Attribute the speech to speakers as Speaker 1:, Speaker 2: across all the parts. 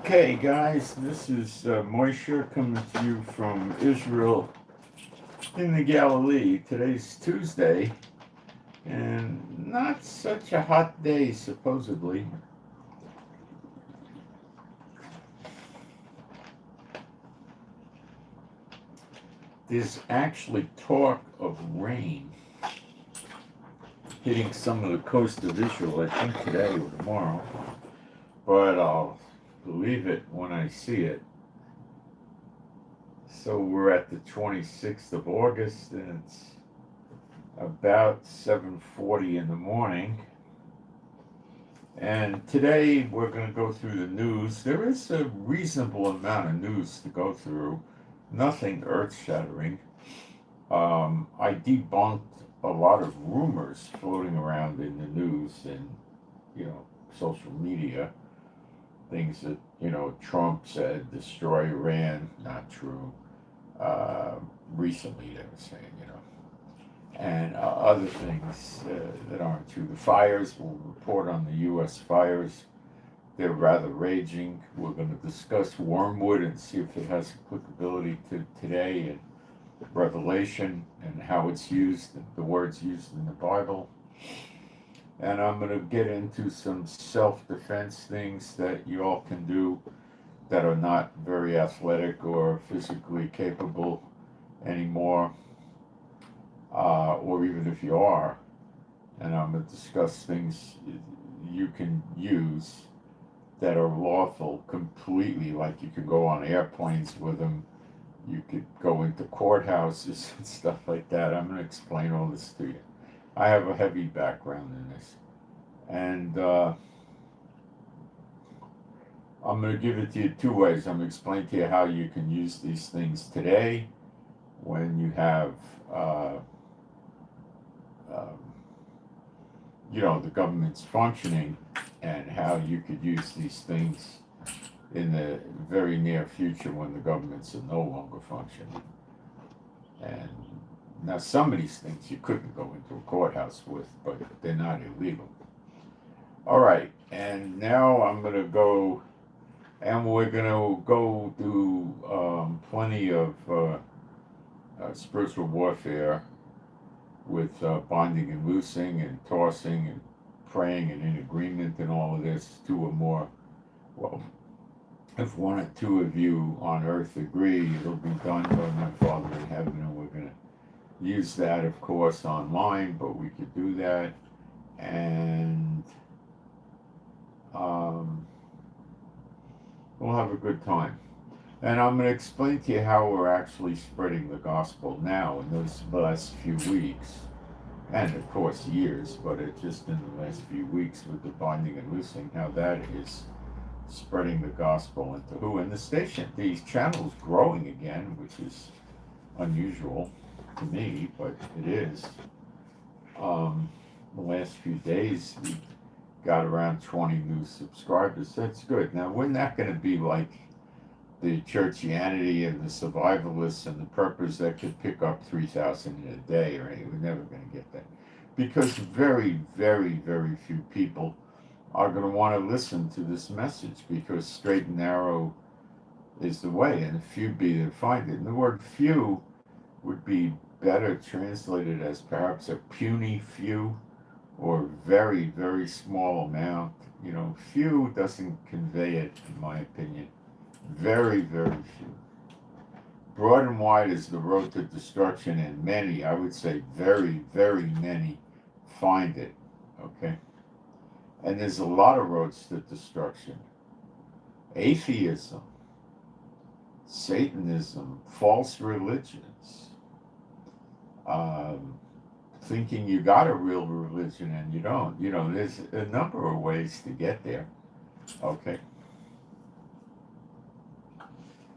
Speaker 1: Okay, guys, this is Moshe coming to you from Israel in the Galilee. Today's Tuesday, and not such a hot day, supposedly. There's actually talk of rain hitting some of the coast of Israel, I think today or tomorrow, but I'll believe it when I see it. So we're at the 26th of August, and it's about 7:40 in the morning. And today we're going to go through the news. There is a reasonable amount of news to go through, nothing earth-shattering. I debunked a lot of rumors floating around in the news and, social media. Things that, Trump said, destroy Iran, not true. Recently they were saying, and other things that aren't true. The fires, we'll report on the U.S. fires. They're rather raging. We're going to discuss Wormwood and see if it has applicability to today and Revelation and how it's used, the words used in the Bible. And I'm going to get into some self-defense things that you all can do that are not very athletic or physically capable anymore, or even if you are. And I'm going to discuss things you can use that are lawful completely, like you can go on airplanes with them, you could go into courthouses and stuff like that. I'm going to explain all this to you. I have a heavy background in this. And I'm going to give it to you two ways. I'm going to explain to you how you can use these things today when you have, the government's functioning, and how you could use these things in the very near future when the governments are no longer functioning. And now some of these things you couldn't go into a courthouse with, but they're not illegal. All right, and now I'm going to go, and we're going to go do plenty of spiritual warfare with binding and loosing and tossing and praying and in agreement and all of this. Two or more, well, if one or two of you on earth agree, it'll be done by my Father in heaven, and we're going to use that, of course, online, but we could do that. And we'll have a good time. And I'm going to explain to you how we're actually spreading the gospel now in those last few weeks, and of course years, but it's just in the last few weeks with the binding and loosing, how that is spreading the gospel into who. And the channel's growing again, which is unusual to me, but it is. The last few days we got around 20 new subscribers. That's good. Now we're not going to be like the churchianity and the survivalists and the purpose that could pick up 3,000 in a day or anything. We're never going to get that, because very, very, very few people are going to want to listen to this message, because straight and narrow is the way, and few be that find it. And the word few would be better translated as perhaps a puny few, or very, very small amount. Few doesn't convey it, in my opinion. Very, very few. Broad and wide is the road to destruction, and many, I would say very, very many, find it. Okay? And there's a lot of roads to destruction. Atheism, Satanism, false religions, thinking you got a real religion and you don't. There's a number of ways to get there. Okay.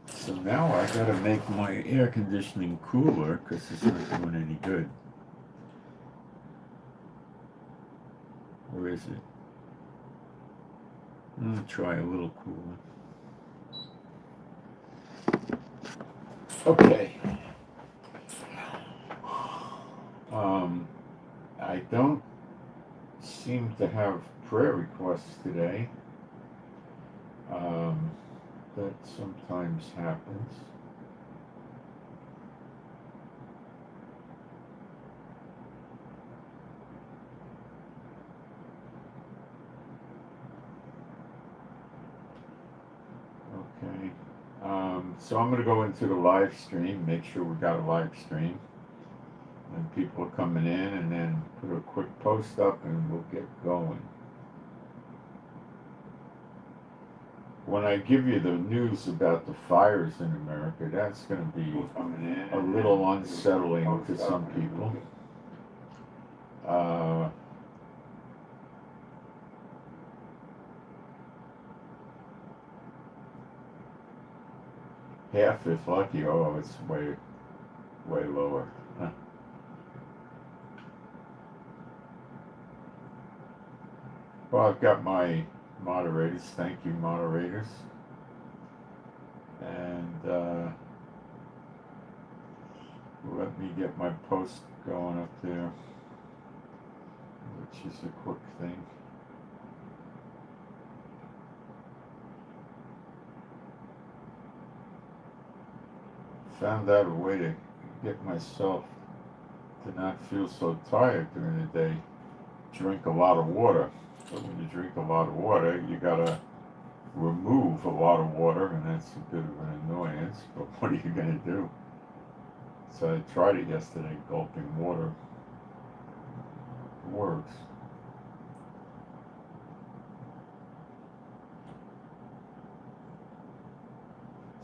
Speaker 1: So now I gotta make my air conditioning cooler, because it's not doing any good. Where is it? I'm gonna try a little cooler. Okay. I don't seem to have prayer requests today. That sometimes happens. Okay. So I'm going to go into the live stream, make sure we got a live stream. And people are coming in, and then put a quick post up and we'll get going. When I give you the news about the fires in America, that's going to be a little unsettling to some people. Half if lucky. Oh, it's way lower. Huh. Well, I've got my moderators. Thank you, moderators. And let me get my post going up there, which is a quick thing. Found out a way to get myself to not feel so tired during the day. Drink a lot of water. But when you drink a lot of water, you gotta remove a lot of water, and that's a bit of an annoyance, but what are you gonna do? So I tried it yesterday, gulping water. It works.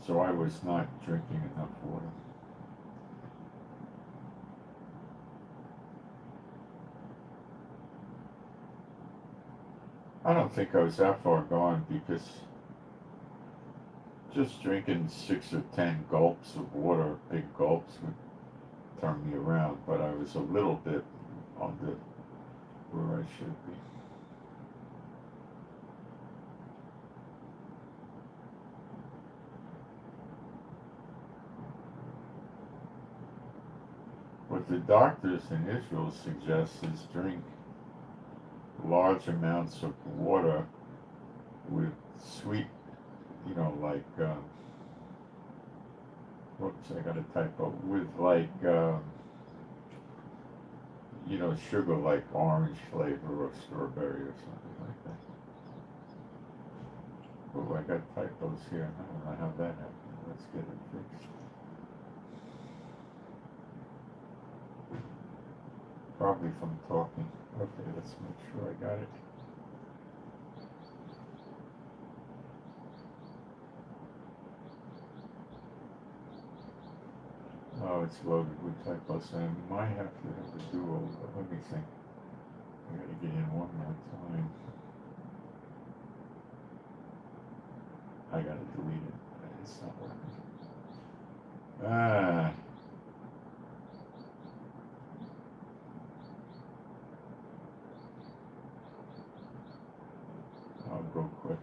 Speaker 1: So I was not drinking enough water. I don't think I was that far gone, because just drinking 6 or 10 gulps of water, big gulps, would turn me around, but I was a little bit under where I should be. What the doctors in Israel suggest is drink large amounts of water with sweet, like, whoops, I got a typo, with like, sugar, like orange flavor or strawberry or something like that. Oh, I got typos here. I don't know how that happened. Let's get it fixed. Probably from talking. Okay, let's make sure I got it. Oh, it's loaded with typos. I might have to have a do-over. Let me think. I gotta get in one more time. I gotta delete it. It's not working. I'll go quick.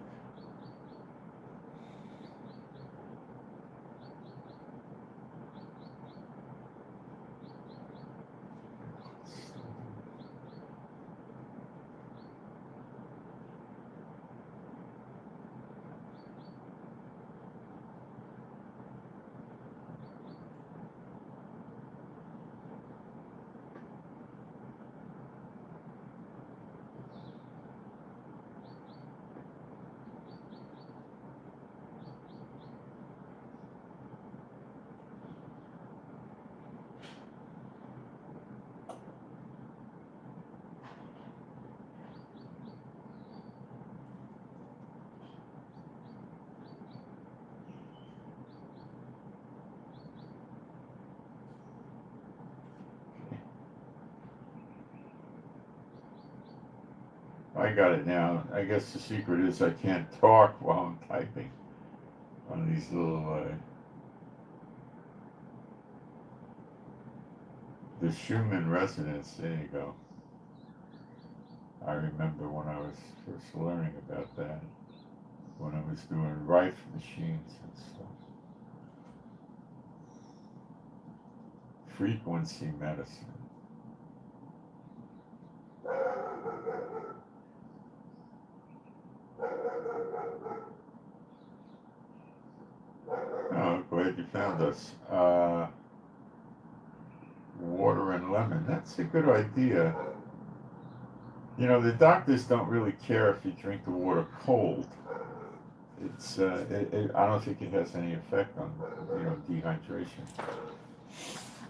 Speaker 1: I got it now. I guess the secret is I can't talk while I'm typing on these little, the Schumann resonance. There you go. I remember when I was first learning about that, when I was doing rife machines and stuff. Frequency medicine. glad you found us. Water and lemon. That's a good idea. You know, the doctors don't really care if you drink the water cold. I don't think it has any effect on, dehydration.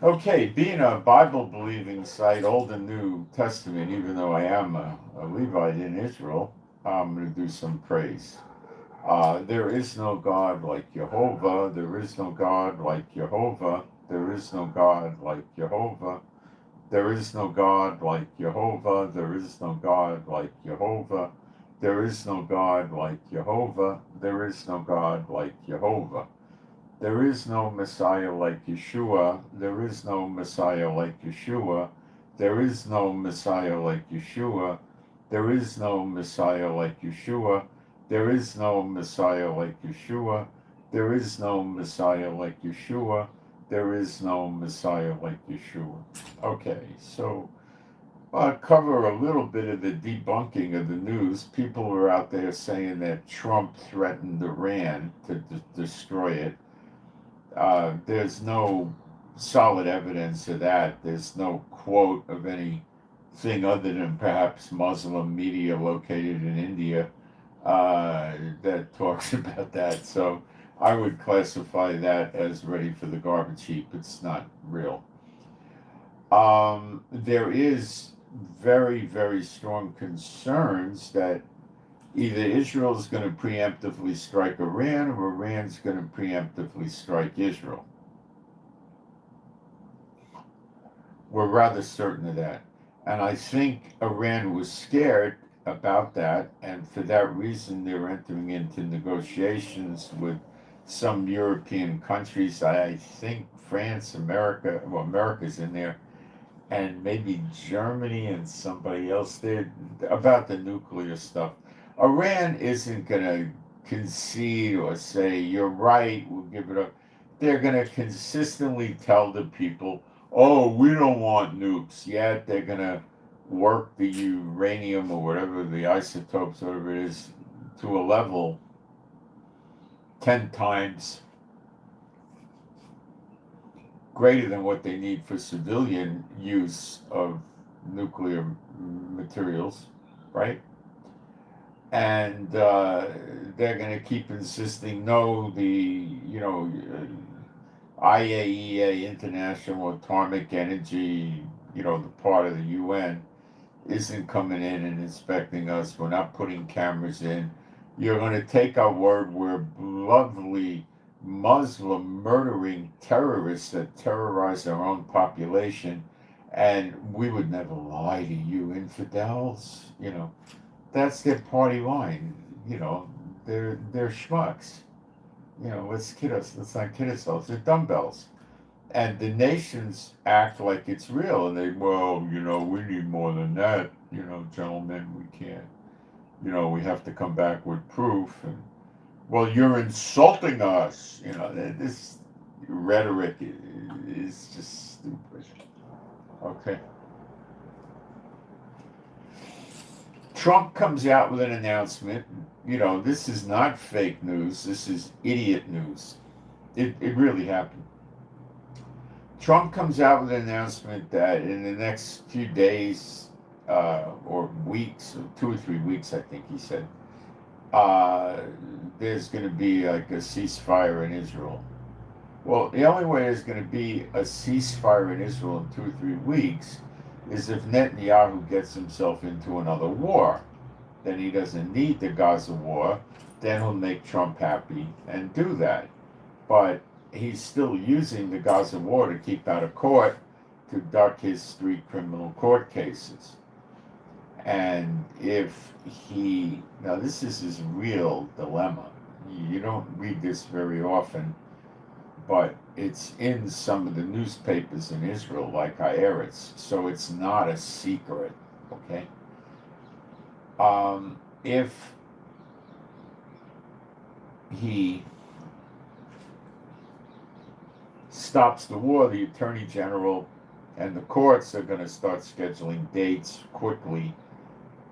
Speaker 1: Okay, being a Bible-believing site, Old and New Testament, even though I am a Levite in Israel, I'm going to do some praise. There is no God like Jehovah. There is no God like Jehovah. There is no God like Jehovah. There is no God like Jehovah. There is no God like Jehovah. There is no God like Jehovah. There is no God like Jehovah. There is no Messiah like Yeshua. There is no Messiah like Yeshua. There is no Messiah like Yeshua. There is no Messiah like Yeshua. There is no Messiah like Yeshua. There is no Messiah like Yeshua. There is no Messiah like Yeshua. Okay, so cover a little bit of the debunking of the news. People are out there saying that Trump threatened Iran to destroy it. There's no solid evidence of that. There's no quote of anything other than perhaps Muslim media located in India that talks about that. So I would classify that as ready for the garbage heap. It's not real. There is very, very strong concerns that either Israel is going to preemptively strike Iran or Iran's going to preemptively strike Israel. We're rather certain of that. And I think Iran was scared about that, and for that reason they're entering into negotiations with some European countries. I think France, America's in there, and maybe Germany and somebody else there about the nuclear stuff. Iran isn't going to concede or say, you're right, we'll give it up. They're going to consistently tell the people, oh, we don't want nukes. Yet they're going to work the uranium or whatever, the isotopes, whatever it is, to a level 10 times greater than what they need for civilian use of nuclear materials, right? And they're going to keep insisting, no, the IAEA, International Atomic Energy, the part of the UN, isn't coming in and inspecting us. We're not putting cameras in. You're going to take our word. We're lovely Muslim murdering terrorists that terrorize our own population, and we would never lie to you infidels. That's their party line. They're schmucks. Let's not kid ourselves. They're dumbbells. And the nations act like it's real, and we need more than that. Gentlemen, we can't. We have to come back with proof. And, well, you're insulting us. This rhetoric is just stupid. Okay. Trump comes out with an announcement. This is not fake news. This is idiot news. It really happened. Trump comes out with an announcement that in the next few days or weeks, 2 or 3 weeks, I think he said, there's going to be like a ceasefire in Israel. Well, the only way there's going to be a ceasefire in Israel in 2 or 3 weeks is if Netanyahu gets himself into another war. Then he doesn't need the Gaza war. Then he'll make Trump happy and do that. But he's still using the Gaza war to keep out of court, to duck his street criminal court cases. And now this is his real dilemma. You don't read this very often, but it's in some of the newspapers in Israel, like Haaretz, so it's not a secret, okay? If he stops the war, the Attorney General and the courts are going to start scheduling dates quickly,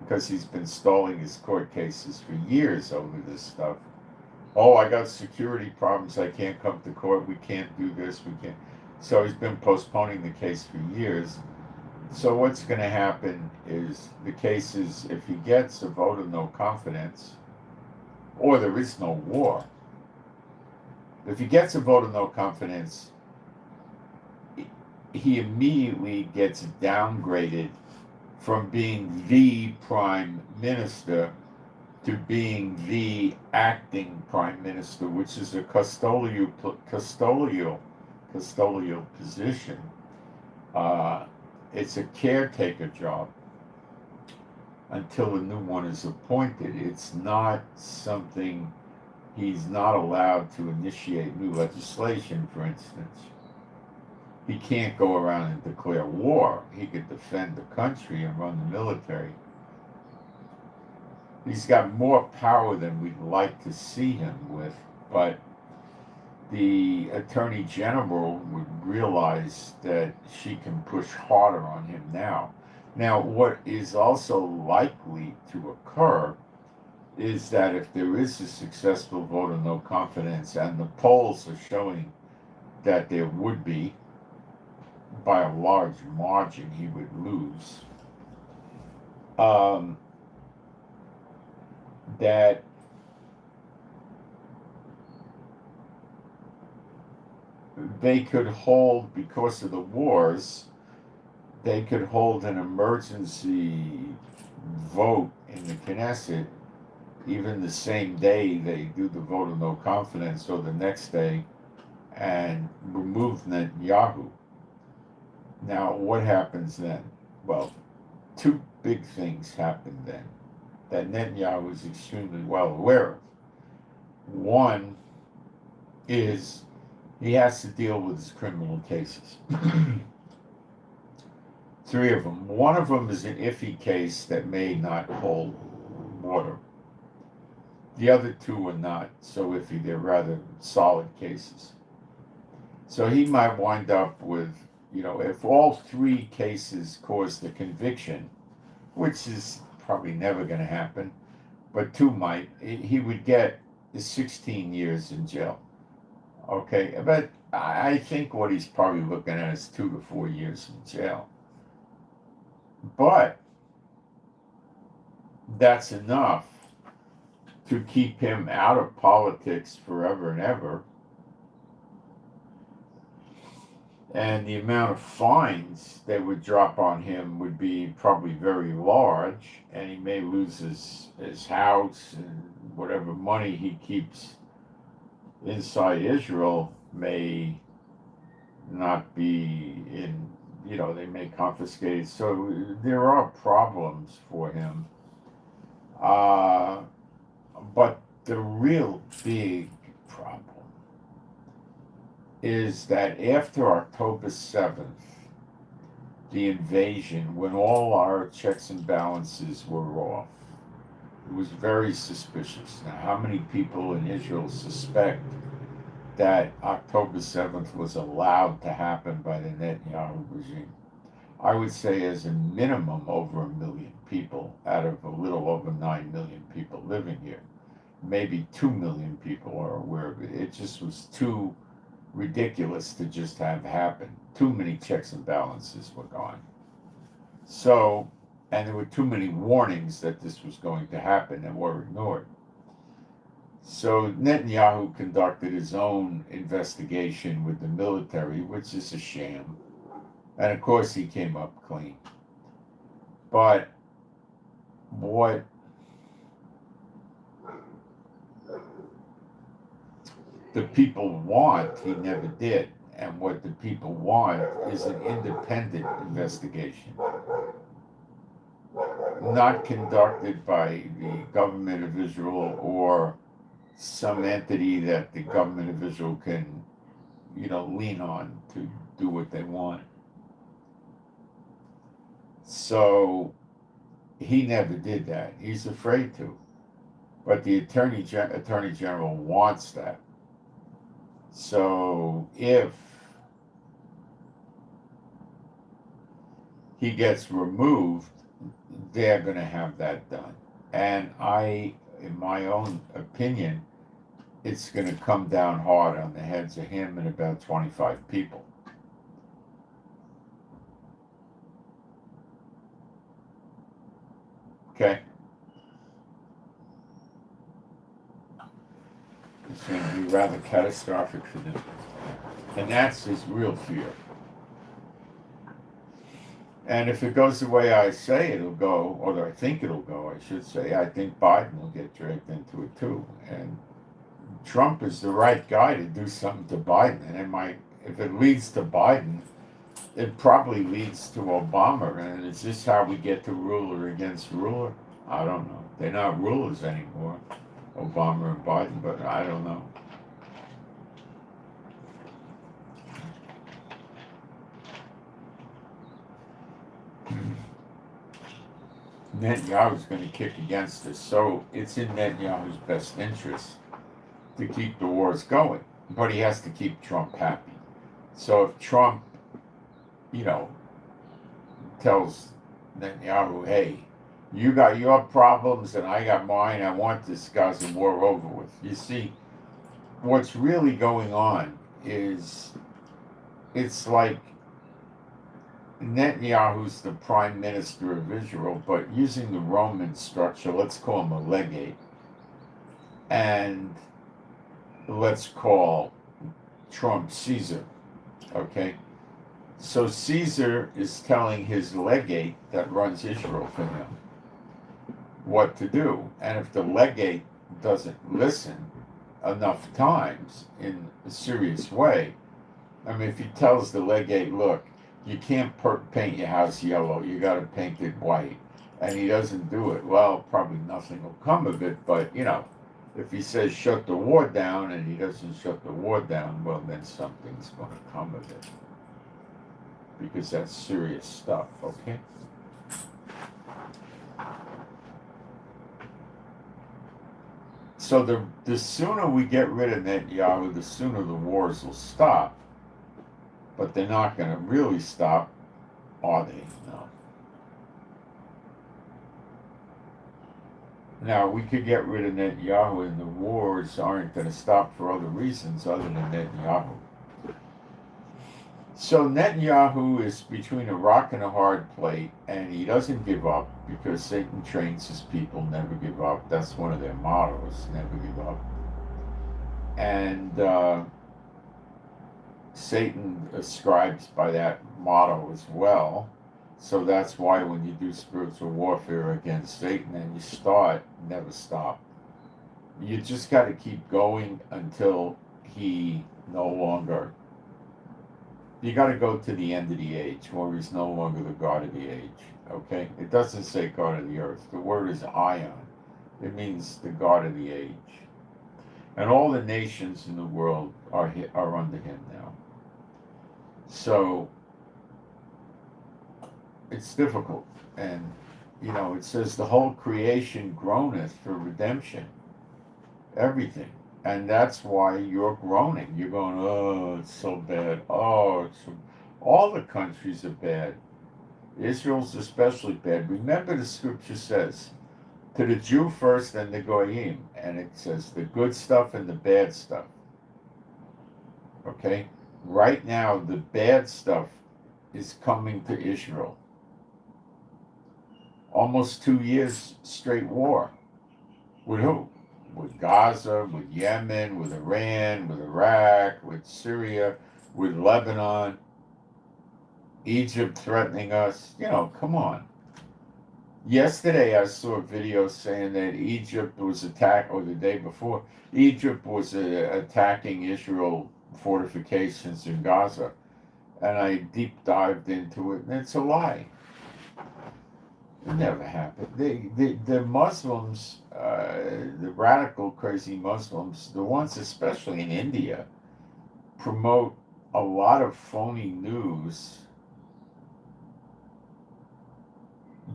Speaker 1: because he's been stalling his court cases for years over this stuff. Oh, I got security problems. I can't come to court. We can't do this. We can't. So he's been postponing the case for years. So what's going to happen is the case is if he gets a vote of no confidence, or there is no war, if he gets a vote of no confidence, he immediately gets downgraded from being the prime minister to being the acting prime minister, which is a custodial position. It's a caretaker job until a new one is appointed. It's not something he's not allowed to initiate new legislation, for instance. He can't go around and declare war. He could defend the country and run the military. He's got more power than we'd like to see him with, but the attorney general would realize that she can push harder on him now. Now, what is also likely to occur is that if there is a successful vote of no confidence, and the polls are showing that there would be, by a large margin, he would lose, that they could hold, because of the wars, they could hold an emergency vote in the Knesset even the same day they do the vote of no confidence, or the next day, and remove Netanyahu. Now, what happens then? Well, two big things happen then that Netanyahu is extremely well aware of. One is he has to deal with his criminal cases. Three of them. One of them is an iffy case that may not hold water. The other two are not so iffy, they're rather solid cases. So he might wind up with, if all three cases cause the conviction, which is probably never going to happen, but two might, he would get 16 years in jail. Okay, but I think what he's probably looking at is 2 to 4 years in jail. But that's enough to keep him out of politics forever and ever. And the amount of fines they would drop on him would be probably very large, and he may lose his house, and whatever money he keeps inside Israel may not be in, they may confiscate it. So there are problems for him. But the real big problem is that after October 7th, the invasion, when all our checks and balances were off, it was very suspicious. Now, how many people in Israel suspect that October 7th was allowed to happen by the Netanyahu regime? I would say as a minimum over 1 million people out of a little over 9 million people living here. Maybe 2 million people are aware of it. It just was too ridiculous to just have happen. Too many checks and balances were gone. So, and there were too many warnings that this was going to happen and were ignored. So Netanyahu conducted his own investigation with the military, which is a sham. And of course he came up clean. But what the people want, he never did. And what the people want is an independent investigation, not conducted by the government of Israel or some entity that the government of Israel can, lean on to do what they want. So he never did that. He's afraid to. But the Attorney General wants that. So if he gets removed, they're going to have that done. And I, in my own opinion, it's going to come down hard on the heads of him and about 25 people. Okay? It's going to be rather catastrophic for them. And that's his real fear. And if it goes the way I say it'll go, or I think it'll go, I should say, I think Biden will get dragged into it too. And Trump is the right guy to do something to Biden. And it might, if it leads to Biden, it probably leads to Obama. And is this how we get to ruler against ruler? I don't know. They're not rulers anymore, Obama and Biden, but I don't know. Netanyahu's going to kick against this, so it's in Netanyahu's best interest to keep the wars going, but he has to keep Trump happy. So if Trump, tells Netanyahu, hey, you got your problems and I got mine, I want this Gaza war over with. You see, what's really going on is, it's like Netanyahu's the prime minister of Israel, but using the Roman structure, let's call him a legate, and let's call Trump Caesar, okay? So Caesar is telling his legate that runs Israel for him what to do, and if the legate doesn't listen enough times in a serious way, I mean, if he tells the legate, look, you can't paint your house yellow, you got to paint it white, and he doesn't do it, well, probably nothing will come of it, but, if he says shut the war down and he doesn't shut the war down, well, then something's going to come of it. Because that's serious stuff, okay? So the sooner we get rid of Netanyahu, the sooner the wars will stop. But they're not going to really stop, are they? No. Now, we could get rid of Netanyahu and the wars aren't going to stop for other reasons other than Netanyahu. So Netanyahu is between a rock and a hard plate, and he doesn't give up because Satan trains his people never give up. That's one of their mottos, never give up. And Satan ascribes by that motto as well. So that's why when you do spiritual warfare against Satan and you start, never stop. You just got to keep going until he no longer... You got to go to the end of the age where he's no longer the God of the age, okay? It doesn't say God of the earth. The word is ion. It means the God of the age. And all the nations in the world are under him now. So it's difficult. And, it says the whole creation groaneth for redemption. Everything. And that's why you're groaning. You're going, oh, it's so bad. Oh, all the countries are bad. Israel's especially bad. Remember the scripture says, to the Jew first and the Goyim. And it says the good stuff and the bad stuff. Okay? Right now, the bad stuff is coming to Israel. Almost 2 years straight war. With who? With Gaza, with Yemen, with Iran, with Iraq, with Syria, with Lebanon, Egypt threatening us. Come on. Yesterday I saw a video saying that Egypt was attacked, or the day before, Egypt was attacking Israel fortifications in Gaza. And I deep dived into it, and it's a lie. It never happened. The Muslims, the radical, crazy Muslims, the ones especially in India, promote a lot of phony news,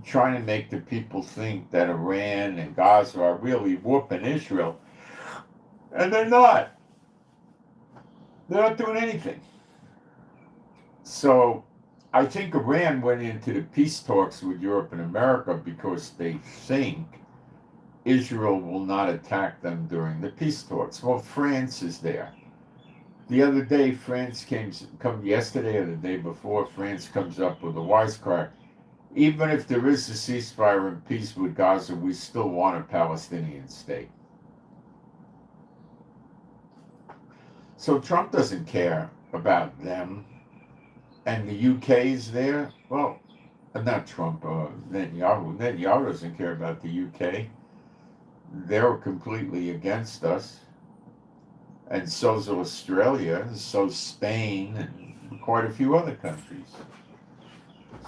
Speaker 1: trying to make the people think that Iran and Gaza are really whooping Israel, and they're not. They're not doing anything. So I think Iran went into the peace talks with Europe and America because they think Israel will not attack them during the peace talks. Well, France is there. The other day, come yesterday or the day before, France comes up with a wisecrack. Even if there is a ceasefire and peace with Gaza, we still want a Palestinian state. So Trump doesn't care about them. And the UK is there. Well, not Trump, Netanyahu. Netanyahu doesn't care about the UK. They're completely against us. And so's Australia, and so's Spain, and quite a few other countries.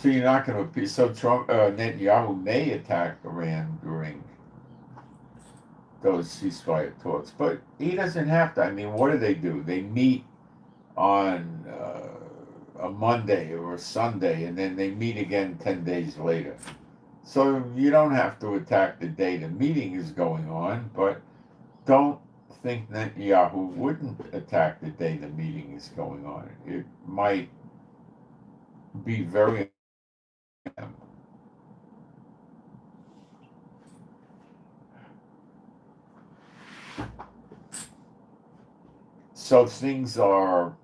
Speaker 1: So you're not going to. So Netanyahu may attack Iran during those ceasefire talks, but he doesn't have to. I mean, what do? They meet on a Monday or a Sunday, and then they meet again 10 days later. So you don't have to attack the day the meeting is going on, but don't think Netanyahu wouldn't attack the day the meeting is going on. It might be very. So things are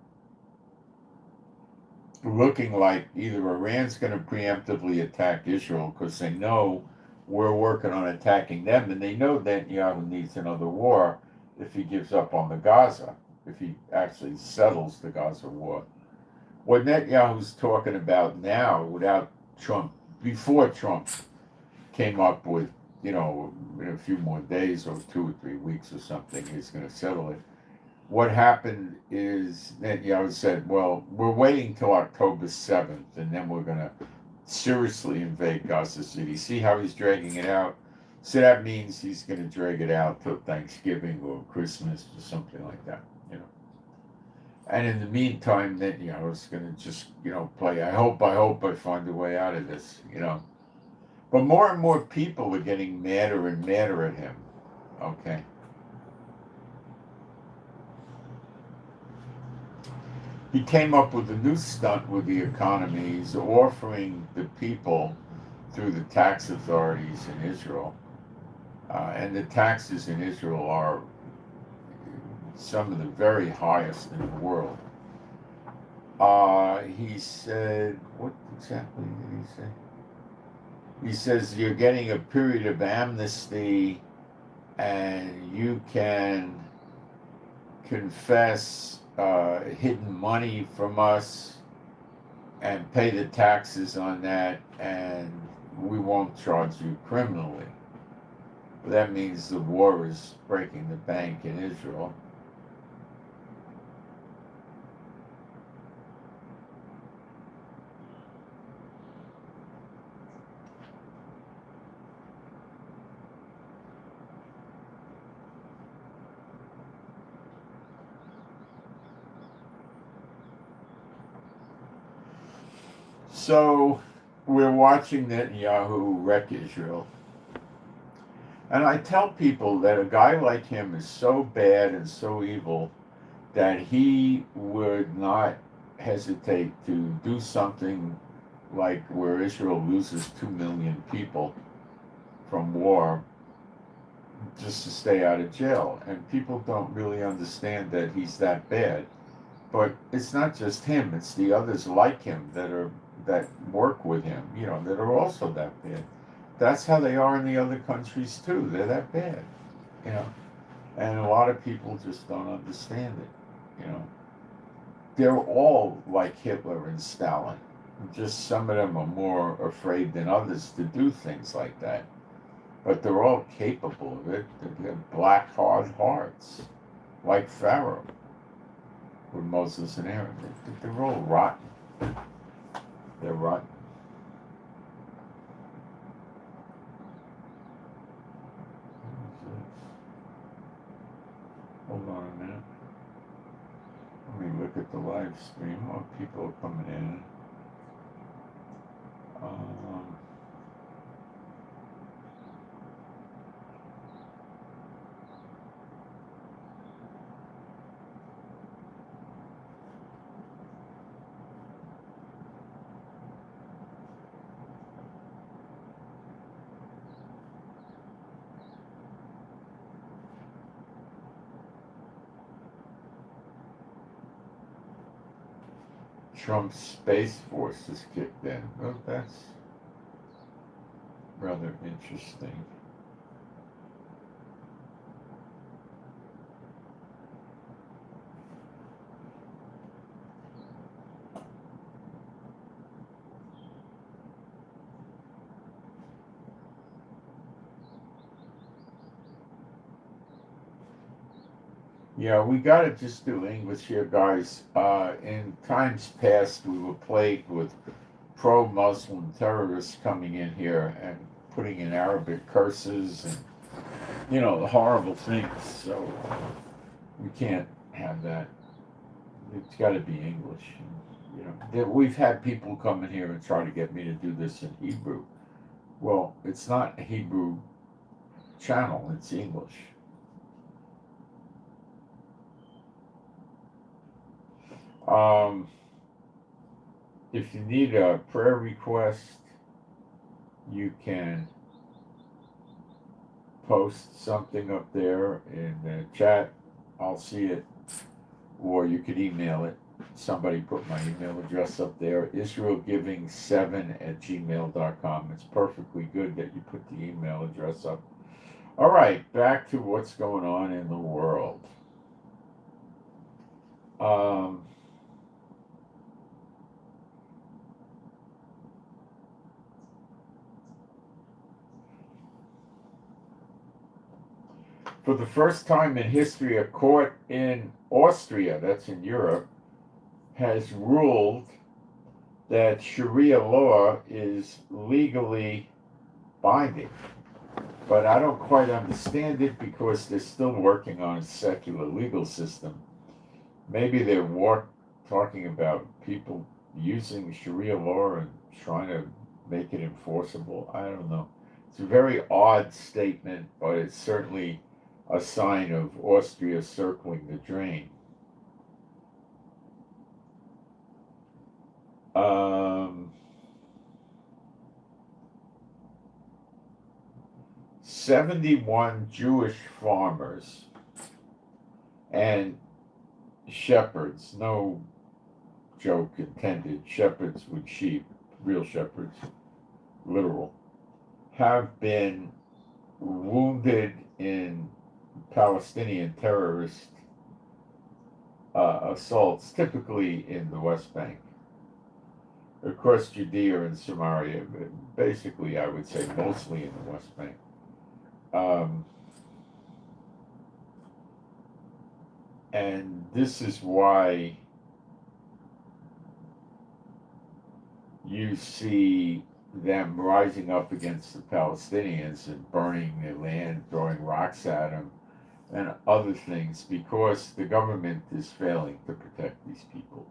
Speaker 1: looking like either Iran's going to preemptively attack Israel because they know we're working on attacking them, and they know Netanyahu needs another war if he gives up on the Gaza, if he actually settles the Gaza war. What Netanyahu's talking about now, without Trump, before Trump came up with, in a few more days or 2 or 3 weeks or something, he's going to settle it. What happened is Netanyahu said, well, we're waiting till October 7th, and then we're going to seriously invade Gaza City. See how he's dragging it out? So that means he's going to drag it out till Thanksgiving or Christmas or something like that, And in the meantime, Netanyahu's going to just, play, I hope I find a way out of this, But more and more people are getting madder and madder at him, okay? He came up with a new stunt with the economy. He's offering the people through the tax authorities in Israel, and the taxes in Israel are some of the very highest in the world. He said, what exactly did he say? He says you're getting a period of amnesty and you can confess hidden money from us and pay the taxes on that, and we won't charge you criminally. That means the war is breaking the bank in Israel. So we're watching Netanyahu wreck Israel. And I tell people that a guy like him is so bad and so evil that he would not hesitate to do something like where Israel loses 2 million people from war just to stay out of jail. And people don't really understand that he's that bad. But it's not just him, it's the others like him that work with him, that are also that bad. That's how they are in the other countries too. They're that bad, And a lot of people just don't understand it, They're all like Hitler and Stalin. Just some of them are more afraid than others to do things like that. But they're all capable of it. They have black, hard hearts, like Pharaoh with Moses and Aaron. They're all rotten. They're rotten. Hold on a minute. Let me look at the live stream. Oh, people are coming in. Trump's Space Force has kicked in. Well, that's rather interesting. Yeah, we gotta just do English here, guys. In times past, we were plagued with pro-Muslim terrorists coming in here and putting in Arabic curses and, horrible things. So we can't have that. It's got to be English. We've had people come in here and try to get me to do this in Hebrew. Well, it's not a Hebrew channel, it's English. If you need a prayer request, you can post something up there in the chat. I'll see it. Or you could email it. Somebody put my email address up there, israelgiving7@gmail.com. It's perfectly good that you put the email address up. All right, back to what's going on in the world. For the first time in history, a court in Austria, that's in Europe, has ruled that Sharia law is legally binding. But I don't quite understand it because they're still working on a secular legal system. Maybe they're talking about people using Sharia law and trying to make it enforceable. I don't know. It's a very odd statement, but it's certainly a sign of Austria circling the drain. 71 Jewish farmers and shepherds, no joke intended, shepherds with sheep, real shepherds, literal, have been wounded in Palestinian terrorist assaults, typically in the West Bank. Of course, Judea and Samaria, but basically, I would say mostly in the West Bank. And this is why you see them rising up against the Palestinians and burning their land, throwing rocks at them, and other things, because the government is failing to protect these people.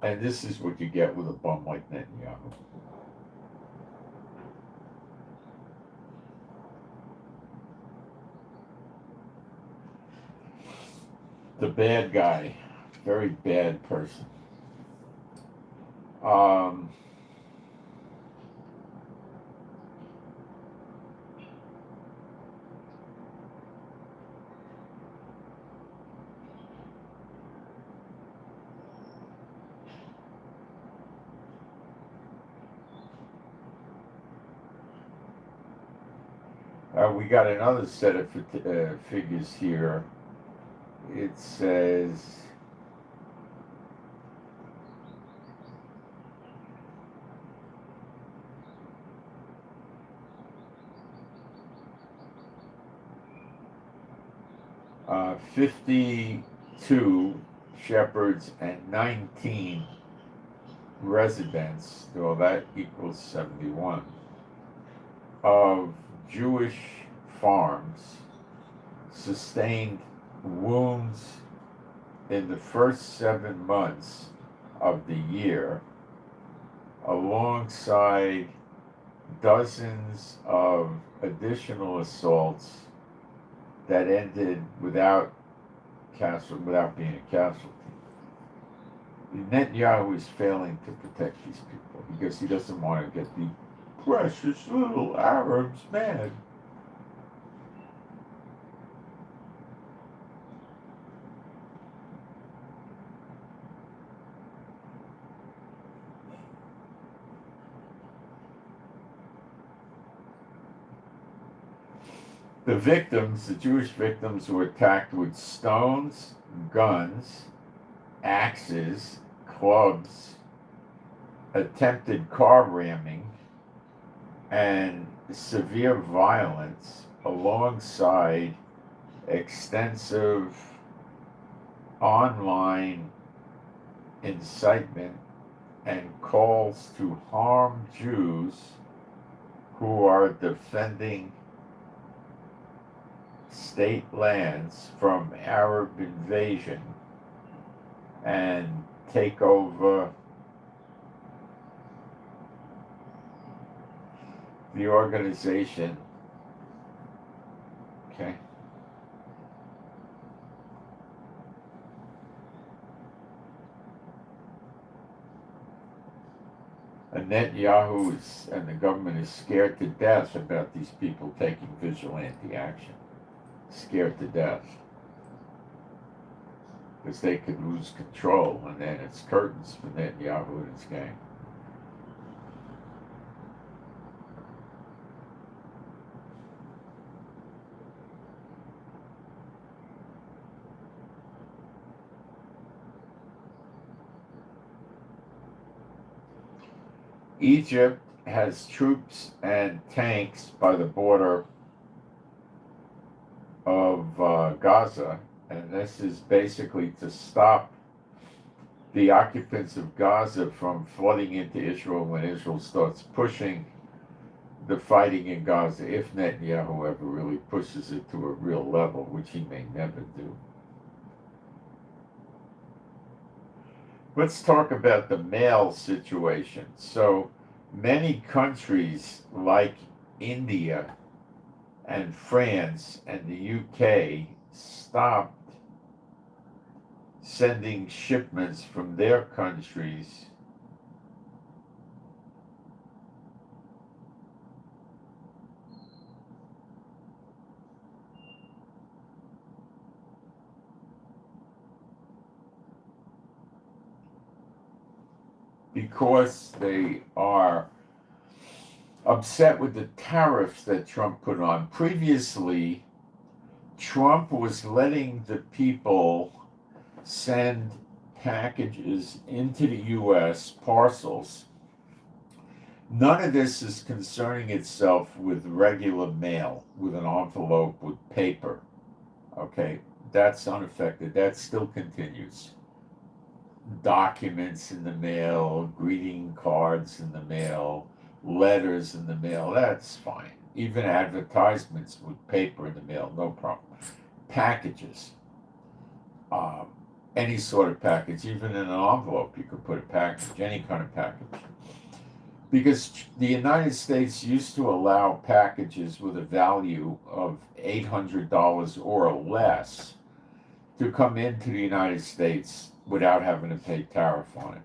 Speaker 1: And this is what you get with a bum like Netanyahu. The bad guy, very bad person. We got another set of figures here. It says uh, 52 shepherds and 19 residents, well, that equals 71, of Jewish farms sustained wounds in the first 7 months of the year, alongside dozens of additional assaults that ended without being a casualty. Netanyahu is failing to protect these people because he doesn't want to get the precious little Arabs mad. The Jewish victims, were attacked with stones, guns, axes, clubs, attempted car ramming, and severe violence, alongside extensive online incitement and calls to harm Jews who are defending state lands from Arab invasion and take over the organization. Okay. And Netanyahu and the government is scared to death about these people taking vigilante action. Scared to death. Because they could lose control, and then it's curtains for Netanyahu and his gang. Egypt has troops and tanks by the border of Gaza, and this is basically to stop the occupants of Gaza from flooding into Israel when Israel starts pushing the fighting in Gaza, if Netanyahu ever really pushes it to a real level, which he may never do. Let's talk about the mail situation. So many countries like India and France and the UK stopped sending shipments from their countries because they are upset with the tariffs that Trump put on. Previously, Trump was letting the people send packages into the U.S., parcels. None of this is concerning itself with regular mail, with an envelope, with paper. Okay, that's unaffected. That still continues. Documents in the mail, greeting cards in the mail, letters in the mail, that's fine. Even advertisements with paper in the mail, no problem. Packages, any sort of package, even in an envelope, you could put a package, any kind of package. Because the United States used to allow packages with a value of $800 or less to come into the United States without having to pay tariff on it.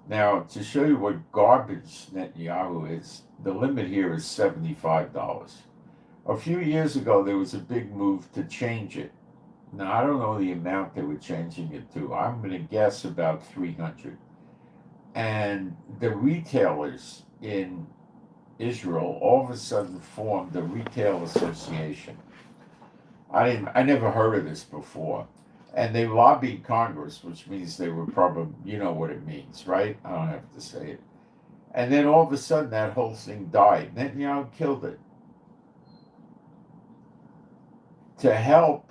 Speaker 1: Now, to show you what garbage Netanyahu is, the limit here is $75. A few years ago, there was a big move to change it. Now, I don't know the amount they were changing it to. I'm going to guess about 300. And the retailers in Israel all of a sudden formed a retail association. I never heard of this before. And they lobbied Congress, which means they were probably, you know what it means, right? I don't have to say it. And then all of a sudden that whole thing died. Netanyahu killed it. To help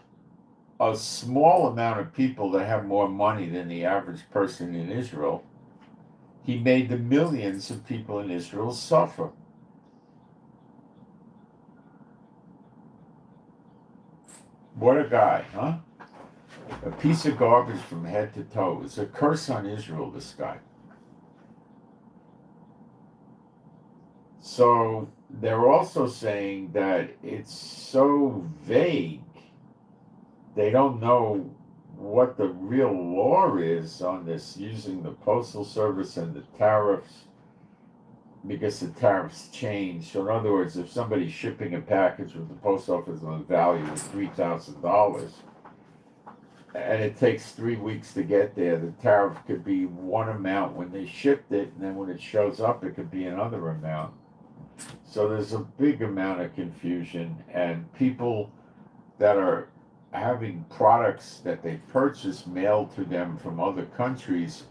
Speaker 1: a small amount of people that have more money than the average person in Israel, he made the millions of people in Israel suffer. What a guy, huh? A piece of garbage from head to toe. It's a curse on Israel, this guy. So they're also saying that it's so vague, they don't know what the real law is on this, using the Postal Service and the tariffs, because the tariffs change. So in other words, if somebody's shipping a package with the post office with a value of $3,000, and it takes 3 weeks to get there, the tariff could be one amount when they shipped it, and then when it shows up, it could be another amount. So there's a big amount of confusion, and people that are having products that they purchase mailed to them from other countries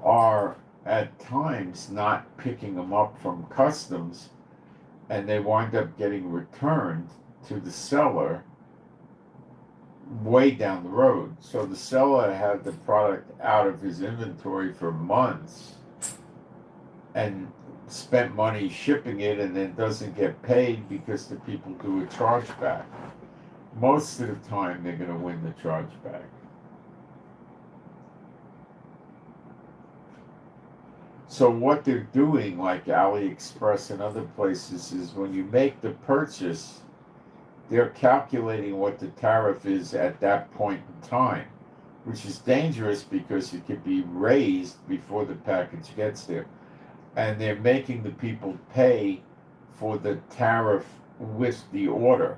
Speaker 1: are at times not picking them up from customs, and they wind up getting returned to the seller way down the road. So the seller had the product out of his inventory for months and spent money shipping it, and then doesn't get paid because the people do a chargeback. Most of the time they're going to win the chargeback. So what they're doing, like AliExpress and other places, is when you make the purchase, they're calculating what the tariff is at that point in time, which is dangerous because it could be raised before the package gets there. And they're making the people pay for the tariff with the order.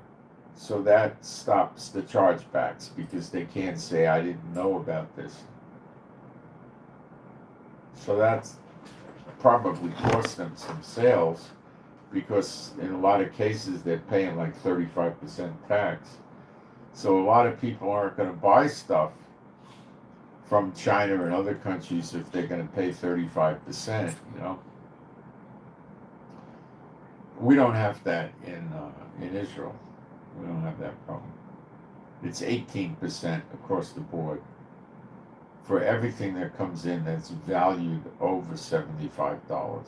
Speaker 1: So that stops the chargebacks because they can't say, I didn't know about this. So that's probably cost them some sales, because in a lot of cases they're paying like 35% tax. So a lot of people aren't going to buy stuff from China and other countries if they're going to pay 35%, you know. We don't have that in Israel. We don't have that problem. It's 18% across the board for everything that comes in that's valued over $75.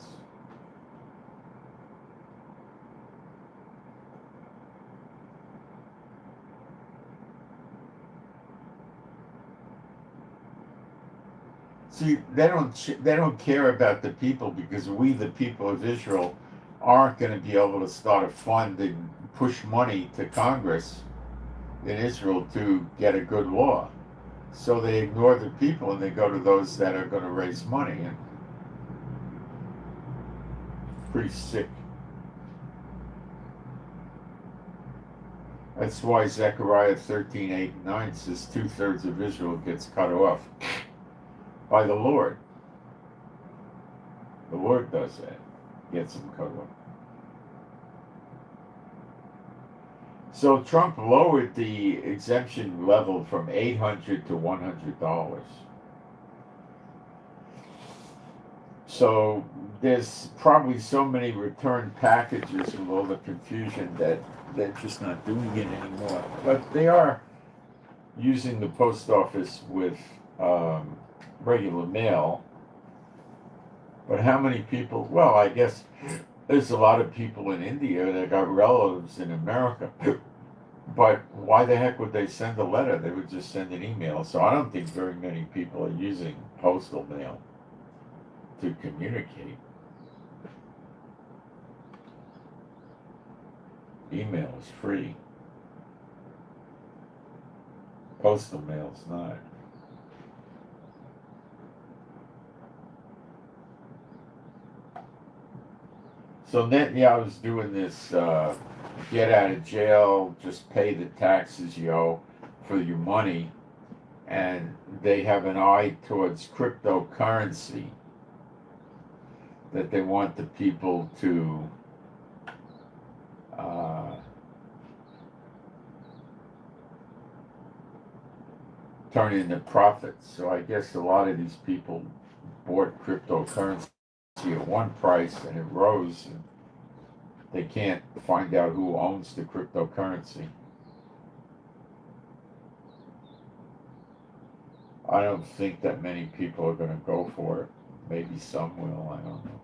Speaker 1: See, they don't care about the people, because we, the people of Israel, aren't going to be able to start a fund and push money to Congress in Israel to get a good law. So they ignore the people and they go to those that are going to raise money. And pretty sick. That's why Zechariah 13:8 and 9 says 2/3 of Israel gets cut off by the Lord. The Lord does that, gets them cut off. So Trump lowered the exemption level from $800 to $100. So there's probably so many return packages with all the confusion that they're just not doing it anymore. But they are using the post office with regular mail. But how many people? Well, I guess there's a lot of people in India that got relatives in America. But why the heck would they send a letter? They would just send an email. So I don't think very many people are using postal mail to communicate. Email is free. Postal mail is not. So Netanyahu's doing this get out of jail, just pay the taxes you owe for your money, and they have an eye towards cryptocurrency, that they want the people to turn into profits. So I guess a lot of these people bought cryptocurrency at one price and it rose, and they can't find out who owns the cryptocurrency. I don't think that many people are going to go for it. Maybe some will, I don't know.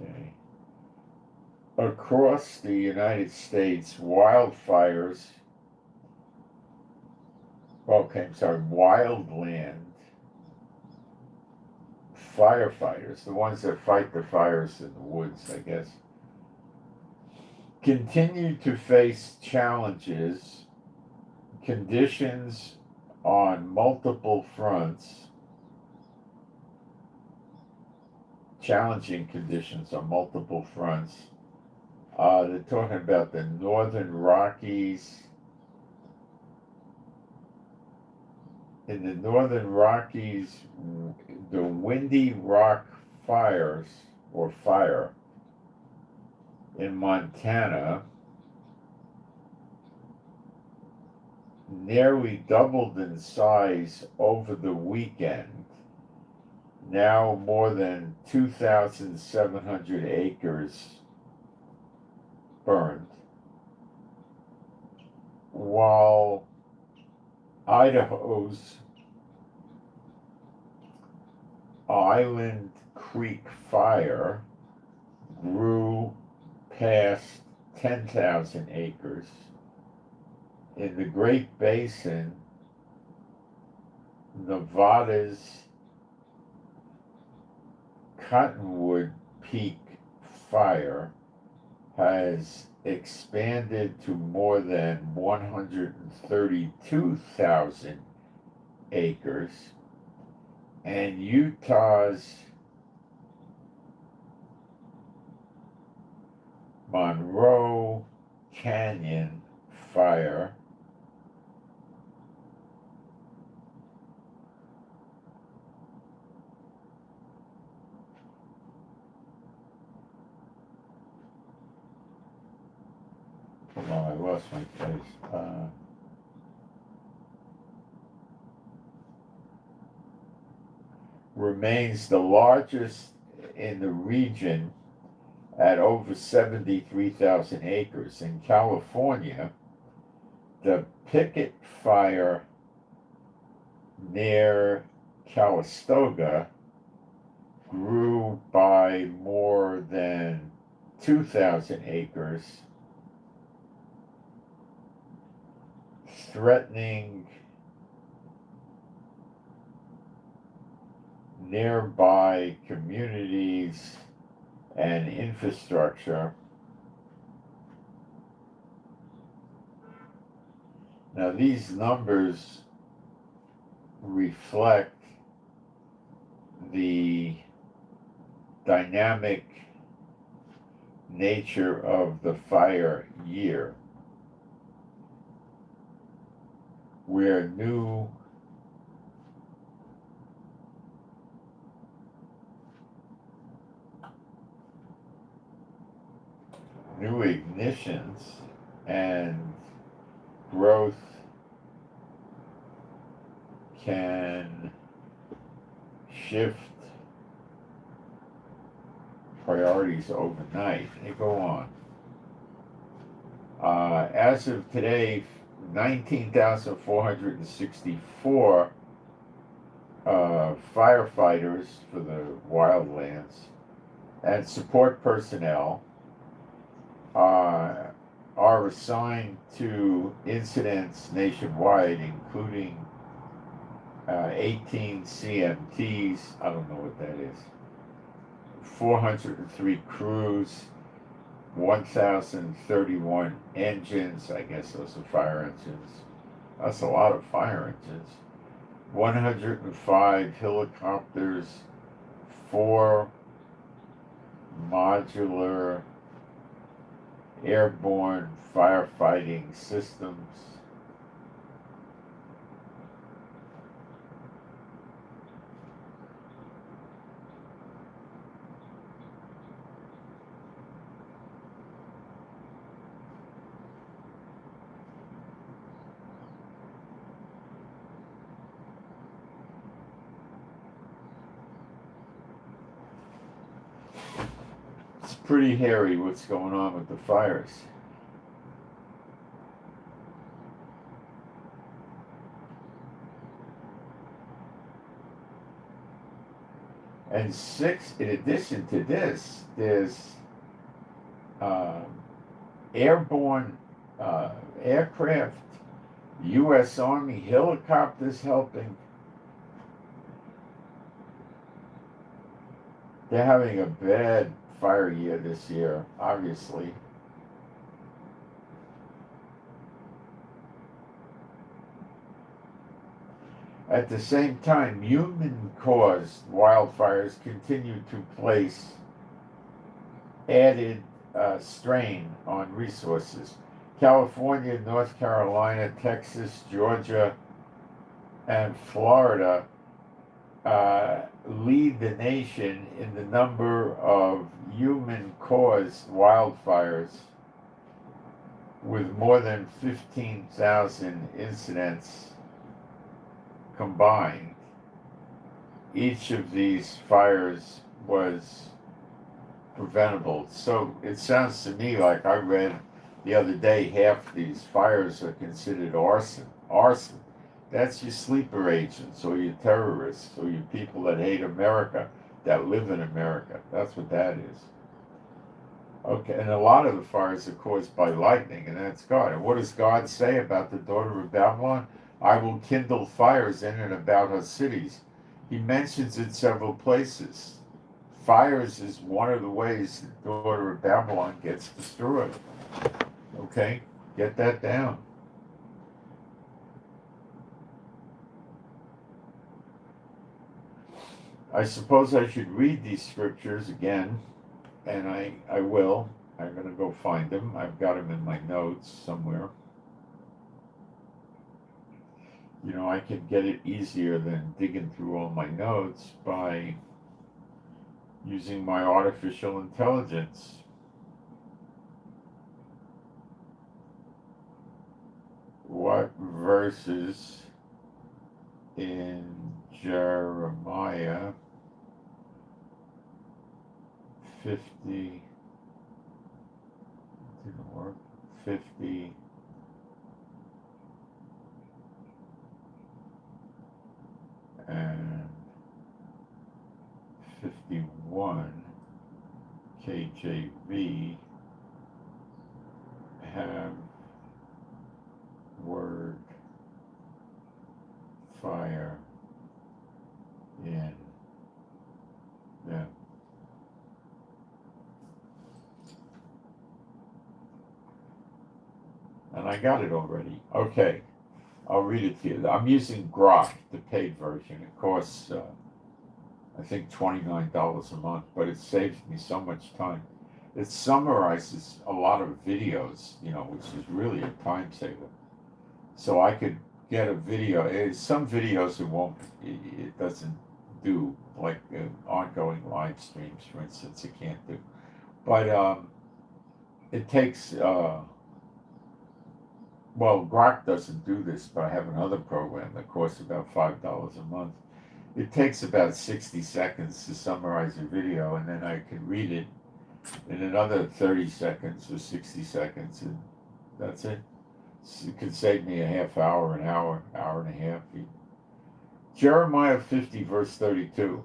Speaker 1: Okay. Across the United States, wildland firefighters, the ones that fight the fires in the woods, I guess, continue to face challenges. Conditions on multiple fronts, challenging conditions on multiple fronts. They're talking about the northern Rockies. In the northern Rockies, the Windy Rock fires, or fire, in Montana nearly doubled in size over the weekend. Now more than 2,700 acres burned, while Idaho's Island Creek fire grew past 10,000 acres. In the Great Basin, Nevada's Cottonwood Peak fire has expanded to more than 132,000 acres, and Utah's Monroe Canyon fire hold on, I lost my place. Remains the largest in the region at over 73,000 acres. In California, the Picket Fire near Calistoga grew by more than 2,000 acres, threatening nearby communities and infrastructure. Now, these numbers reflect the dynamic nature of the fire year, where new ignitions and growth can shift priorities overnight. They go on. As of today, 19,464 firefighters for the wildlands and support personnel are assigned to incidents nationwide, including 18 CMTs, I don't know what that is, 403 crews, 1,031 engines, I guess those are fire engines. That's a lot of fire engines. 105 helicopters, 4 modular airborne firefighting systems. It's pretty hairy what's going on with the fires. And 6, in addition to this, there's airborne aircraft, U.S. Army helicopters helping. They're having a bad fire year this year, obviously. At the same time, human-caused wildfires continue to place added strain on resources. California, North Carolina, Texas, Georgia, and Florida lead the nation in the number of human-caused wildfires, with more than 15,000 incidents combined. Each of these fires was preventable. So it sounds to me like I read the other day half these fires are considered arson. Arson. That's your sleeper agents or your terrorists or your people that hate America, that live in America. That's what that is. Okay, and a lot of the fires are caused by lightning, and that's God. And what does God say about the daughter of Babylon? I will kindle fires in and about her cities. He mentions it several places. Fires is one of the ways the daughter of Babylon gets destroyed. Okay, get that down. I suppose I should read these scriptures again, and I will. I'm going to go find them. I've got them in my notes somewhere. You know, I can get it easier than digging through all my notes by using my artificial intelligence. What verses in Jeremiah 50, didn't work, 50, and 51 KJV have word fire in them. And I got it already. Okay, I'll read it to you. I'm using Grok, the paid version. It costs, I think, $29 a month, but it saves me so much time. It summarizes a lot of videos, you know, which is really a time saver. So I could get a video. Some videos it doesn't do, like ongoing live streams, for instance, it can't do. But it takes, well, Grok doesn't do this, but I have another program that costs about $5 a month. It takes about 60 seconds to summarize a video, and then I can read it in another 30 seconds or 60 seconds, and that's it. It could save me a half hour, an hour, hour and a half. Jeremiah 50, verse 32.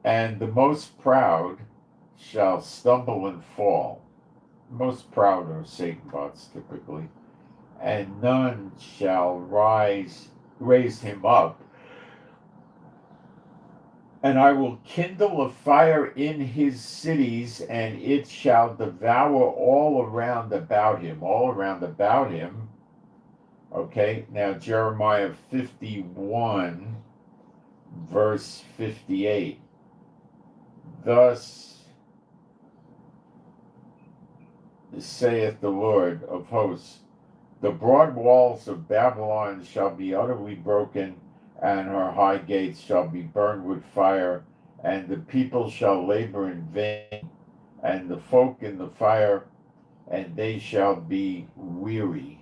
Speaker 1: And the most proud shall stumble and fall. Most proud are Satan bots typically. And none shall raise him up. And I will kindle a fire in his cities, and it shall devour all around about him. All around about him. Okay, now Jeremiah 51, verse 58. Thus saith the Lord of hosts, the broad walls of Babylon shall be utterly broken, and her high gates shall be burned with fire, and the people shall labor in vain, and the folk in the fire, and they shall be weary.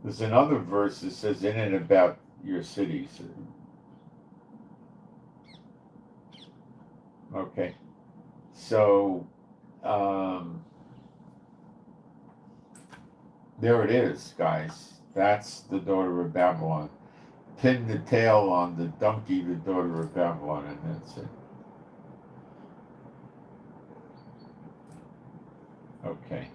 Speaker 1: There's another verse that says, in and about your cities. Okay. So, there it is, guys. That's the daughter of Babylon. Pin the tail on the donkey, the daughter of Babylon, and that's it. Okay.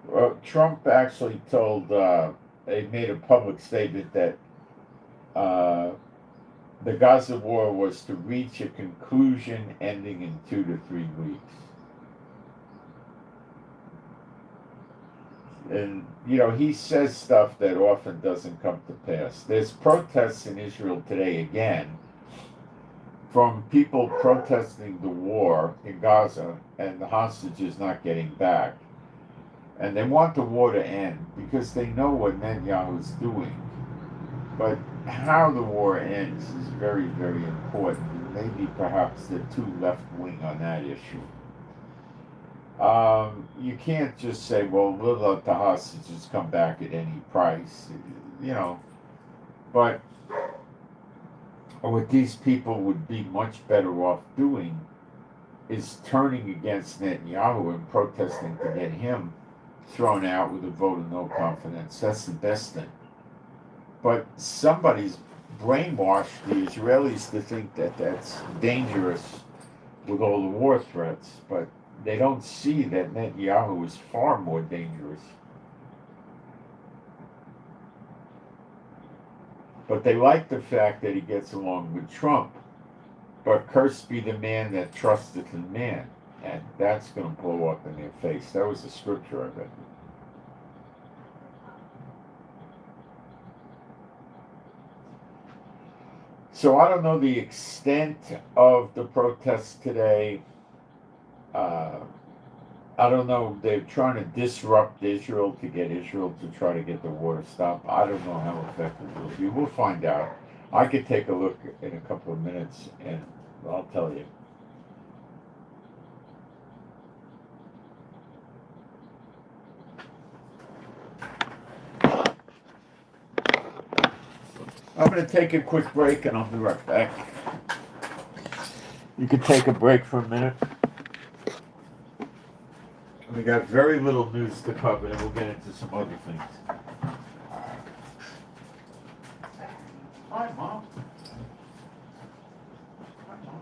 Speaker 1: Well, Trump actually told, they made a public statement that uh, the Gaza war was to reach a conclusion ending in 2 to 3 weeks. And, he says stuff that often doesn't come to pass. There's protests in Israel today again from people protesting the war in Gaza and the hostages not getting back. And they want the war to end because they know what Netanyahu's doing. But how the war ends is very, very important. Maybe perhaps they're too left wing on that issue. You can't just say, well, we'll let the hostages come back at any price, But what these people would be much better off doing is turning against Netanyahu and protesting to get him thrown out with a vote of no confidence. That's the best thing. But somebody's brainwashed the Israelis to think that that's dangerous with all the war threats, but they don't see that Netanyahu is far more dangerous. But they like the fact that he gets along with Trump. But cursed be the man that trusteth in man. And that's going to blow up in their face. That was the scripture I read. So I don't know the extent of the protests today. I don't know. They're trying to disrupt Israel to get Israel to try to get the war to stop. I don't know how effective it will be. We'll find out. I could take a look in a couple of minutes and I'll tell you. I'm going to take a quick break and I'll be right back. You can take a break for a minute. We got very little news to cover and we'll get into some other things. Hi, Mom. Hi, Mom.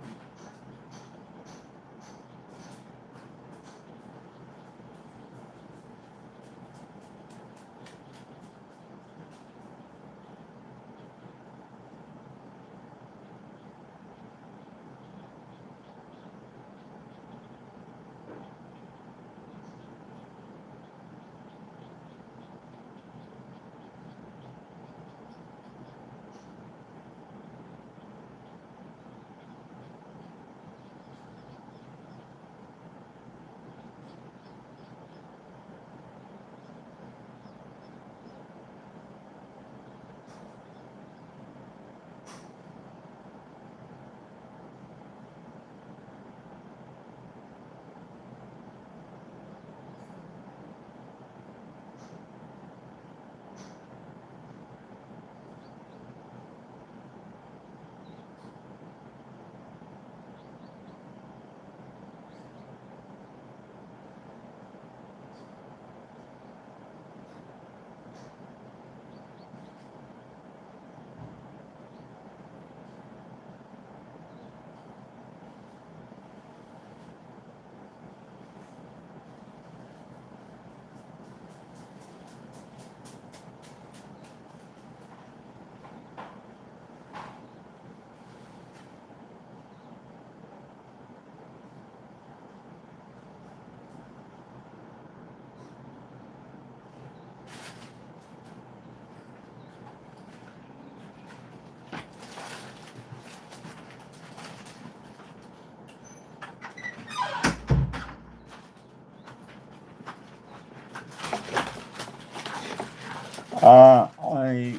Speaker 1: I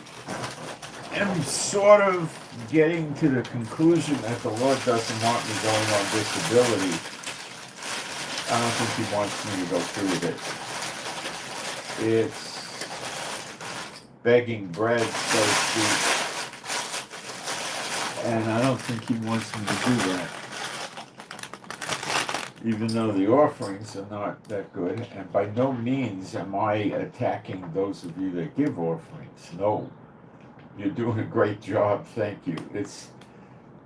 Speaker 1: am sort of getting to the conclusion that the Lord doesn't want me going on disability. I don't think He wants me to go through with it. It's begging bread, so to speak. And I don't think He wants me to do that. Even though the offerings are not that good, and by no means am I attacking those of you that give offerings. No, you're doing a great job, thank you. It's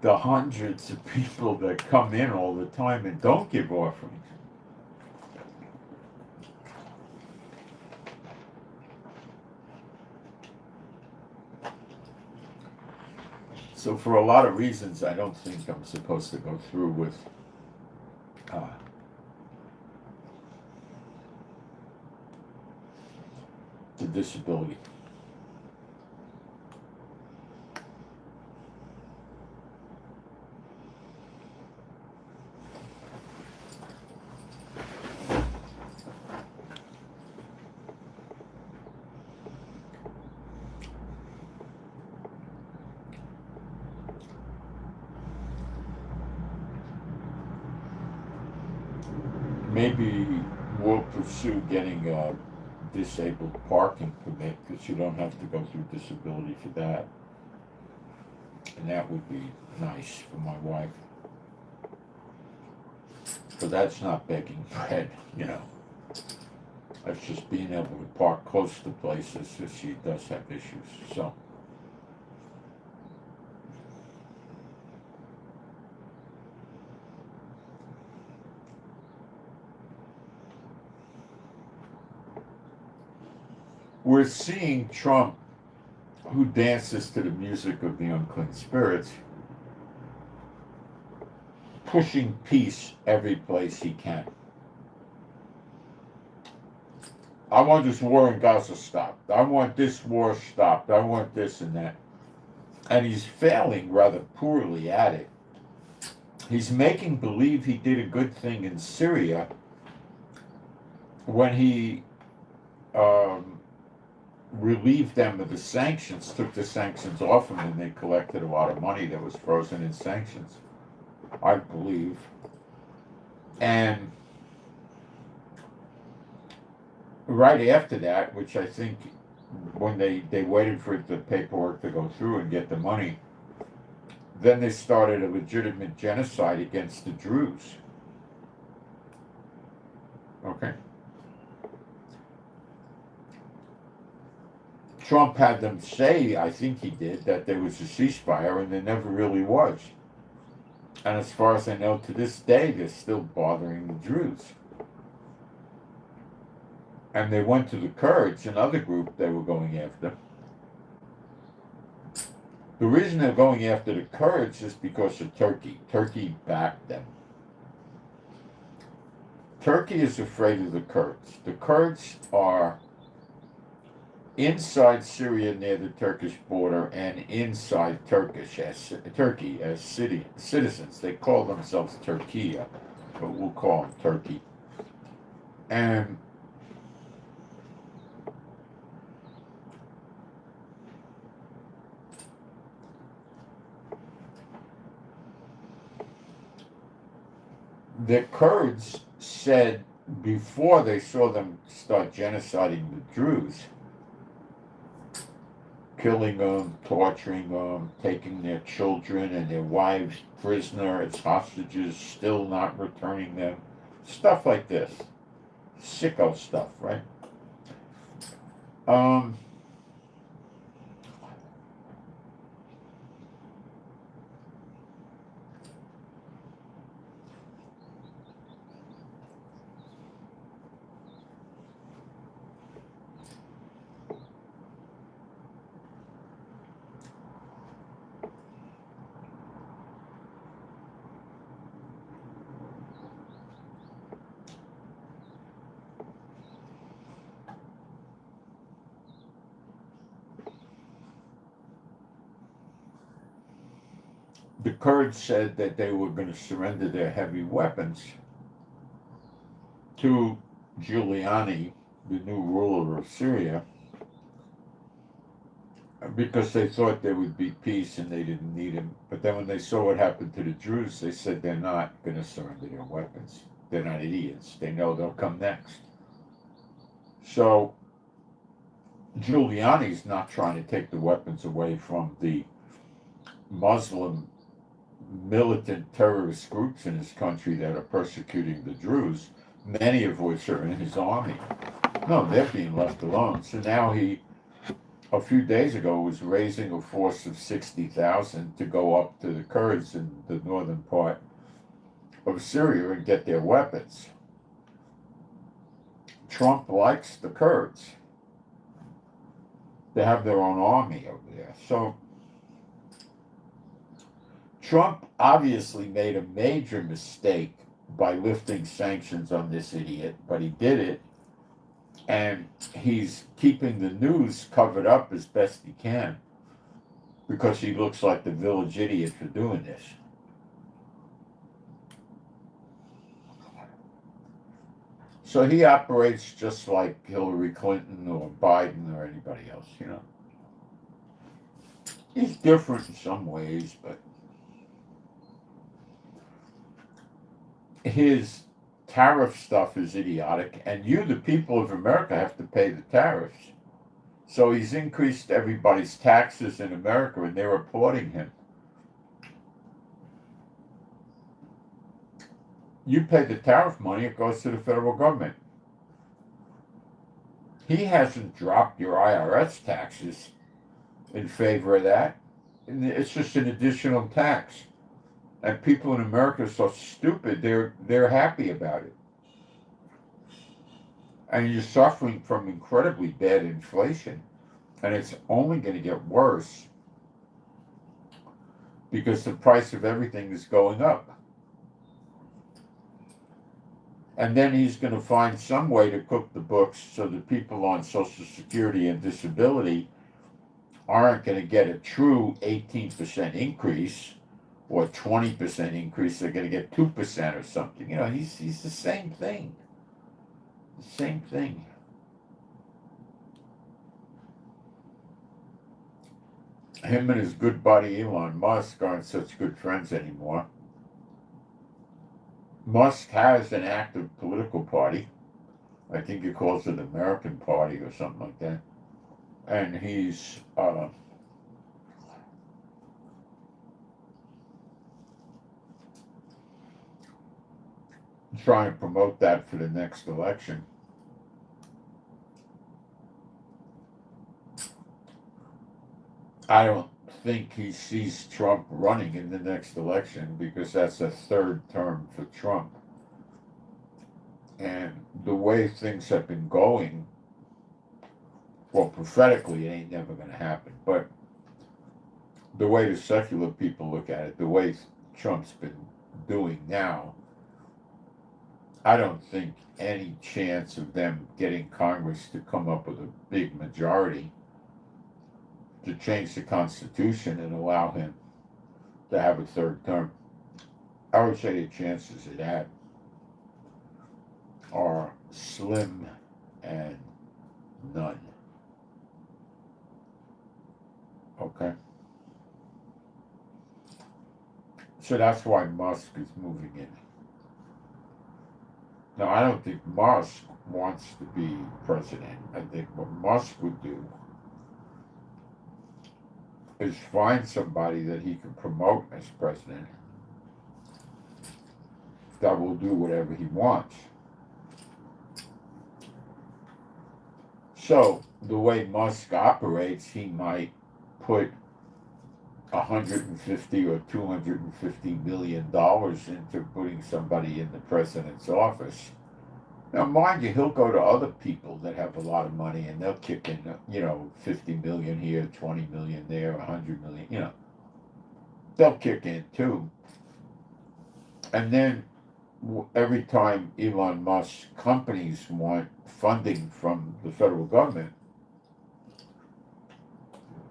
Speaker 1: the hundreds of people that come in all the time and don't give offerings. So for a lot of reasons, I don't think I'm supposed to go through with the disability. Maybe we'll pursue getting a disabled parking permit, because you don't have to go through disability for that. And that would be nice for my wife. But that's not begging bread, you know. That's just being able to park close to places if she does have issues. So we're seeing Trump, who dances to the music of the unclean spirits, pushing peace every place he can. I want this war in Gaza stopped. I want this war stopped. I want this and that. And he's failing rather poorly at it. He's making believe he did a good thing in Syria when he relieved them of the sanctions, took the sanctions off them, and they collected a lot of money that was frozen in sanctions, I believe. And right after that, which I think when they waited for the paperwork to go through and get the money, then they started a legitimate genocide against the Druze. Okay. Trump had them say, I think he did, that there was a ceasefire, and there never really was. And as far as I know, to this day, they're still bothering the Druze. And they went to the Kurds, another group they were going after. The reason they're going after the Kurds is because of Turkey. Turkey backed them. Turkey is afraid of the Kurds. The Kurds are inside Syria near the Turkish border and inside Turkey as citizens. They call themselves Turkiya, but we'll call them Turkey. And the Kurds said before they saw them start genociding the Druze, killing them, torturing them, taking their children and their wives prisoner as hostages, still not returning them, stuff like this. Sicko stuff, right? The Kurds said that they were going to surrender their heavy weapons to Giuliani, the new ruler of Syria, because they thought there would be peace and they didn't need him. But then when they saw what happened to the Druze, they said they're not going to surrender their weapons. They're not idiots. They know they'll come next. So Giuliani's not trying to take the weapons away from the Muslim militant terrorist groups in his country that are persecuting the Druze, many of which are in his army. No, they're being left alone. So now he, a few days ago, was raising a force of 60,000 to go up to the Kurds in the northern part of Syria and get their weapons. Trump likes the Kurds. They have their own army over there. So Trump obviously made a major mistake by lifting sanctions on this idiot, but he did it, and he's keeping the news covered up as best he can because he looks like the village idiot for doing this. So he operates just like Hillary Clinton or Biden or anybody else, you know. He's different in some ways, but his tariff stuff is idiotic, and you, the people of America, have to pay the tariffs. So he's increased everybody's taxes in America, and they're applauding him. You pay the tariff money, it goes to the federal government. He hasn't dropped your IRS taxes in favor of that. It's just an additional tax. And people in America are so stupid, they're happy about it. And you're suffering from incredibly bad inflation. And it's only going to get worse because the price of everything is going up. And then he's going to find some way to cook the books so that people on Social Security and disability aren't going to get a true 18% increase or 20% increase. They're going to get 2% or something. You know, he's the same thing. The same thing. Him and his good buddy Elon Musk aren't such good friends anymore. Musk has an active political party. I think he calls it American Party or something like that. And he's trying to promote that for the next election. I don't think he sees Trump running in the next election because that's a third term for Trump. And the way things have been going, well, prophetically, it ain't never going to happen. But the way the secular people look at it, the way Trump's been doing now, I don't think any chance of them getting Congress to come up with a big majority to change the Constitution and allow him to have a third term. I would say the chances of that are slim and none. Okay? So that's why Musk is moving in. Now, I don't think Musk wants to be president. I think what Musk would do is find somebody that he can promote as president that will do whatever he wants. So, the way Musk operates, he might put $150 or $250 million into putting somebody in the president's office. Now, mind you, he'll go to other people that have a lot of money and they'll kick in, you know, 50 million here, 20 million there, 100 million, you know. They'll kick in too. And then every time Elon Musk's companies want funding from the federal government,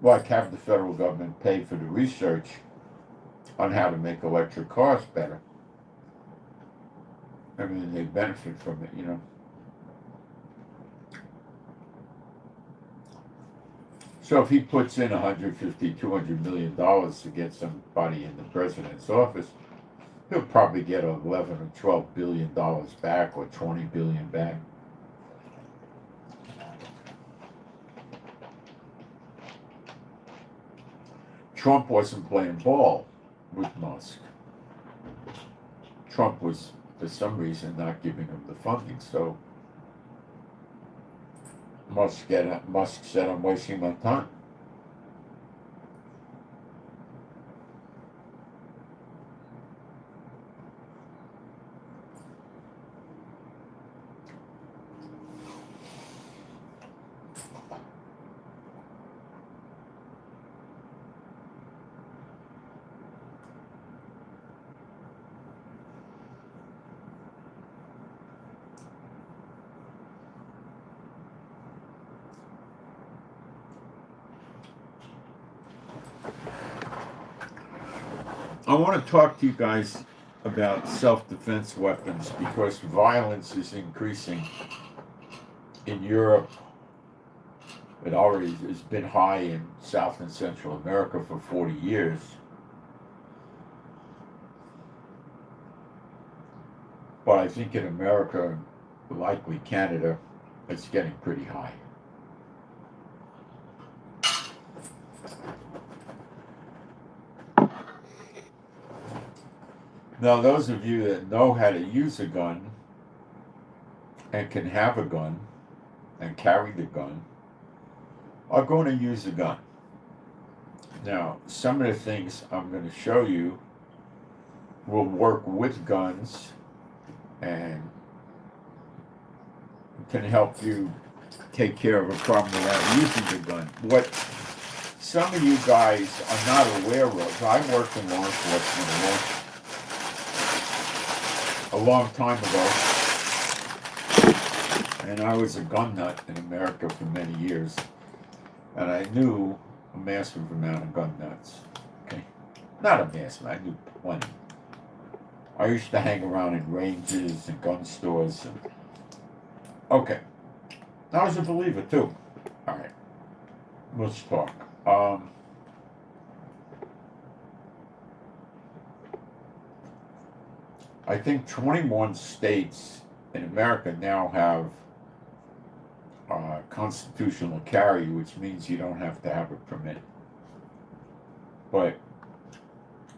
Speaker 1: like have the federal government pay for the research on how to make electric cars better. I mean, they benefit from it, you know. So if he puts in $150, $200 million to get somebody in the president's office, he'll probably get $11 or $12 billion back or $20 billion back. Trump wasn't playing ball with Musk. Trump was, for some reason, not giving him the funding, so Musk said, I'm wasting my time. I want to talk to you guys about self-defense weapons because violence is increasing in Europe. It already has been high in South and Central America for 40 years. But I think in America, likely Canada, it's getting pretty high. Now, those of you that know how to use a gun and can have a gun and carry the gun are going to use a gun. Now, some of the things I'm going to show you will work with guns and can help you take care of a problem without using the gun. What some of you guys are not aware of, I worked in law enforcement a long time ago, and I was a gun nut in America for many years, and I knew a massive amount of gun nuts. Okay, not a massive, I knew plenty. I used to hang around in ranges and gun stores. Okay, I was a believer too. All right, let's talk. I think 21 states in America now have constitutional carry, which means you don't have to have a permit. But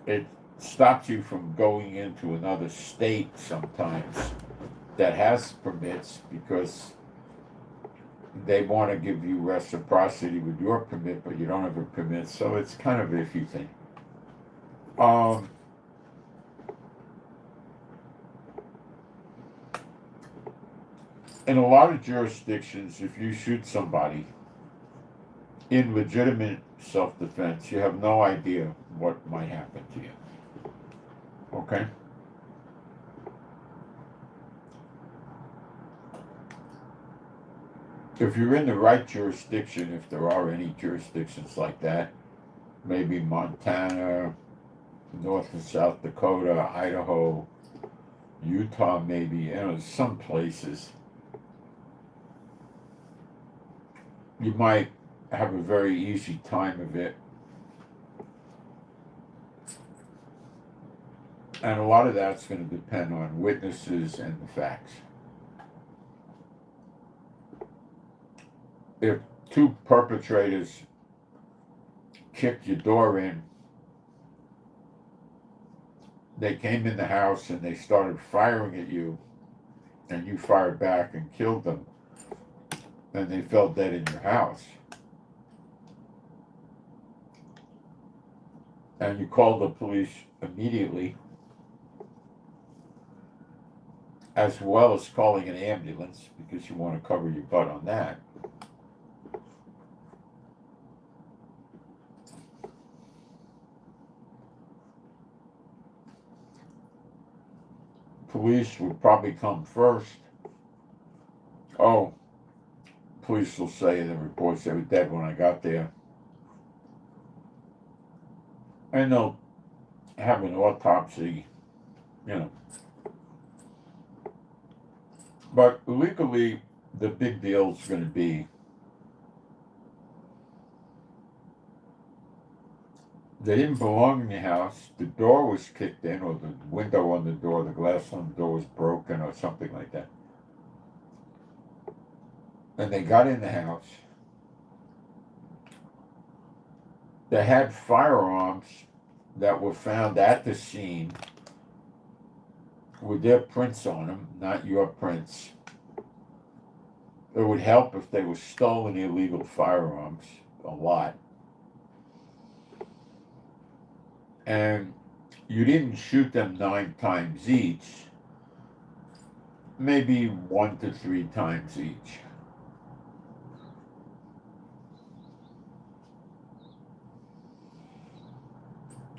Speaker 1: it stops you from going into another state sometimes that has permits because they want to give you reciprocity with your permit, but you don't have a permit, so it's kind of an iffy thing. In a lot of jurisdictions, if you shoot somebody in legitimate self-defense, you have no idea what might happen to you. Okay? If you're in the right jurisdiction, if there are any jurisdictions like that, maybe Montana, North and South Dakota, Idaho, Utah maybe, some places, you might have a very easy time of it. And a lot of that's going to depend on witnesses and the facts. If two perpetrators kicked your door in, they came in the house and they started firing at you, and you fired back and killed them, and they fell dead in your house, and you called the police immediately, as well as calling an ambulance because you want to cover your butt on that. Police would probably come first. Oh, police will say in the reports they were dead when I got there. And they'll have an autopsy, But legally, the big deal is going to be they didn't belong in the house, the door was kicked in, or the window on the door, the glass on the door was broken, or something like that. And they got in the house. They had firearms that were found at the scene with their prints on them, not your prints. It would help if they were stolen illegal firearms, a lot. And you didn't shoot them 9 times each, maybe 1 to 3 times each.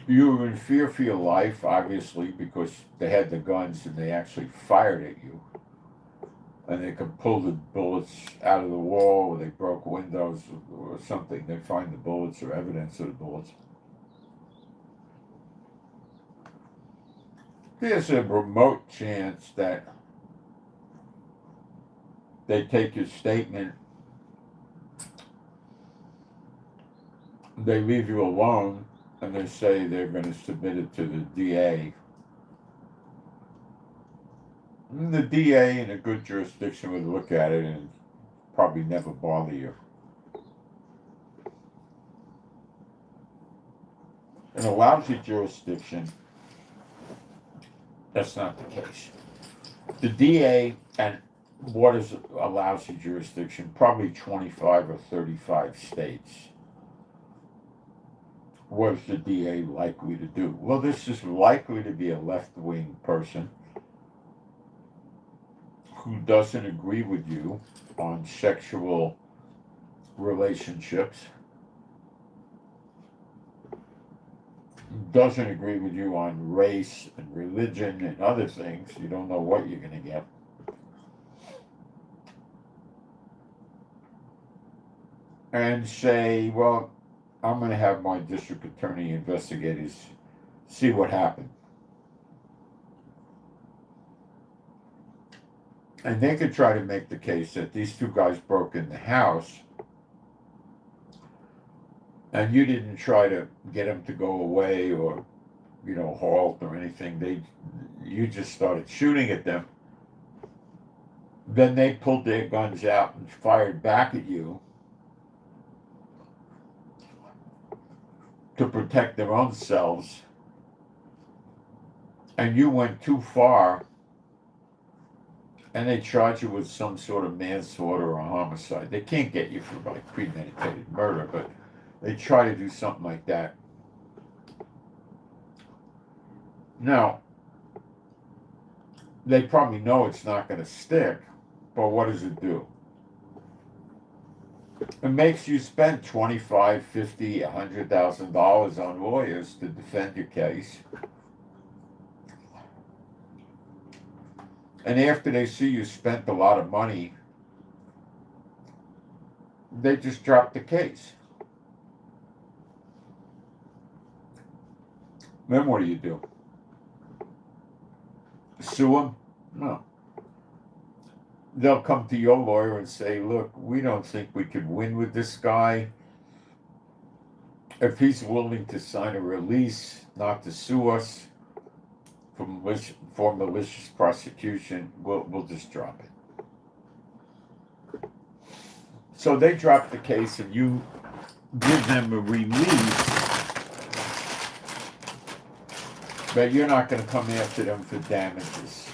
Speaker 1: You were in fear for your life, obviously, because they had the guns and they actually fired at you. And they could pull the bullets out of the wall, or they broke windows or something. They find the bullets or evidence of the bullets. there's a remote chance that they take your statement, they leave you alone, and they say they're going to submit it to the DA. And the DA in a good jurisdiction would look at it and probably never bother you. In a lousy jurisdiction, that's not the case. The DA, and what is a lousy jurisdiction? Probably 25 or 35 states. What is the DA likely to do? Well, this is likely to be a left-wing person who doesn't agree with you on sexual relationships, doesn't agree with you on race and religion and other things. You don't know what you're going to get. And say, well, I'm going to have my district attorney investigators see what happened. And they could try to make the case that these two guys broke in the house and you didn't try to get them to go away or, halt or anything. You just started shooting at them. Then they pulled their guns out and fired back at you to protect their own selves. And you went too far, and they charge you with some sort of manslaughter or homicide. They can't get you for premeditated murder, but they try to do something like that. Now, they probably know it's not going to stick, but what does it do? It makes you spend $25,000, $50,000, $100,000 on lawyers to defend your case. And after they see you spent a lot of money, they just drop the case. Then what do? Sue them? No. They'll come to your lawyer and say, look, we don't think we could win with this guy. If he's willing to sign a release not to sue us for malicious prosecution, we'll just drop it. So they drop the case and you give them a release, but you're not going to come after them for damages.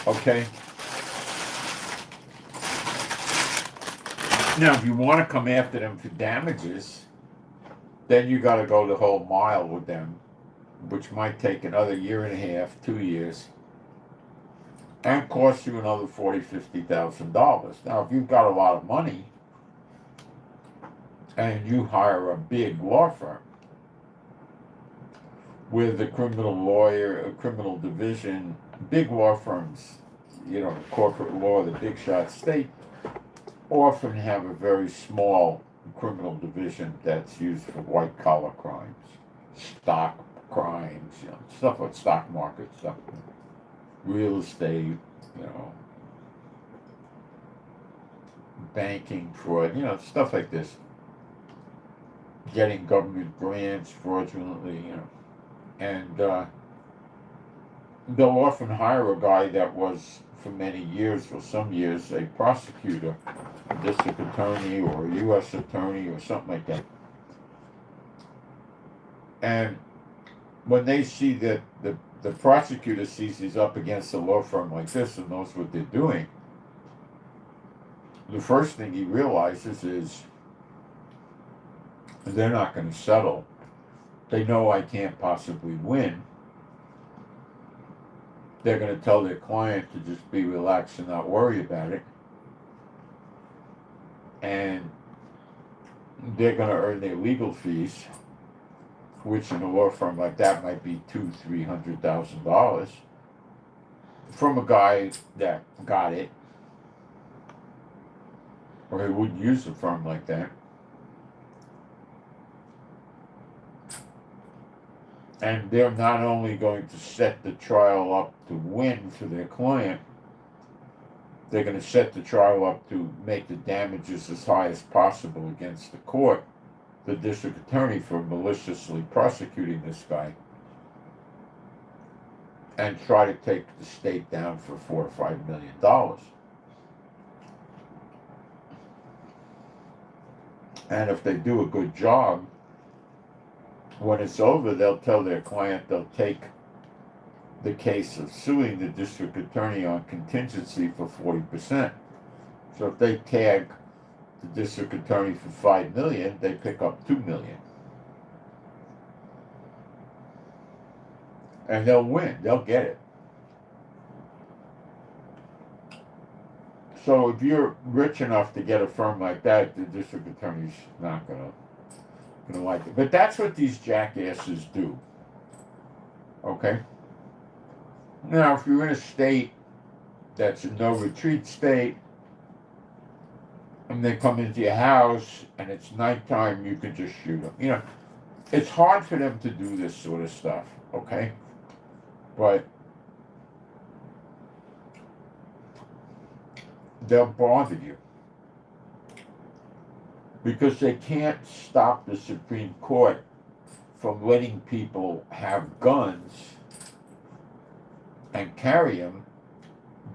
Speaker 1: Okay? Now, if you want to come after them for damages, then you got to go the whole mile with them, which might take another year and a half, 2 years, and cost you another $40,000, $50,000. Now, if you've got a lot of money and you hire a big law firm with a criminal lawyer, a criminal division, big law firms, corporate law, the big shot state, often have a very small criminal division that's used for white collar crimes, stock crimes, stuff like stock market stuff, real estate, banking fraud, stuff like this, getting government grants fraudulently, and they'll often hire a guy that was for many years, for some years, a prosecutor, a district attorney or a U.S. attorney or something like that. And when they see that the prosecutor sees he's up against a law firm like this and knows what they're doing, the first thing he realizes is they're not going to settle. They know I can't possibly win. They're going to tell their client to just be relaxed and not worry about it. And they're going to earn their legal fees, which in a law firm like that might be $200,000-$300,000 from a guy that got it, or he wouldn't use a firm like that. And they're not only going to set the trial up to win for their client, they're going to set the trial up to make the damages as high as possible against the court, the district attorney, for maliciously prosecuting this guy, and try to take the state down for $4 to $5 million. And if they do a good job, when it's over, they'll tell their client they'll take the case of suing the district attorney on contingency for 40%. So if they tag the district attorney for $5 million, they pick up $2 million. And they'll win, they'll get it. So if you're rich enough to get a firm like that, the district attorney's not gonna like it. But that's what these jackasses do. Okay? Now, if you're in a state that's a no-retreat state, and they come into your house, and it's nighttime, you can just shoot them. You know, it's hard for them to do this sort of stuff, okay? But they'll bother you. Because they can't stop the Supreme Court from letting people have guns and carry them.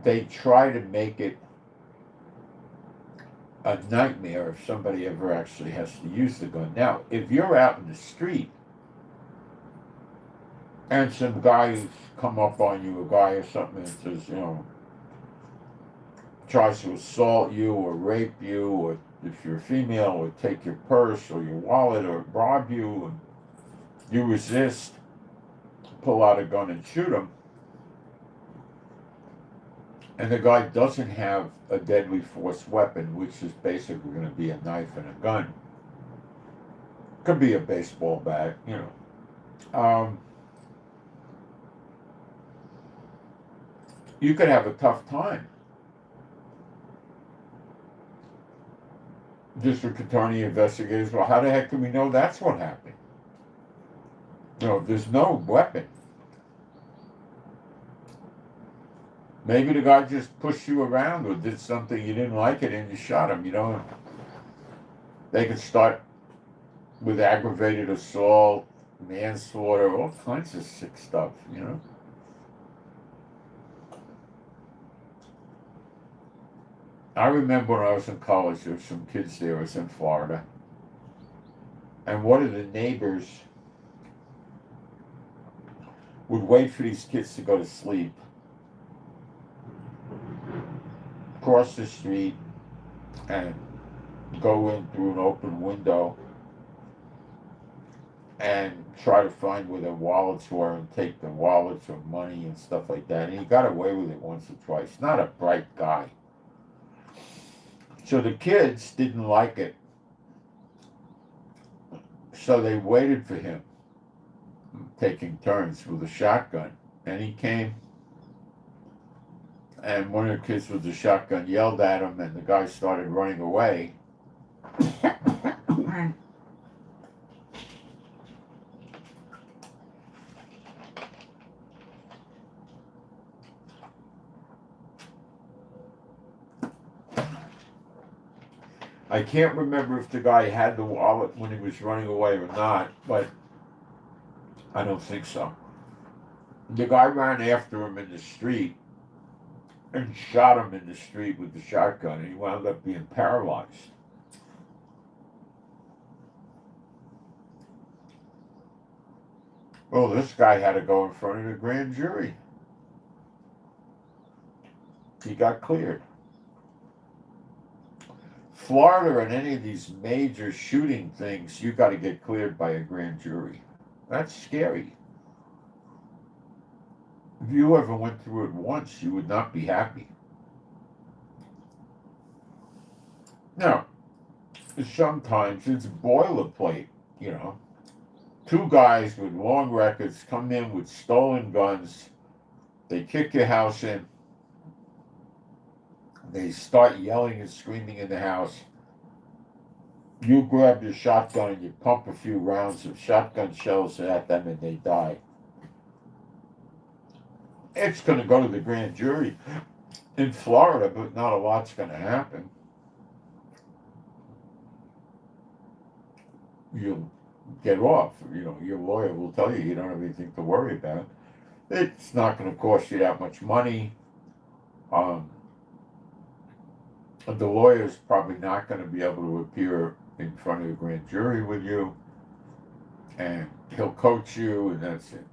Speaker 1: They try to make it a nightmare if somebody ever actually has to use the gun. Now, if you're out in the street and some guys come up on you, a guy or something, and says, you know, tries to assault you or rape you, or if you're a female, or take your purse or your wallet or rob you, and you resist, pull out a gun and shoot him, and the guy doesn't have a deadly force weapon, which is basically going to be a knife and a gun. Could be a baseball bat, you know. You could have a tough time. District attorney, investigators, well, how the heck do we know that's what happened? You know, there's no weapon. Maybe the guy just pushed you around or did something, you didn't like it, and you shot him, you know. They could start with aggravated assault, manslaughter, all kinds of sick stuff, you know. I remember when I was in college, there were some kids there. I was in Florida. And one of the neighbors would wait for these kids to go to sleep, cross the street, and go in through an open window and try to find where their wallets were and take their wallets or money and stuff like that. And he got away with it once or twice. Not a bright guy. So the kids didn't like it. So they waited for him, taking turns with a shotgun. And he came, and one of the kids with the shotgun yelled at him, and the guy started running away. I can't remember if the guy had the wallet when he was running away or not, but I don't think so. The guy ran after him in the street and shot him in the street with the shotgun, and he wound up being paralyzed. Well, this guy had to go in front of the grand jury. He got cleared. Florida and any of these major shooting things, you got to get cleared by a grand jury. That's scary. If you ever went through it once, you would not be happy. Now, sometimes it's boilerplate, you know. Two guys with long records come in with stolen guns. They kick your house in. They start yelling and screaming in the house. You grab your shotgun and you pump a few rounds of shotgun shells at them and they die. It's going to go to the grand jury in Florida, but not a lot's going to happen. You'll get off. Your lawyer will tell you don't have anything to worry about. It's not going to cost you that much money. The lawyer's probably not going to be able to appear in front of the grand jury with you, and he'll coach you, and that's it.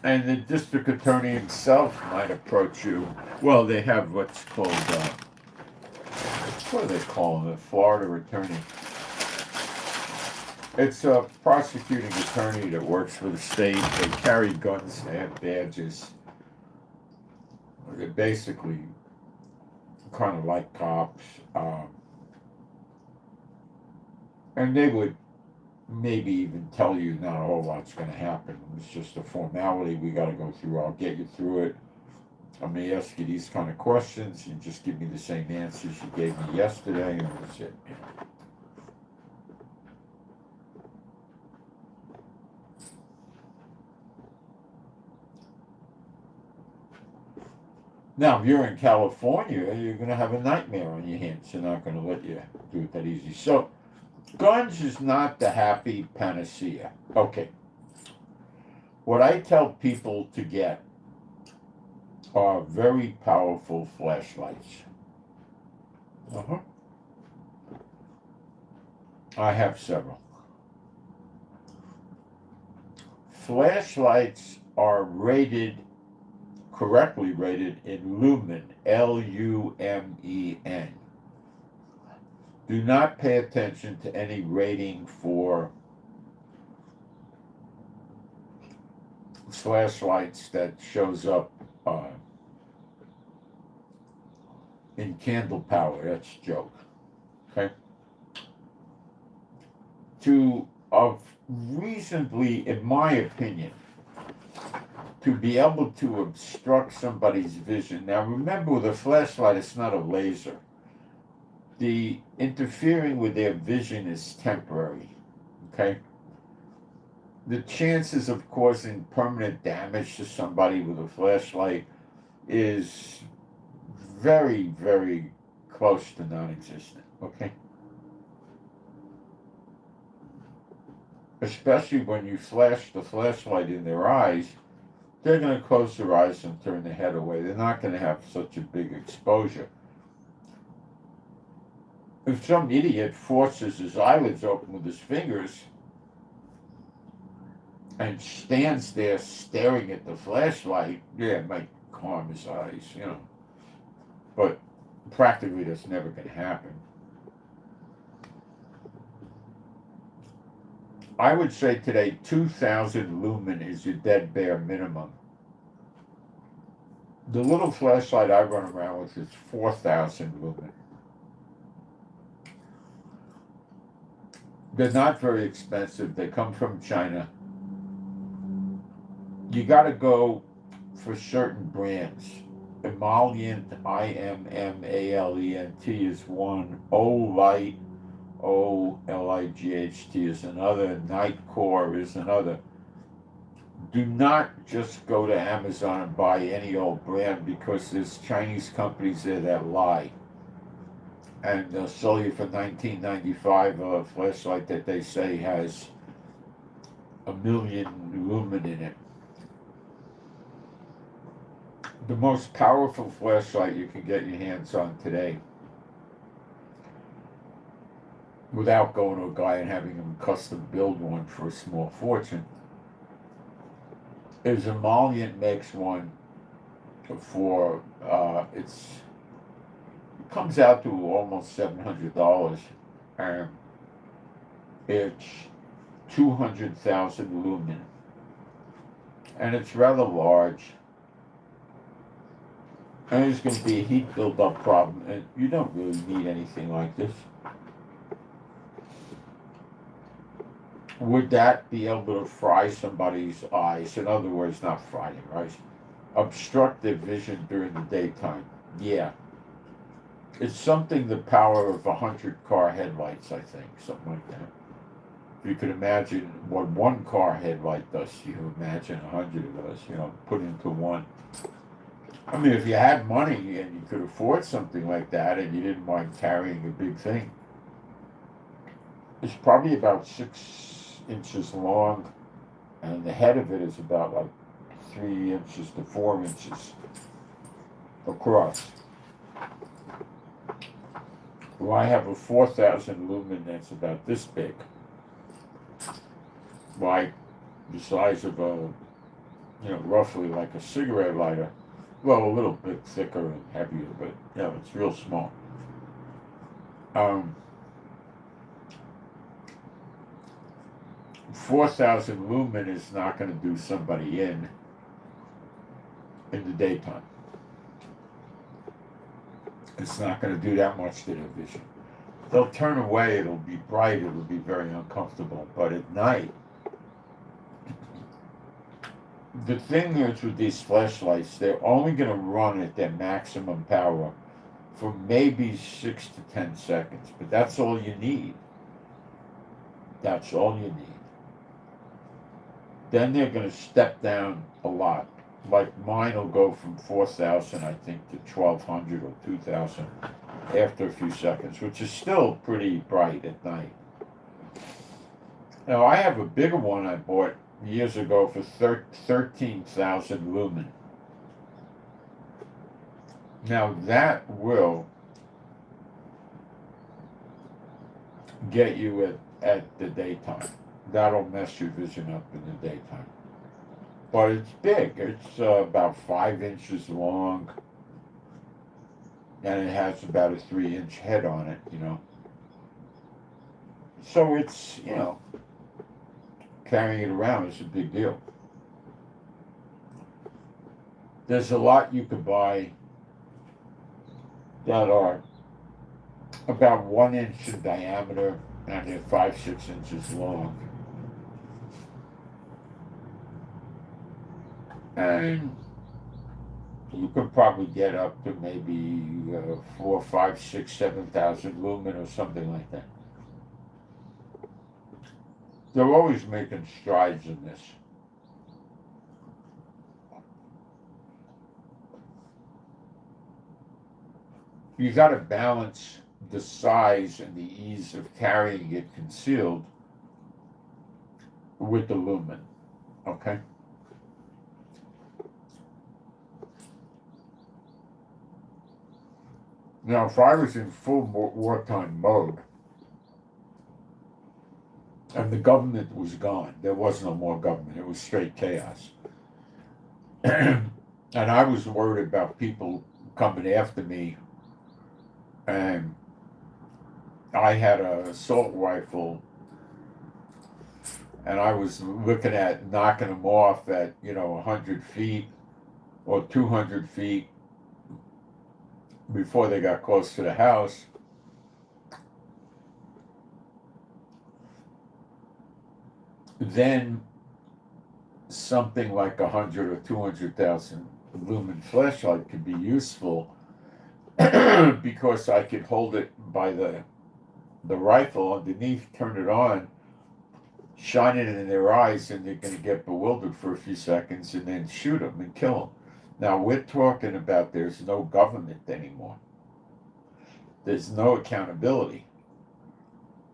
Speaker 1: And the district attorney himself might approach you. Well, they have what's called, what do they call them? The Florida attorney. It's a prosecuting attorney that works for the state. They carry guns, they have badges. They're basically kind of like cops. And they would maybe even tell you not a whole lot's going to happen. It's just a formality we got to go through. I'll get you through it. I may ask you these kind of questions. You just give me the same answers you gave me yesterday, and that's it. Now, if you're in California, you're going to have a nightmare on your hands. They're not going to let you do it that easy. So, guns is not the happy panacea. Okay. What I tell people to get are very powerful flashlights. I have several. Flashlights are correctly rated in lumen, Lumen. Do not pay attention to any rating for flashlights that shows up in candle power. That's a joke. Okay? Reasonably, in my opinion, to be able to obstruct somebody's vision. Now remember, with a flashlight, it's not a laser. The interfering with their vision is temporary, okay? The chances of causing permanent damage to somebody with a flashlight is very, very close to non-existent, okay? Especially when you flash the flashlight in their eyes, they're going to close their eyes and turn their head away. They're not going to have such a big exposure. If some idiot forces his eyelids open with his fingers and stands there staring at the flashlight, yeah, it might harm his eyes, But practically that's never going to happen. I would say today 2,000 lumen is your dead bare minimum. The little flashlight I run around with is 4,000 lumen. They're not very expensive. They come from China. You got to go for certain brands. Emollient, Immalent is one. Olight, Olight is another. Nightcore is another. Do not just go to Amazon and buy any old brand, because there's Chinese companies there that lie. And they'll sell you for $19.95 a flashlight that they say has 1 million lumen in it. The most powerful flashlight you can get your hands on today, without going to a guy and having him custom build one for a small fortune, is Emollient makes one for, it comes out to almost $700, and it's 200,000 lumen, and it's rather large, and there's going to be a heat buildup problem, and you don't really need anything like this. Would that be able to fry somebody's eyes? In other words, not fry their eyes, obstruct their vision during the daytime? Yeah. It's something the power of 100 car headlights, I think, something like that. If you could imagine what one car headlight does, you imagine 100 of those, put into one. I mean, if you had money and you could afford something like that and you didn't mind carrying a big thing, it's probably about 6 inches long, and the head of it is about like 3 inches to 4 inches across. Well, I have a 4,000 lumen that's about this big, like the size of roughly like a cigarette lighter. Well, a little bit thicker and heavier, but it's real small. 4,000 lumen is not going to do somebody in the daytime. It's not going to do that much to their vision. They'll turn away, it'll be bright, it'll be very uncomfortable, but at night, the thing is with these flashlights, they're only going to run at their maximum power for maybe 6 to 10 seconds, but that's all you need. That's all you need. Then they're going to step down a lot. Like mine will go from 4,000, I think, to 1,200 or 2,000 after a few seconds, which is still pretty bright at night. Now, I have a bigger one I bought years ago for 13,000 lumen. Now, that will get you at the daytime. That'll mess your vision up in the daytime. But it's big. It's about 5 inches long, and it has about a 3-inch head on it, So it's, carrying it around is a big deal. There's a lot you could buy that are about 1 inch in diameter, and they're 5-6 inches long. And you could probably get up to maybe 4, 5, 6, 7,000 lumen or something like that. They're always making strides in this. You got to balance the size and the ease of carrying it concealed with the lumen, okay? Now, if I was in full wartime mode, and the government was gone, there was no more government, it was straight chaos. And I was worried about people coming after me, and I had an assault rifle, and I was looking at knocking them off at, 100 feet or 200 feet before they got close to the house. Then something like 100 or 200,000 lumen flashlight could be useful because I could hold it by the rifle underneath, turn it on, shine it in their eyes, and they're going to get bewildered for a few seconds and then shoot them and kill them. Now, we're talking about there's no government anymore. There's no accountability.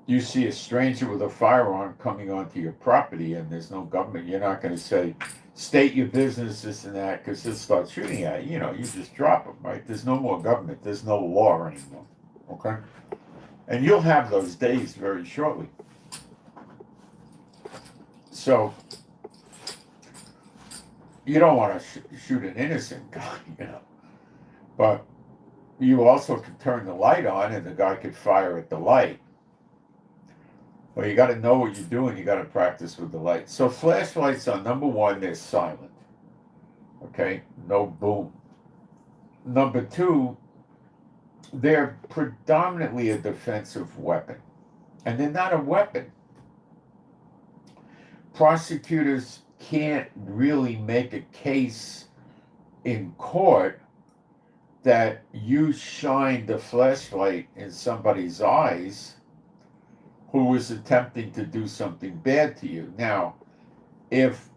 Speaker 1: You see a stranger with a firearm coming onto your property and there's no government, you're not going to say, state your business, this and that, because they'll start shooting at you. You just drop them, right? There's no more government. There's no law anymore, okay? And you'll have those days very shortly. So, you don't want to shoot an innocent guy, but you also could turn the light on and the guy could fire at the light. Well, you got to know what you're doing. You got to practice with the light. So flashlights are, number one, they're silent. Okay? No boom. Number two, they're predominantly a defensive weapon. And they're not a weapon. Prosecutors can't really make a case in court that you shined a flashlight in somebody's eyes who was attempting to do something bad to you. Now, if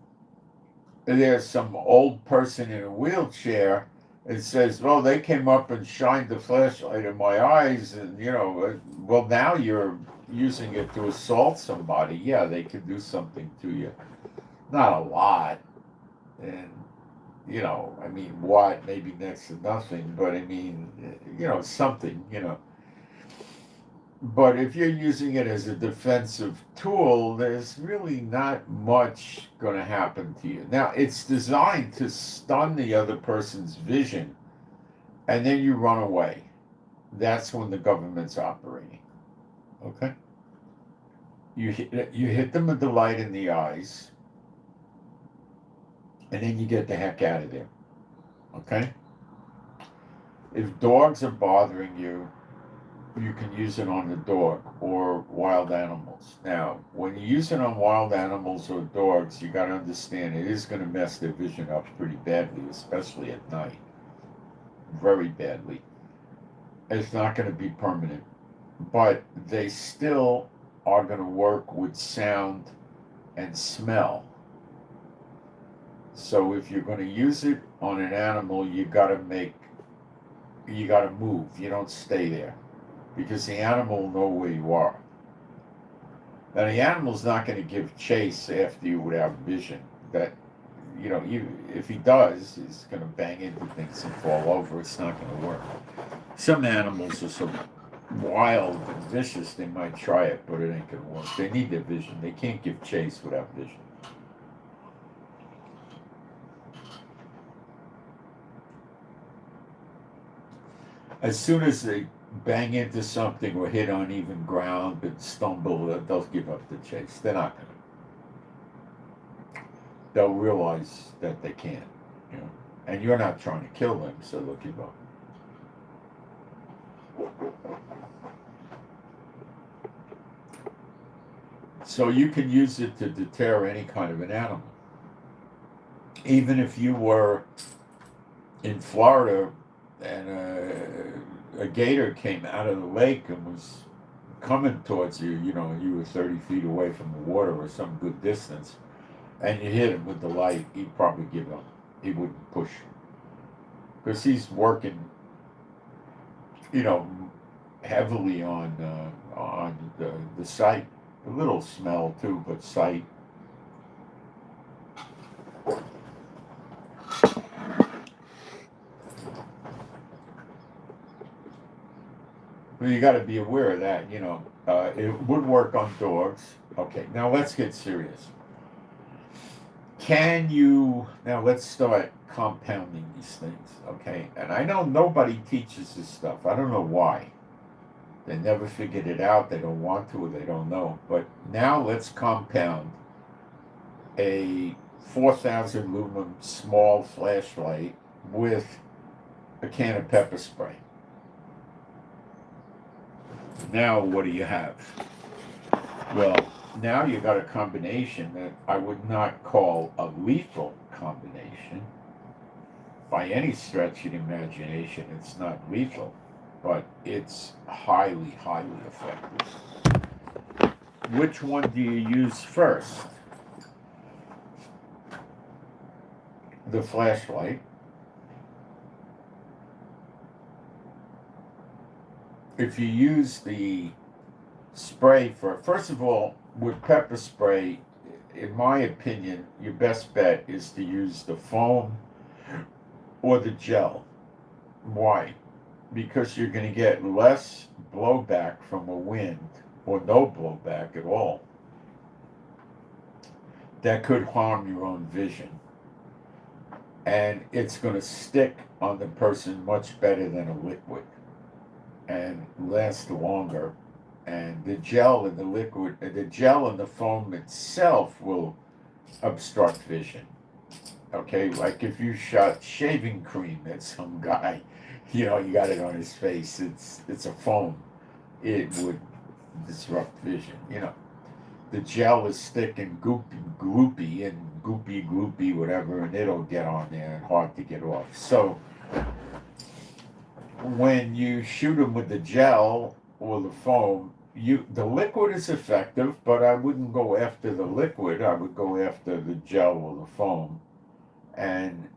Speaker 1: there's some old person in a wheelchair and says, well, they came up and shined the flashlight in my eyes, and, well, now you're using it to assault somebody. Yeah, they could do something to you. Not a lot. And, I mean, what? Maybe next to nothing, but I mean, something, But if you're using it as a defensive tool, there's really not much going to happen to you. Now, it's designed to stun the other person's vision, and then you run away. That's when the government's operating. Okay? You hit them with the light in the eyes, and then you get the heck out of there. Okay? If dogs are bothering you, you can use it on the dog or wild animals. Now, when you use it on wild animals or dogs, you got to understand it is going to mess their vision up pretty badly, especially at night. Very badly. It's not going to be permanent, but they still are going to work with sound and smell. So if you're going to use it on an animal, you got to move. You don't stay there, because the animal will know where you are. Now, the animal's not going to give chase after you without vision. That, if he does, he's going to bang into things and fall over. It's not going to work. Some animals are so wild and vicious, they might try it, but it ain't going to work. They need their vision. They can't give chase without vision. As soon as they bang into something or hit uneven ground and stumble, they'll give up the chase. They're not going to. They'll realize that they can't, and you're not trying to kill them, so they'll give up. So you can use it to deter any kind of an animal. Even if you were in Florida and a gator came out of the lake and was coming towards you, you were 30 feet away from the water or some good distance, and you hit him with the light, he'd probably give up. He wouldn't push. Because he's working, heavily on the sight. A little smell too, but sight. Well, you got to be aware of that, it would work on dogs. Okay, now let's get serious. Now let's start compounding these things, okay? And I know nobody teaches this stuff. I don't know why. They never figured it out. They don't want to, or they don't know. But now let's compound a 4,000 lumen small flashlight with a can of pepper spray. Now what do you have? Well, now you got a combination that I would not call a lethal combination. By any stretch of the imagination, it's not lethal, but it's highly, highly effective. Which one do you use first? The flashlight. If you use the spray first of all, with pepper spray, in my opinion, your best bet is to use the foam or the gel. Why? Because you're going to get less blowback from a wind, or no blowback at all. That could harm your own vision. And it's going to stick on the person much better than a liquid and last longer. And the gel and the foam itself will obstruct vision. Okay, like if you shot shaving cream at some guy, you got it on his face, it's a foam, it would disrupt vision, The gel is thick and gloopy, whatever, and it'll get on there and hard to get off. So when you shoot them with the gel or the foam, the liquid is effective, but I wouldn't go after the liquid. I would go after the gel or the foam, and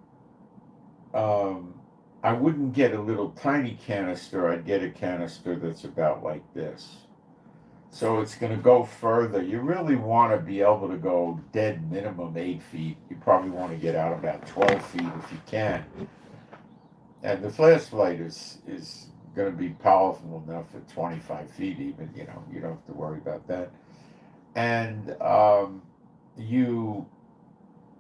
Speaker 1: um, I wouldn't get a little tiny canister. I'd get a canister that's about like this. So it's going to go further. You really want to be able to go dead minimum 8 feet. You probably want to get out about 12 feet if you can. And the flashlight is going to be powerful enough at 25 feet even, you don't have to worry about that. And you,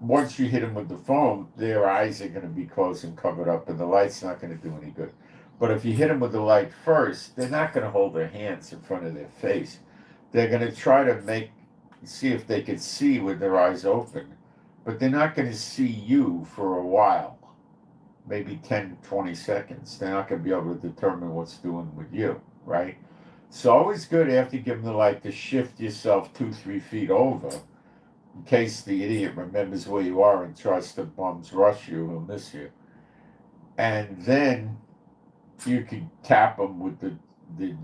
Speaker 1: once you hit them with the foam, their eyes are going to be closed and covered up, and the light's not going to do any good. But if you hit them with the light first, they're not going to hold their hands in front of their face. They're going to try to see if they can see with their eyes open, but they're not going to see you for a while. Maybe 10, 20 seconds. They're not going to be able to determine what's doing with you, right? It's always good after you give them the light to shift yourself 2-3 feet over in case the idiot remembers where you are and tries to bums rush you or miss you. And then you can tap them with the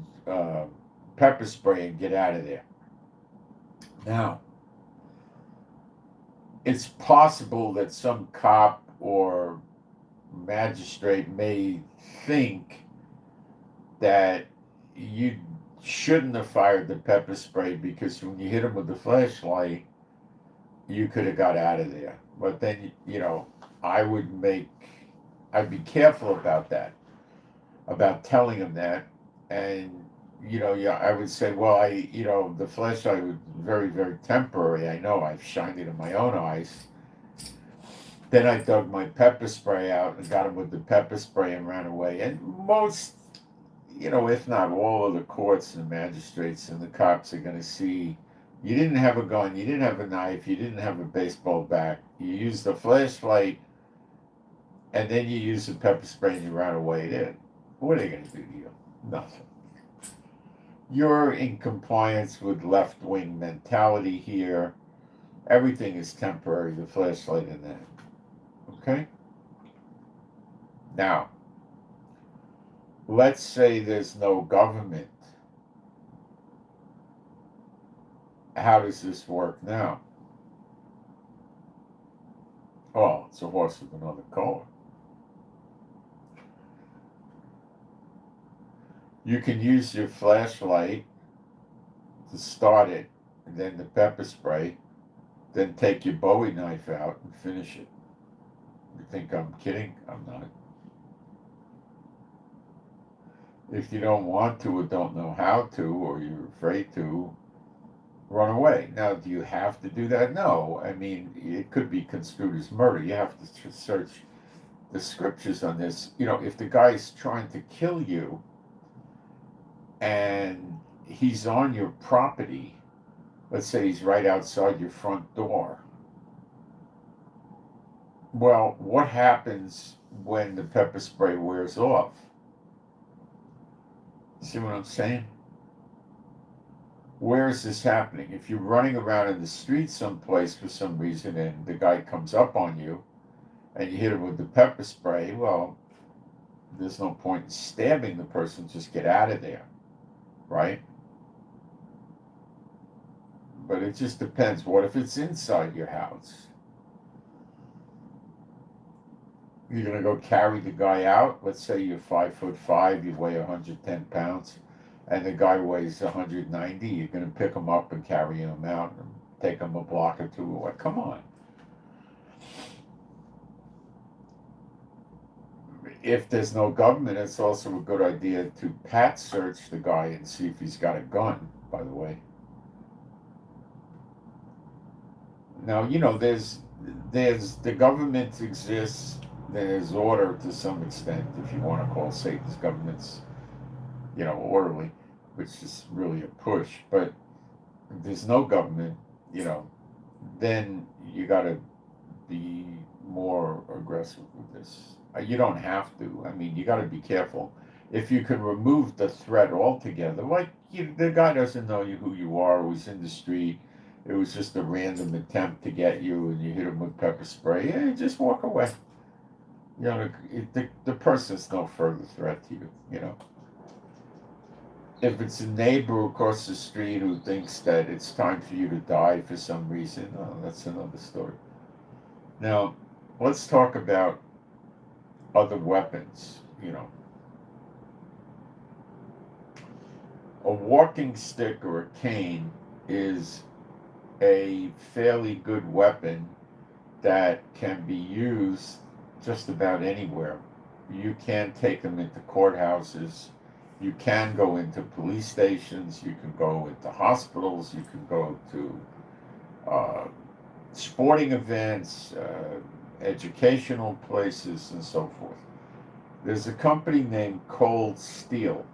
Speaker 1: pepper spray and get out of there. Now, it's possible that some cop or magistrate may think that you shouldn't have fired the pepper spray because when you hit him with the flashlight, you could have got out of there. But then, I'd be careful about that, about telling him that. And, I would say, well, the flashlight was very, very temporary. I know I've shined it in my own eyes. Then I dug my pepper spray out and got him with the pepper spray and ran away. And most, if not all of the courts and the magistrates and the cops are going to see you didn't have a gun, you didn't have a knife, you didn't have a baseball bat. You used the flashlight and then you used the pepper spray and you ran away. Then what are they going to do to you? Nothing. You're in compliance with left-wing mentality here. Everything is temporary, the flashlight and that. Okay? Now, let's say there's no government. How does this work now? Oh, it's a horse with another color. You can use your flashlight to start it, and then the pepper spray, then take your Bowie knife out and finish it. You think I'm kidding? I'm not. If you don't want to or don't know how to, or you're afraid to, run away. Now, do you have to do that? No. I mean, it could be construed as murder. You have to search the scriptures on this. If the guy's trying to kill you and he's on your property, let's say he's right outside your front door. Well, what happens when the pepper spray wears off? See what I'm saying? Where is this happening? If you're running around in the street someplace for some reason and the guy comes up on you and you hit him with the pepper spray, well, there's no point in stabbing the person, just get out of there, right? But it just depends. What if it's inside your house? You're going to go carry the guy out? Let's say you're 5'5", you weigh 110 pounds, and the guy weighs 190. You're going to pick him up and carry him out and take him a block or two away. Come on. If there's no government, it's also a good idea to pat search the guy and see if he's got a gun, by the way. Now, there's the government exists. There's order to some extent, if you want to call Satan's governments, orderly, which is really a push. But if there's no government, then you got to be more aggressive with this. You don't have to. I mean, you got to be careful. If you can remove the threat altogether, like the guy doesn't know who you are, who's in the street, it was just a random attempt to get you, and you hit him with pepper spray, just walk away. You know, the person's no further threat to you. You know, if it's a neighbor across the street who thinks that it's time for you to die for some reason, oh, that's another story. Now, let's talk about other weapons. You know, a walking stick or a cane is a fairly good weapon that can be used just about anywhere. You can take them into courthouses. You can go into police stations. You can go into hospitals. You can go to uh, sporting events, educational places, and so forth. There's a company named Cold Steel.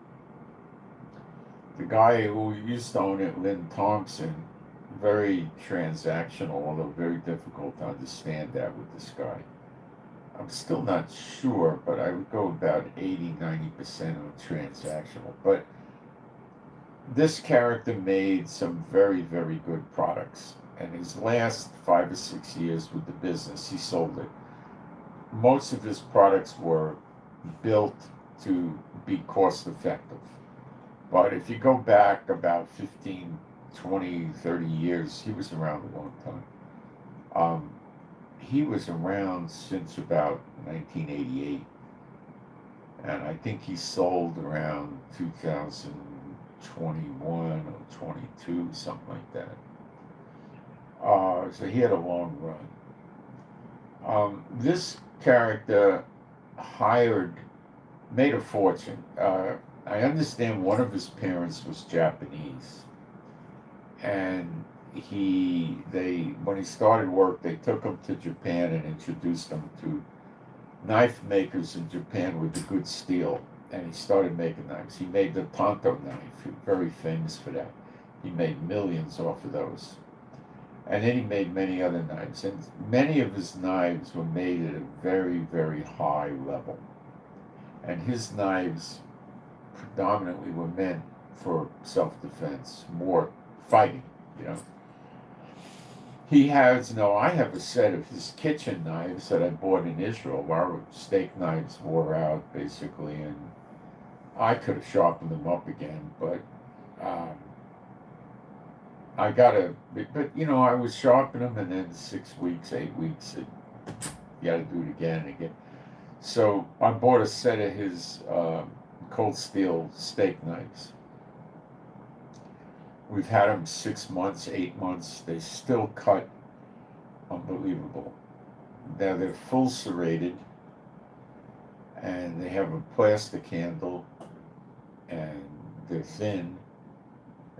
Speaker 1: The guy who used to own it, Lynn Thompson, very transactional, although very difficult to understand that with this guy. I'm still not sure, but I would go about 80-90% of transactional. But this character made some very, very good products. And his last 5 or 6 years with the business, he sold it. Most of his products were built to be cost effective. But if you go back about 15, 20, 30 years, he was around a long time. He was around since about 1988, and I think he sold around 2021 or 22, something like that. So he had a long run. This character made a fortune. I understand one of his parents was Japanese, and when he started work, they took him to Japan and introduced him to knife makers in Japan with the good steel, and he started making knives. He made the Tonto knife, very famous for that. He made millions off of those. And then he made many other knives, and many of his knives were made at a very, very high level. And his knives predominantly were meant for self-defense, more fighting, you know. I have a set of his kitchen knives that I bought in Israel. Our steak knives wore out, basically, and I could have sharpened them up again, but um, I was sharpening them, and then 6 weeks, 8 weeks, you got to do it again and again. So I bought a set of his cold steel steak knives. We've had them 6 months, 8 months. They still cut unbelievable. Now they're full serrated, and they have a plastic handle, and they're thin,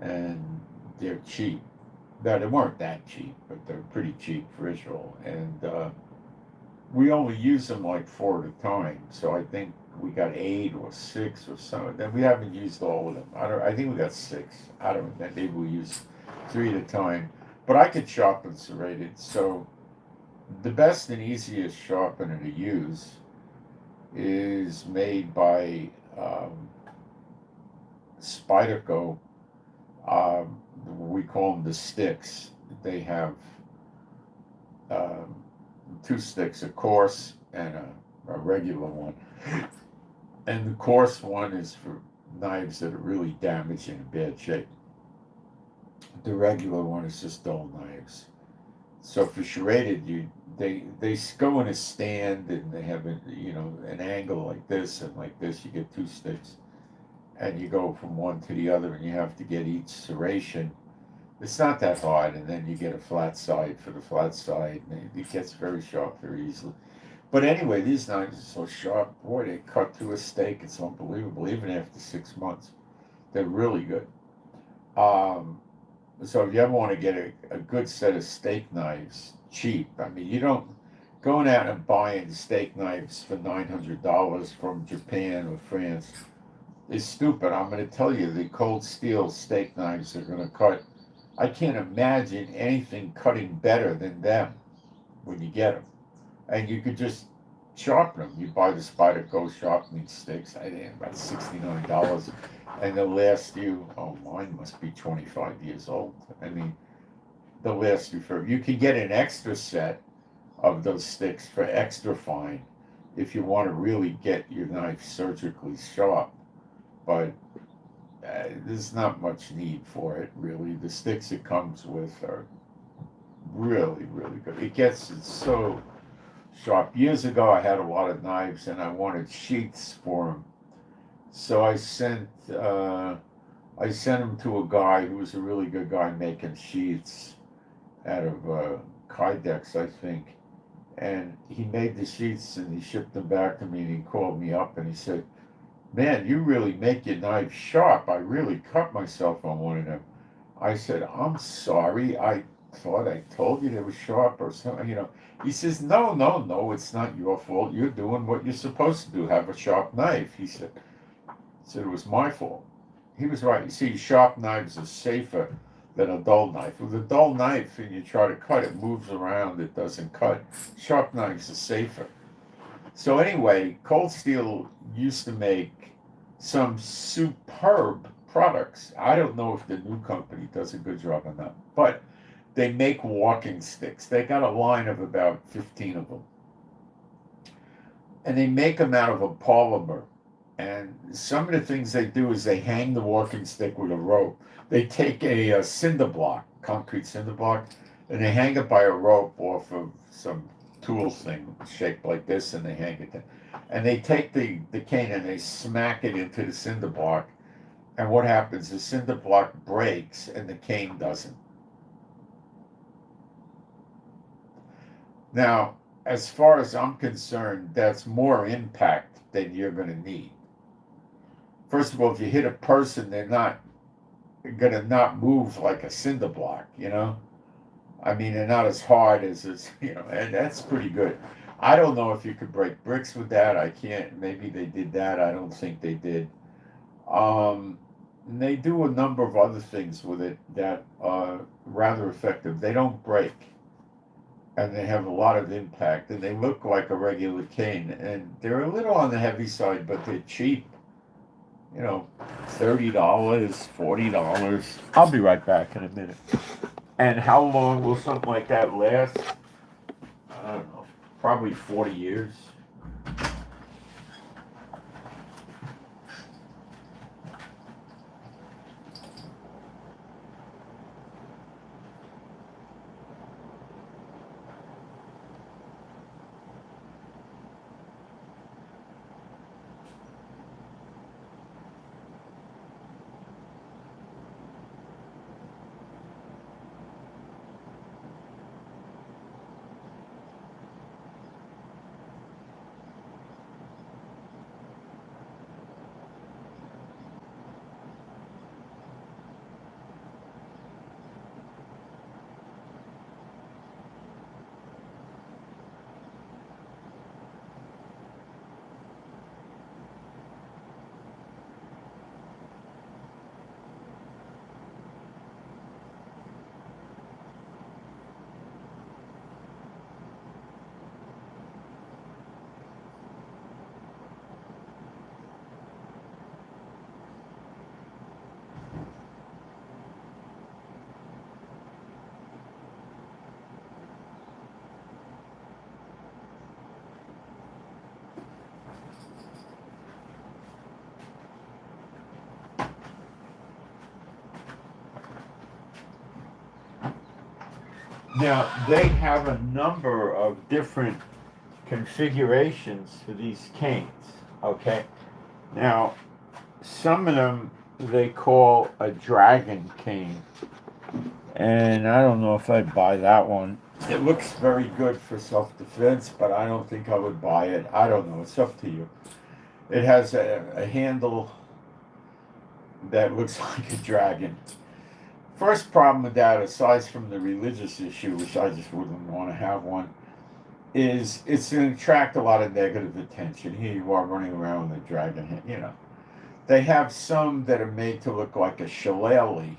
Speaker 1: and they're cheap. Now they weren't that cheap, but they're pretty cheap for Israel. And we only use them like 4 at a time. So I think we got 8 or 6 or so. Then we haven't used all of them. I think we got 6. I don't know. Maybe we use 3 at a time. But I could sharpen serrated. So the best and easiest sharpener to use is made by Spyderco. We call them the sticks. They have 2 sticks, a coarse and a regular one. And the coarse one is for knives that are really damaged and in bad shape. The regular one is just dull knives. So for serrated, they go in a stand, and they have an angle like this and like this. You get 2 sticks, and you go from one to the other, and you have to get each serration. It's not that hard, and then you get a flat side for the flat side, and it gets very sharp very easily. But anyway, these knives are so sharp. Boy, they cut through a steak. It's unbelievable, even after 6 months. They're really good. So if you ever want to get a good set of steak knives, cheap, I mean, you don't going out and buying steak knives for $900 from Japan or France is stupid. I'm going to tell you, the cold steel steak knives are going to cut. I can't imagine anything cutting better than them when you get them. And you could just sharpen them. You buy the Spyderco sharpening sticks. I think about $69, and they'll last you. Oh, mine must be 25 years old. I mean, they'll last you for. You can get an extra set of those sticks for extra fine, if you want to really get your knife surgically sharp. But there's not much need for it, really. The sticks it comes with are really, really good. It's so sharp. Years ago, I had a lot of knives, and I wanted sheaths for them. So I sent them to a guy who was a really good guy making sheaths out of Kydex, I think. And he made the sheaths and he shipped them back to me, and he called me up and he said, "Man, you really make your knife sharp. I really cut myself on one of them." I said, "I'm sorry. I thought I told you they were sharp or something, you know." He says, "No, no, no, it's not your fault. You're doing what you're supposed to do, have a sharp knife." He said, "It was my fault." He was right. You see, sharp knives are safer than a dull knife. With a dull knife, and you try to cut, it moves around, it doesn't cut. Sharp knives are safer. So anyway, Cold Steel used to make some superb products. I don't know if the new company does a good job or not, but they make walking sticks. They got a line of about 15 of them. And they make them out of a polymer. And some of the things they do is they hang the walking stick with a rope. They take a cinder block, concrete cinder block, and they hang it by a rope off of some tool thing shaped like this, and they hang it there. And they take the cane and they smack it into the cinder block. And what happens? The cinder block breaks and the cane doesn't. Now, as far as I'm concerned, that's more impact than you're going to need. First of all, if you hit a person, they're not going to not move like a cinder block, you know? I mean, they're not as hard as it's, you know, and that's pretty good. I don't know if you could break bricks with that. I can't. Maybe they did that. I don't think they did. And they do a number of other things with it that are rather effective. They don't break, and they have a lot of impact, and they look like a regular cane, and they're a little on the heavy side, but they're cheap. You know, $30, $40. I'll be right back in a minute. And how long will something like that last? I don't know, probably 40 years. Now, they have a number of different configurations for these canes, okay? Now, some of them they call a dragon cane, and I don't know if I'd buy that one. It looks very good for self-defense, but I don't think I would buy it. I don't know, it's up to you. It has a handle that looks like a dragon. First problem with that, aside from the religious issue, which I just wouldn't want to have one, is it's going to attract a lot of negative attention. Here you are running around with a dragon head, you know. They have some that are made to look like a shillelagh,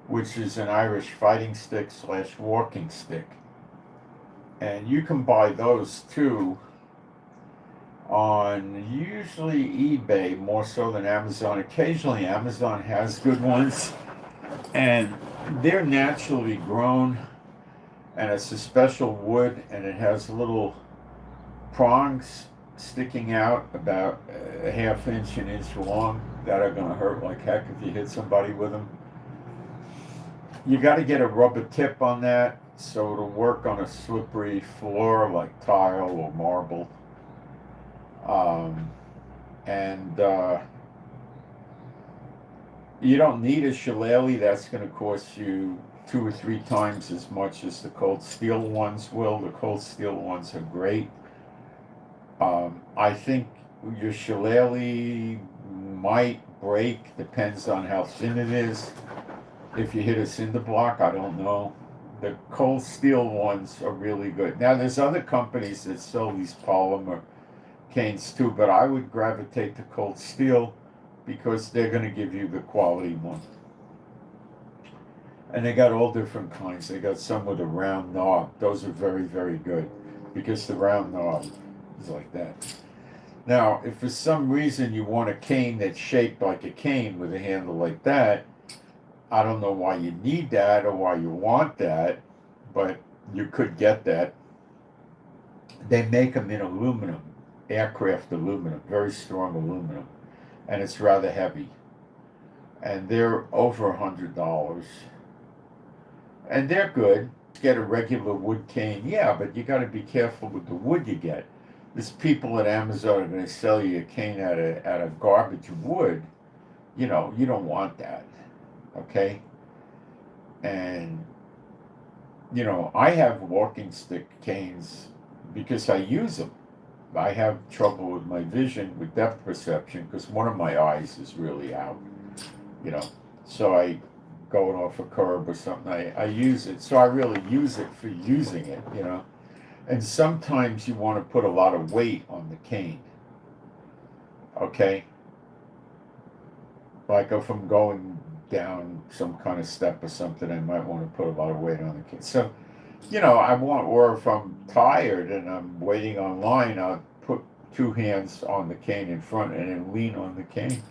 Speaker 1: which is an Irish fighting stick / walking stick. And you can buy those too on usually eBay more so than Amazon. Occasionally Amazon has good ones, and they're naturally grown, and it's a special wood, and it has little prongs, sticking out about a half inch, an inch long that are going to hurt like heck if you hit somebody with them. You got to get a rubber tip on that so it'll work on a slippery floor like tile or marble. And you don't need a shillelagh. That's going to cost you 2 or 3 times as much as the cold steel ones will. The cold steel ones are great. I think your shillelagh might break, depends on how thin it is. If you hit a cinder block, I don't know. The cold steel ones are really good. Now, there's other companies that sell these polymer canes too, but I would gravitate to cold steel because they're going to give you the quality one. And they got all different kinds. They got some with a round knob. Those are very, very good because the round knob is like that. Now, if for some reason you want a cane that's shaped like a cane with a handle like that, I don't know why you need that or why you want that, but you could get that. They make them in aluminum, aircraft aluminum, very strong aluminum, and it's rather heavy. And they're over $100. And they're good. Get a regular wood cane, yeah, but you got to be careful with the wood you get. There's people at Amazon are going to sell you a cane out of garbage wood. You know, you don't want that. Okay? And, you know, I have walking stick canes because I use them. I have trouble with my vision, with depth perception, because one of my eyes is really out, you know. So I go off a curb or something, I use it. So I really use it for using it, you know. And sometimes you want to put a lot of weight on the cane. Okay? Like if I'm going down some kind of step or something, I might want to put a lot of weight on the cane. So, you know, or if I'm tired and I'm waiting online, I'll put 2 hands on the cane in front and then lean on the cane.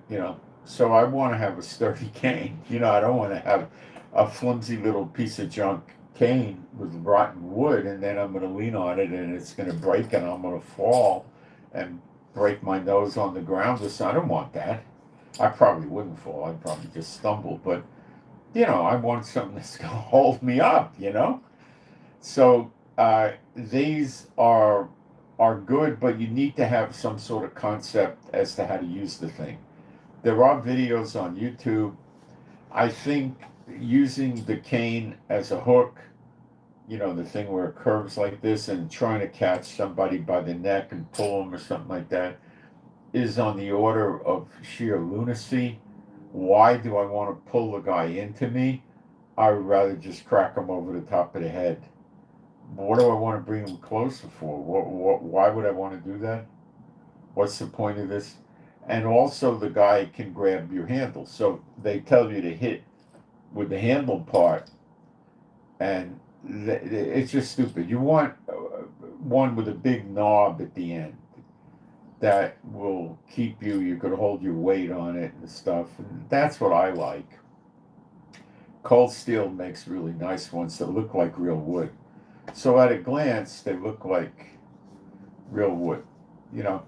Speaker 1: You know, so I want to have a sturdy cane. You know, I don't want to have a flimsy little piece of junk cane with rotten wood and then I'm going to lean on it and it's going to break and I'm going to fall and break my nose on the ground or something. I don't want that. I probably wouldn't fall. I'd probably just stumble. But, you know, I want something that's going to hold me up, you know? So these are good, but you need to have some sort of concept as to how to use the thing. There are videos on YouTube. I think using the cane as a hook, you know, the thing where it curves like this and trying to catch somebody by the neck and pull them or something like that, is on the order of sheer lunacy. Why do I want to pull the guy into me? I would rather just crack him over the top of the head. What do I want to bring him closer for? Why would I want to do that? What's the point of this? And also the guy can grab your handle. So they tell you to hit with the handle part, and it's just stupid. You want one with a big knob at the end that will keep you could hold your weight on it and stuff. And that's what I like. Cold steel makes really nice ones that look like real wood. So at a glance, they look like real wood, you know.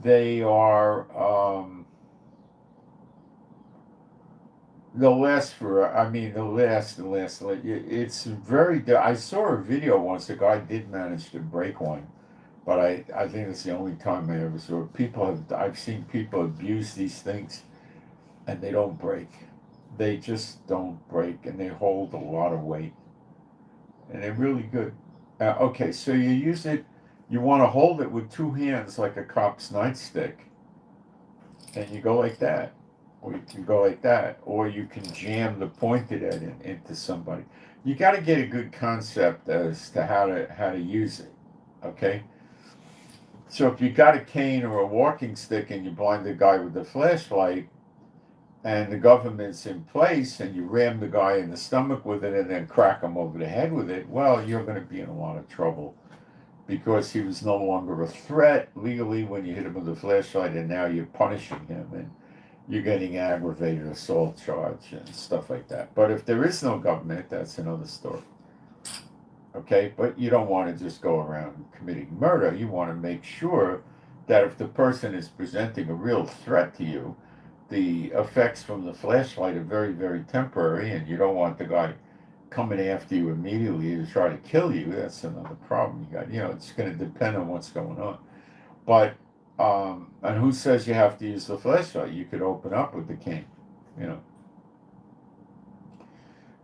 Speaker 1: They are, they'll last for, I mean, they'll last. It's very, I saw a video once, a guy did manage to break one, but I think it's the only time I ever saw it. I've seen people abuse these things and they don't break. They just don't break and they hold a lot of weight. And they're really good. Okay, so you use it, you want to hold it with 2 hands like a cop's nightstick. And you go like that. Or you can go like that. Or you can jam the pointed end into somebody. You got to get a good concept as to how to use it. Okay? So if you got a cane or a walking stick and you blind the guy with the flashlight, and the government's in place and you ram the guy in the stomach with it and then crack him over the head with it, well, you're going to be in a lot of trouble because he was no longer a threat legally when you hit him with a flashlight, and now you're punishing him and you're getting aggravated assault charge and stuff like that. But if there is no government, that's another story. Okay, but you don't want to just go around committing murder. You want to make sure that if the person is presenting a real threat to you, the effects from the flashlight are very, very temporary, and you don't want the guy coming after you immediately to try to kill you. That's another problem you got. It's going to depend on what's going on. But, and who says you have to use the flashlight? You could open up with the cane, you know.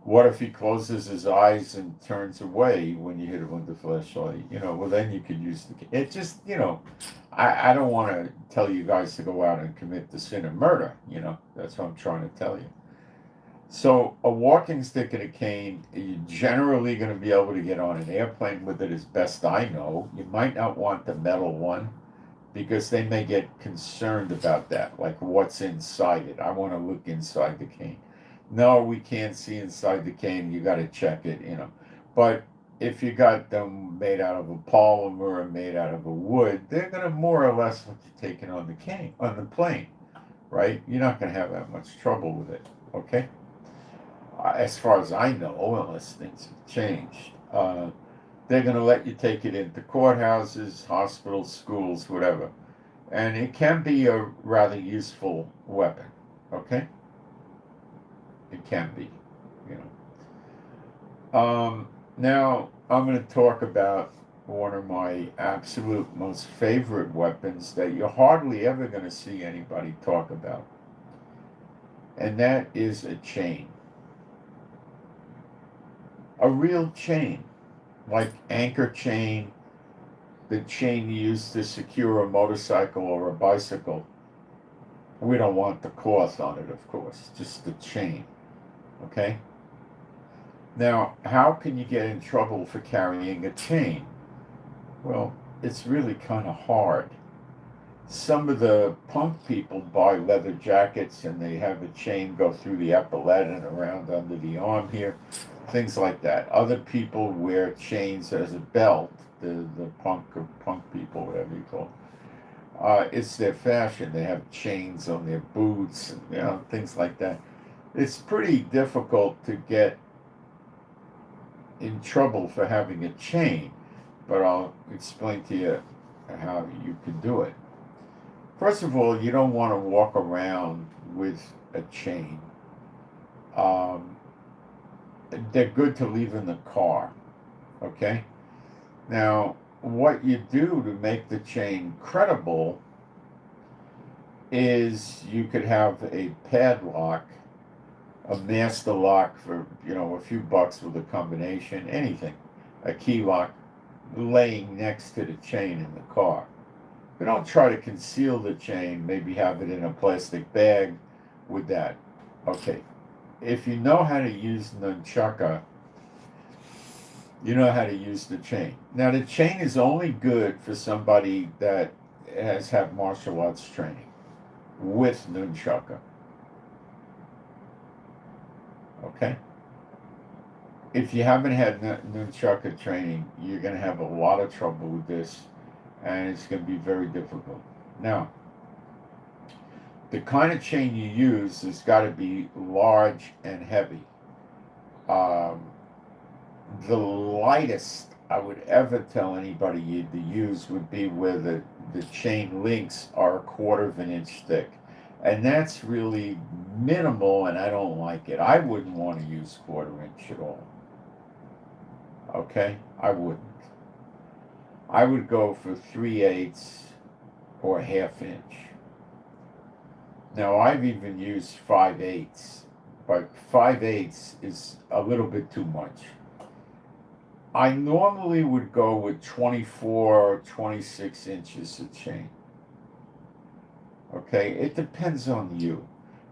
Speaker 1: What if he closes his eyes and turns away when you hit him with the flashlight? Well, then you could use the cane. It just, I don't want to tell you guys to go out and commit the sin of murder, That's what I'm trying to tell you. So a walking stick and a cane, you're generally going to be able to get on an airplane with it as best I know. You might not want the metal one because they may get concerned about that, like what's inside it. I want to look inside the cane. No, we can't see inside the cane. You got to check it, But if you got them made out of a polymer or made out of a wood, they're going to more or less let you take it on the plane, right? You're not going to have that much trouble with it, okay? As far as I know, unless things have changed, they're going to let you take it into courthouses, hospitals, schools, whatever. And it can be a rather useful weapon, okay? It can be, Now, I'm going to talk about one of my absolute most favorite weapons that you're hardly ever going to see anybody talk about. And that is a chain. A real chain, like anchor chain, the chain you use to secure a motorcycle or a bicycle. We don't want the cloth on it, of course, just the chain, okay? Now, how can you get in trouble for carrying a chain? Well, it's really kind of hard. Some of the punk people buy leather jackets and they have a chain go through the epaulette and around under the arm here, things like that. Other people wear chains as a belt, the punk people, whatever you call them. It's their fashion. They have chains on their boots and things like that. It's pretty difficult to get in trouble for having a chain, but I'll explain to you how you can do it. First of all, you don't want to walk around with a chain. They're good to leave in the car, okay? Now, what you do to make the chain credible is you could have a padlock, a master lock for, a few bucks with a combination, anything, a key lock laying next to the chain in the car. But don't try to conceal the chain, maybe have it in a plastic bag with that. Okay, if you know how to use nunchaka, you know how to use the chain. Now, the chain is only good for somebody that has had martial arts training with nunchaka. Okay? If you haven't had nunchaka training, you're going to have a lot of trouble with this, and it's going to be very difficult. Now, the kind of chain you use has got to be large and heavy. The lightest I would ever tell anybody to use would be where the chain links are 1/4 of an inch thick. And that's really minimal, and I don't like it. I wouldn't want to use 1/4 inch at all. Okay? I wouldn't. I would go for 3/8 or 1/2 inch. Now, I've even used 5/8, but 5/8 is a little bit too much. I normally would go with 24 or 26 inches of chain. Okay, it depends on you.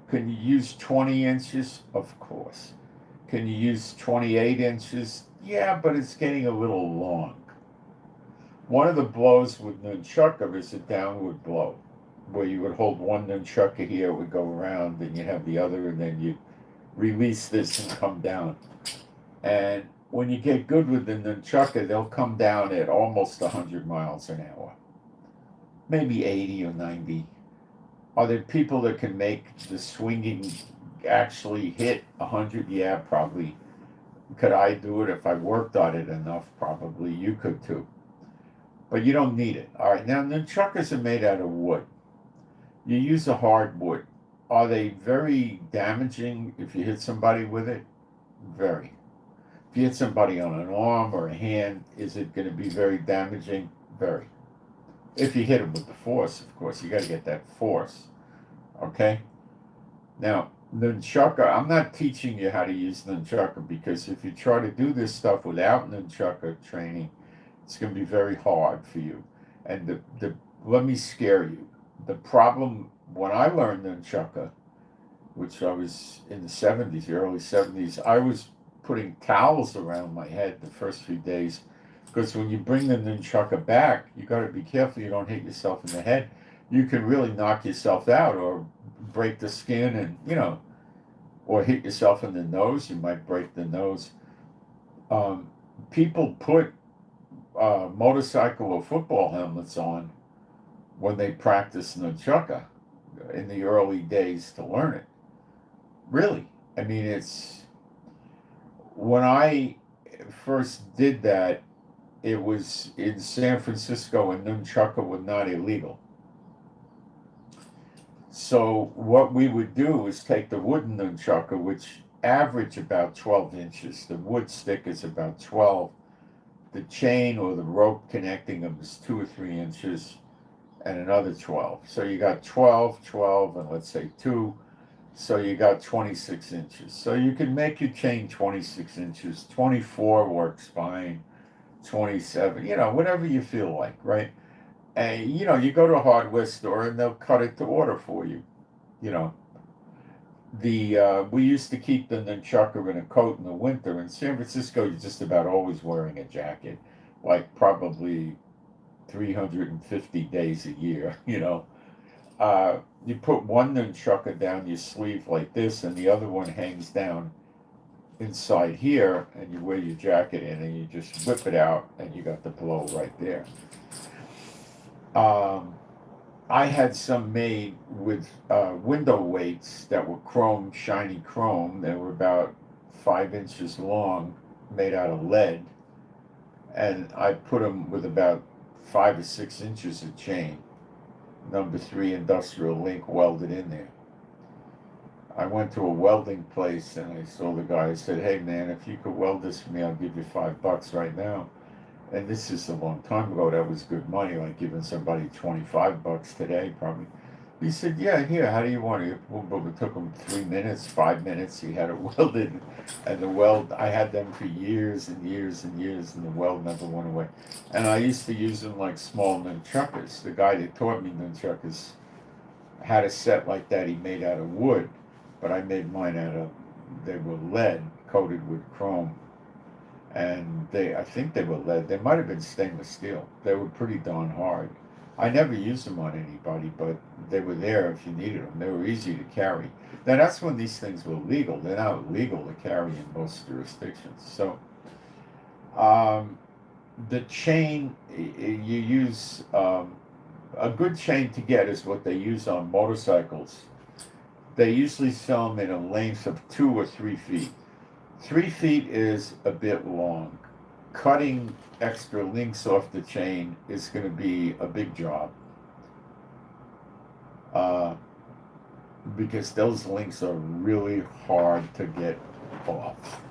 Speaker 1: Can you use 20 inches? Of course. Can you use 28 inches? Yeah, but it's getting a little long. One of the blows with nunchaka is a downward blow, where you would hold one nunchaka here, it would go around, and you'd have the other, and then you release this and come down. And when you get good with the nunchaka, they'll come down at almost 100 miles an hour. Maybe 80 or 90. Are there people that can make the swinging actually hit 100? Yeah, probably. Could I do it if I worked on it enough? Probably you could too. But you don't need it. All right, now nunchuckers are made out of wood. You use a hard wood. Are they very damaging if you hit somebody with it? Very. If you hit somebody on an arm or a hand, is it going to be very damaging? Very. If you hit them with the force, of course. You got to get that force. Okay? Now, nunchaka, I'm not teaching you how to use nunchaka because if you try to do this stuff without nunchaka training, it's going to be very hard for you. And let me scare you. The problem when I learned nunchaka, which I was in the 70s, the early 70s, I was putting towels around my head the first few days because when you bring the nunchaka back, you got to be careful you don't hit yourself in the head. You can really knock yourself out or break the skin and, or hit yourself in the nose. You might break the nose. People put motorcycle or football helmets on when they practice nunchaka in the early days to learn it. Really. I mean, when I first did that, it was in San Francisco and nunchaka was not illegal. So what we would do is take the wooden nunchaka, which average about 12 inches. The wood stick is about 12. The chain or the rope connecting them is 2 or 3 inches and another 12. So you got 12, 12, and let's say 2. So you got 26 inches. So you can make your chain 26 inches. 24 works fine. 27, whatever you feel like, right? And, you go to a hardware store and they'll cut it to order for you. We used to keep the nunchaka in a coat in the winter. In San Francisco, you're just about always wearing a jacket, like probably 350 days a year, You put one nunchaka down your sleeve like this, and the other one hangs down inside here, and you wear your jacket in, and you just whip it out, and you got the blow right there. I had some made with window weights that were chrome, shiny chrome. They were about 5 inches long, made out of lead, and I put them with about 5 or 6 inches of chain. Number 3 industrial link welded in there. I went to a welding place and I saw the guy. I said, "Hey man, if you could weld this for me, I'll give you $5 right now." And this is a long time ago. That was good money, like giving somebody $25 today, probably. He said, "Yeah, here. How do you want it?" But it took him 3 minutes, 5 minutes. He had it welded, and the weld. I had them for years and years and years, and the weld never went away. And I used to use them like small nunchuckers. The guy that taught me nunchuckers had a set like that. He made out of wood, but I made mine they were lead coated with chrome. And I think they were lead. They might have been stainless steel. They were pretty darn hard. I never used them on anybody, but they were there if you needed them. They were easy to carry. Now that's when these things were legal. They're not legal to carry in most jurisdictions. So the chain you use, a good chain to get is what they use on motorcycles. They usually sell them in a length of 2 or 3 feet. 3 feet is a bit long. Cutting extra links off the chain is going to be a big job. Because those links are really hard to get off.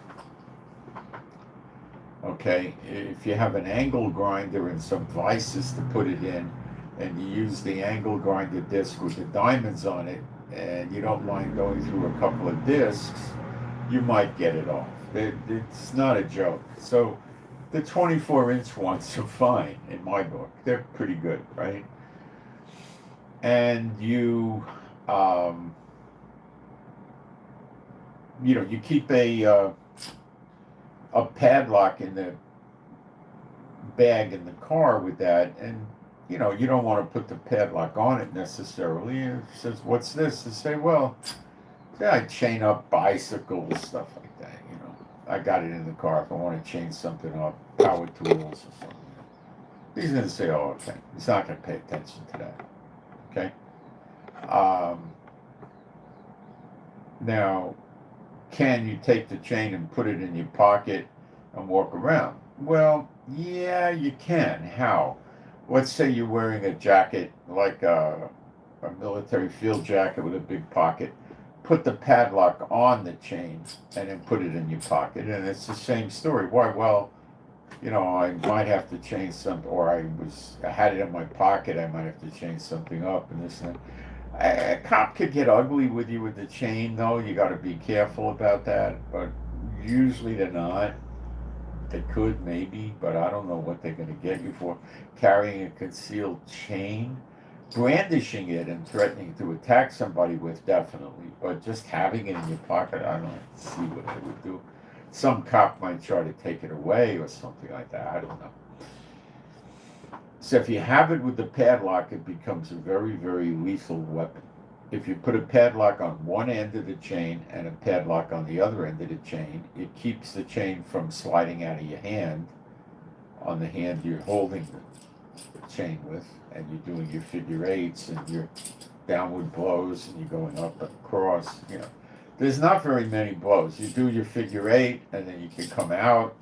Speaker 1: Okay, if you have an angle grinder and some vices to put it in, and you use the angle grinder disc with the diamonds on it, and you don't mind going through a couple of discs, you might get it off. It's not a joke. So the 24-inch ones are fine in my book. They're pretty good, right? And you keep a padlock in the bag in the car with that, and you don't want to put the padlock on it necessarily. It says, "What's this?" I say, "Well, yeah, I chain up bicycles, stuff like that. I got it in the car if I want to chain something up, power tools or something." He's going to say, "Oh, okay." He's not going to pay attention to that. Okay. Now, can you take the chain and put it in your pocket and walk around? Well, yeah, you can. How? Let's say you're wearing a jacket, like a military field jacket with a big pocket. Put the padlock on the chain and then put it in your pocket. And it's the same story. Why? Well, I might have to change something, or I had it in my pocket, I might have to change something up and this and that. A cop could get ugly with you with the chain, though. You got to be careful about that. But usually they're not. They could, maybe, but I don't know what they're going to get you for. Carrying a concealed chain, brandishing it and threatening to attack somebody with, definitely. But just having it in your pocket, I don't see what they would do. Some cop might try to take it away or something like that. I don't know. So if you have it with the padlock, it becomes a very, very lethal weapon. If you put a padlock on one end of the chain and a padlock on the other end of the chain, it keeps the chain from sliding out of your hand, on the hand you're holding the chain with, and you're doing your figure eights and your downward blows and you're going up and across. There's not very many blows. You do your figure eight and then you can come out.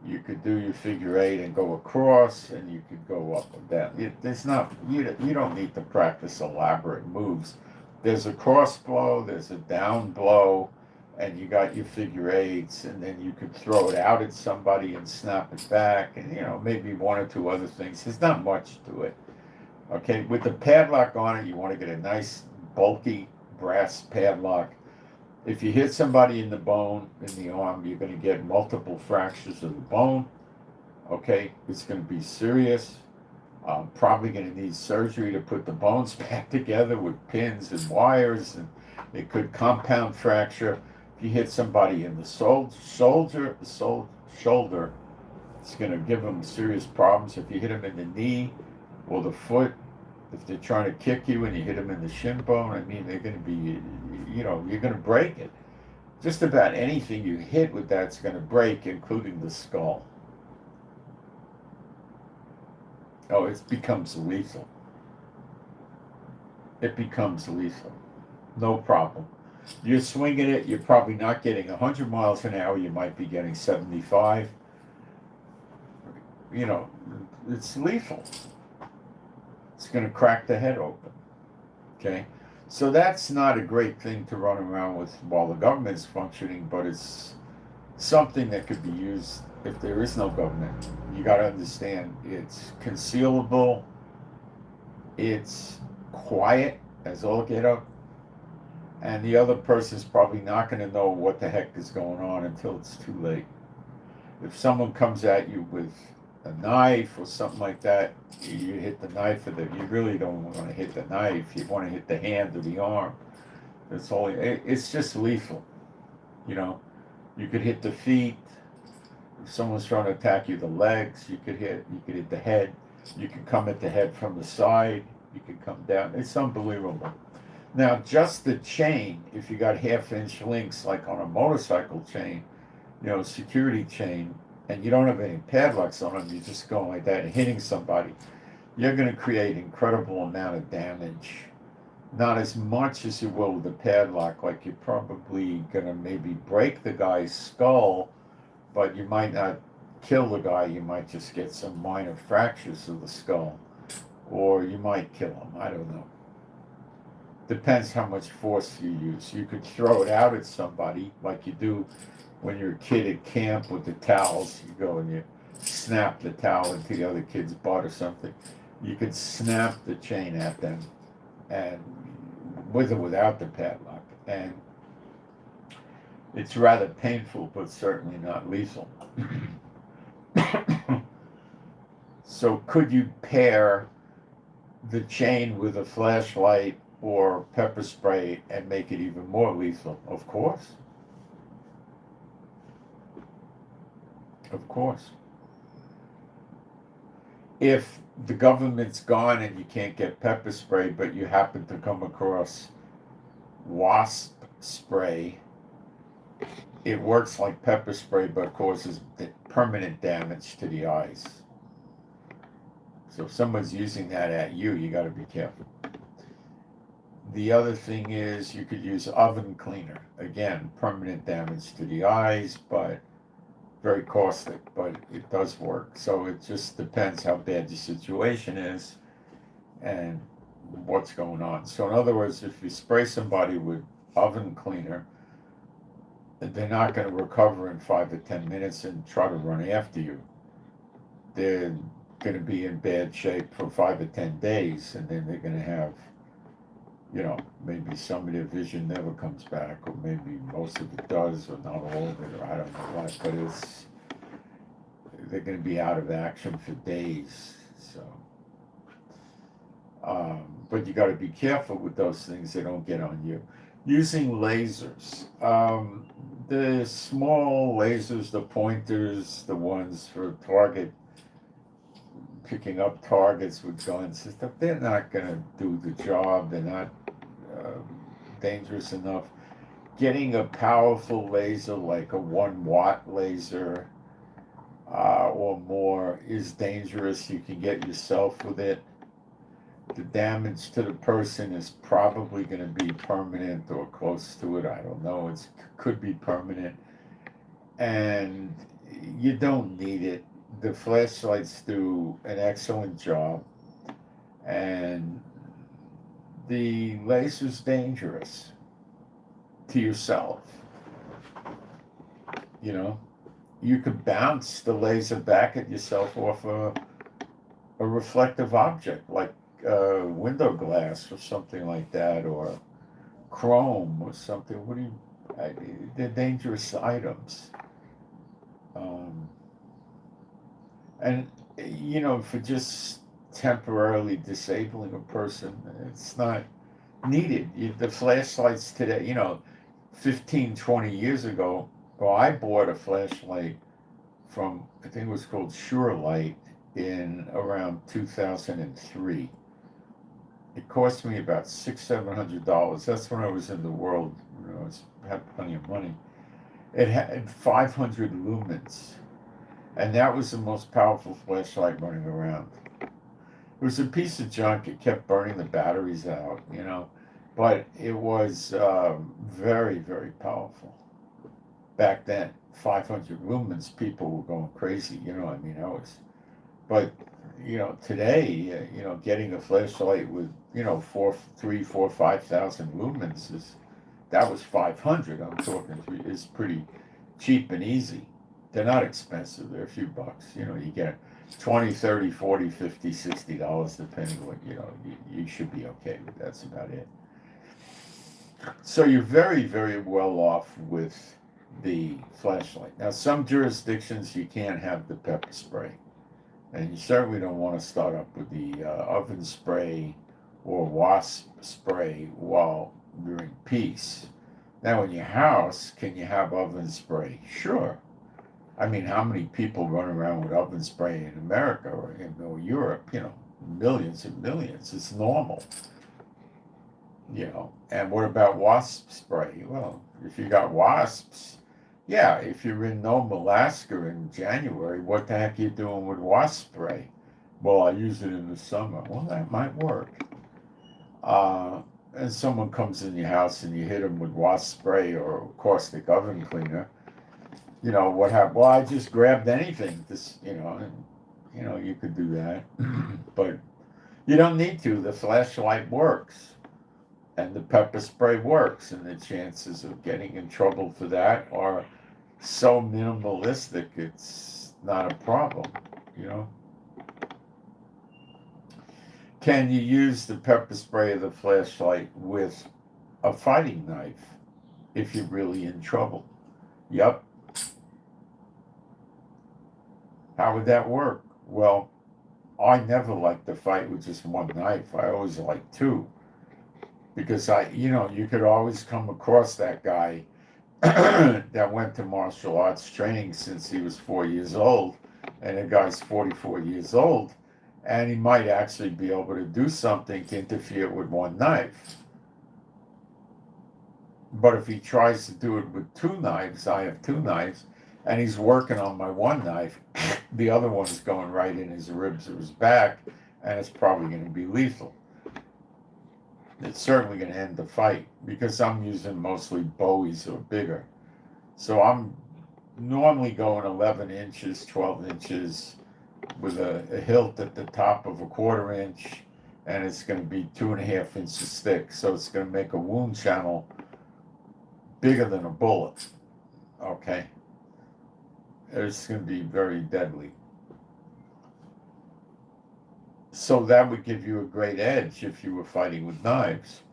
Speaker 1: You could do your figure eight and go across, and you could go up and down. There's not, you don't need to practice elaborate moves. There's a cross blow, there's a down blow, and you got your figure eights, and then you could throw it out at somebody and snap it back, and maybe one or two other things. There's not much to it. Okay, with the padlock on it, you want to get a nice bulky brass padlock. If you hit somebody in the bone, in the arm, you're going to get multiple fractures of the bone. Okay, it's going to be serious. Probably going to need surgery to put the bones back together with pins and wires, and it could compound fracture. If you hit somebody in the shoulder, it's going to give them serious problems. If you hit them in the knee or the foot, if they're trying to kick you and you hit them in the shin bone, they're going to be, you're going to break it. Just about anything you hit with that's going to break, including the skull. Oh, it becomes lethal. It becomes lethal. No problem. You're swinging it, you're probably not getting 100 miles an hour, you might be getting 75. It's lethal. It's going to crack the head open. Okay? So that's not a great thing to run around with while the government's functioning, but it's something that could be used if there is no government. You got to understand, it's concealable, it's quiet as all get up, and the other person's probably not going to know what the heck is going on until it's too late. If someone comes at you with a knife or something like that, you hit the knife with it. You really don't want to hit the knife. You want to hit the hand or the arm. It's just lethal. You could hit the feet. If someone's trying to attack you, the legs, you could hit the head. You could come at the head from the side. You could come down. It's unbelievable. Now, just the chain, if you got half-inch links like on a motorcycle chain, security chain, and you don't have any padlocks on them, you're just going like that and hitting somebody, you're going to create incredible amount of damage. Not as much as you will with a padlock, like you're probably going to maybe break the guy's skull, but you might not kill the guy, you might just get some minor fractures of the skull, or you might kill him, I don't know. Depends how much force you use. You could throw it out at somebody like you do when you're a kid at camp with the towels. You go and you snap the towel into the other kid's butt or something. You could snap the chain at them, and with or without the padlock. And it's rather painful, but certainly not lethal. So could you pair the chain with a flashlight or pepper spray and make it even more lethal? Of course. Of course. If the government's gone and you can't get pepper spray, but you happen to come across wasp spray, it works like pepper spray but causes permanent damage to the eyes. So if someone's using that at you, you got to be careful. The other thing is you could use oven cleaner. Again, permanent damage to the eyes, but very caustic, but it does work. So it just depends how bad the situation is and what's going on. So in other words, if you spray somebody with oven cleaner, they're not going to recover in 5 to 10 minutes and try to run after you. They're going to be in bad shape for 5 to 10 days, and then they're going to have, maybe some of their vision never comes back, or maybe most of it does, or not all of it, or I don't know what, but they're going to be out of action for days. So, but you got to be careful with those things; they don't get on you. Using lasers, the small lasers, the pointers, the ones for picking up targets with guns and stuff, they're not going to do the job. They're not dangerous enough. Getting a powerful laser like a 1 watt laser or more is dangerous. You can get yourself with it. The damage to the person is probably going to be permanent or close to it. I don't know. It could be permanent. And you don't need it. The flashlights do an excellent job. And the laser's dangerous to yourself. You could bounce the laser back at yourself off a reflective object like window glass or something like that, or chrome or something. They're dangerous items. And for just temporarily disabling a person, it's not needed. The flashlights today, 15, 20 years ago, I bought a flashlight from, I think it was called Sure Light, in around 2003. It cost me about $600-700. That's when I was in the world. I had plenty of money. It had 500 lumens, and that was the most powerful flashlight running around. It was a piece of junk. It kept burning the batteries out, but it was very, very powerful. Back then, 500 lumens, people were going crazy. But today, getting a flashlight with 5,000 lumens that was 500. I'm talking is pretty cheap and easy. They're not expensive. They're a few bucks. You get $20, $30, $40, $50, $60, depending what you should be okay with. That's about it. So you're very, very well off with the flashlight. Now, some jurisdictions you can't have the pepper spray. And you certainly don't want to start up with the oven spray or wasp spray while you're in peace. Now, in your house, can you have oven spray? Sure. I mean, how many people run around with oven spray in America or in Europe? Millions and millions. It's normal. And what about wasp spray? Well, if you got wasps, yeah, if you're in Nome, Alaska in January, what the heck are you doing with wasp spray? Well, I use it in the summer. Well, that might work. And someone comes in your house and you hit them with wasp spray or caustic oven cleaner. What happened? Well, I just grabbed anything. You could do that. But you don't need to. The flashlight works. And the pepper spray works. And the chances of getting in trouble for that are so minimalistic, it's not a problem, Can you use the pepper spray of the flashlight with a fighting knife if you're really in trouble? Yep. How would that work? Well, I never liked to fight with just one knife. I always liked two. Because you could always come across that guy that went to martial arts training since he was 4 years old, and the guy's 44 years old, and he might actually be able to do something to interfere with one knife. But if he tries to do it with two knives, I have two knives, and he's working on my one knife, the other one's going right in his ribs or his back, and it's probably going to be lethal. it's certainly going to end the fight because I'm using mostly Bowies or bigger. So I'm normally going 11 inches, 12 inches with a hilt at the top of a 1/4 inch, and it's going to be 2.5 inches thick. So it's going to make a wound channel bigger than a bullet. Okay. It's going to be very deadly. So that would give you a great edge if you were fighting with knives.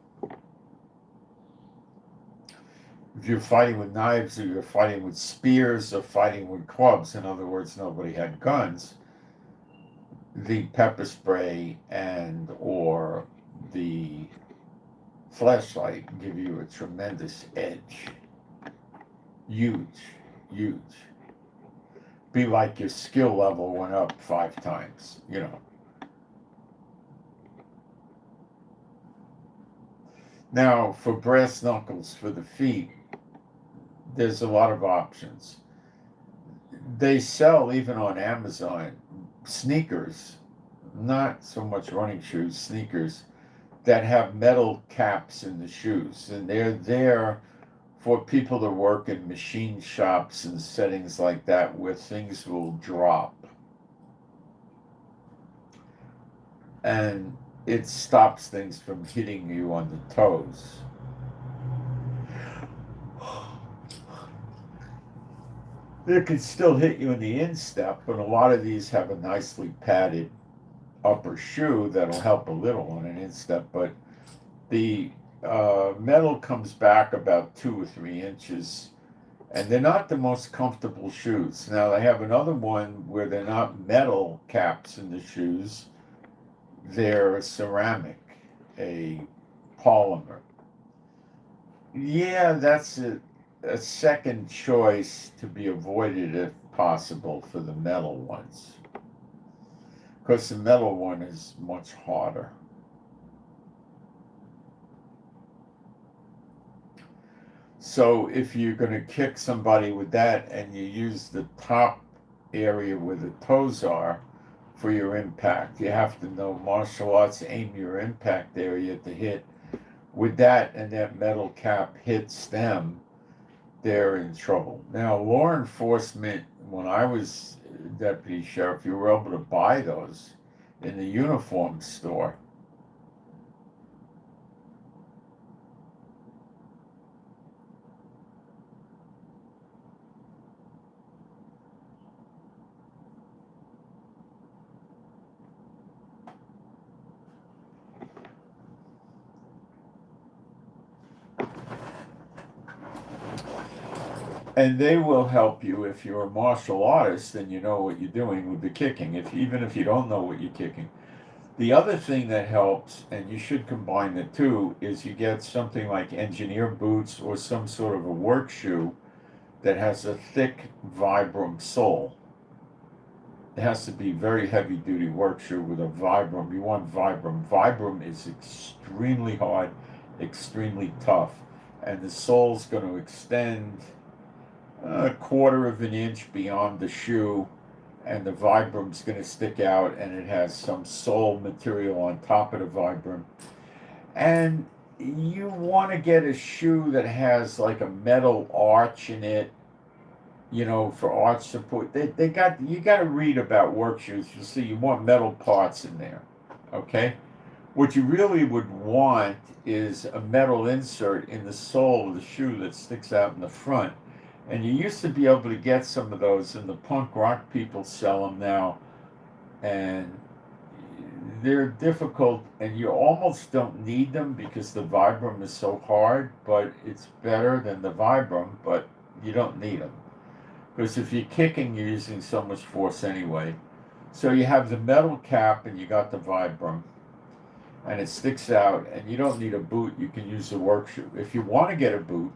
Speaker 1: If you're fighting with knives or you're fighting with spears or fighting with clubs, in other words, nobody had guns, the pepper spray and or the flashlight give you a tremendous edge. Huge, huge. Be like your skill level went up 5 times, you know. Now, for brass knuckles for the feet, there's a lot of options. They sell, even on Amazon, sneakers, not so much running shoes, sneakers, that have metal caps in the shoes. And they're there for people to work in machine shops and settings like that where things will drop. And it stops things from hitting you on the toes. It can still hit you in the instep, but a lot of these have a nicely padded upper shoe that'll help a little on an instep, but the metal comes back about 2 or 3 inches, and they're not the most comfortable shoes. Now, they have another one where they're not metal caps in the shoes, they're ceramic, a polymer. Yeah, that's a second choice to be avoided if possible for the metal ones, because the metal one is much harder. So if you're going to kick somebody with that and you use the top area where the toes are for your impact, you have to know martial arts, aim your impact area to hit. With that and that metal cap hits them, they're in trouble. Now, law enforcement, when I was deputy sheriff, you were able to buy those in the uniform store. And they will help you if you're a martial artist and you know what you're doing with the kicking, even if you don't know what you're kicking. The other thing that helps, and you should combine the two, is you get something like engineer boots or some sort of a work shoe that has a thick Vibram sole. It has to be very heavy duty work shoe with a Vibram. You want Vibram. Vibram is extremely hard, extremely tough, and the sole's going to extend a 1/4 of an inch beyond the shoe, and the Vibram's going to stick out, and it has some sole material on top of the Vibram. And you want to get a shoe that has like a metal arch in it, you know, for arch support. You got to read about work shoes. You'll see you want metal parts in there, okay? What you really would want is a metal insert in the sole of the shoe that sticks out in the front. And you used to be able to get some of those, and the punk rock people sell them now, and they're difficult, and you almost don't need them because the Vibram is so hard, but it's better than the Vibram, but you don't need them. Because if you're kicking, you're using so much force anyway. So you have the metal cap, and you got the Vibram, and it sticks out, and you don't need a boot. You can use the work shoe. If you want to get a boot,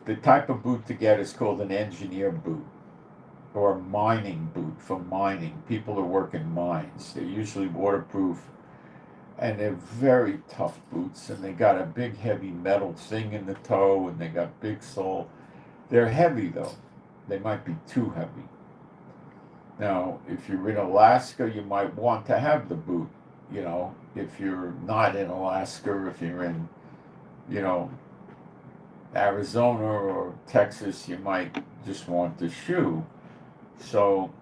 Speaker 1: the type of boot to get is called an engineer boot or a mining boot for mining. People who work in mines. They're usually waterproof, and they're very tough boots, and they got a big heavy metal thing in the toe, and they got big sole. They're heavy though. They might be too heavy. Now, if you're in Alaska, you might want to have the boot You know, if you're not in Alaska, if you're in, you know, Arizona or Texas, you might just want the shoe. So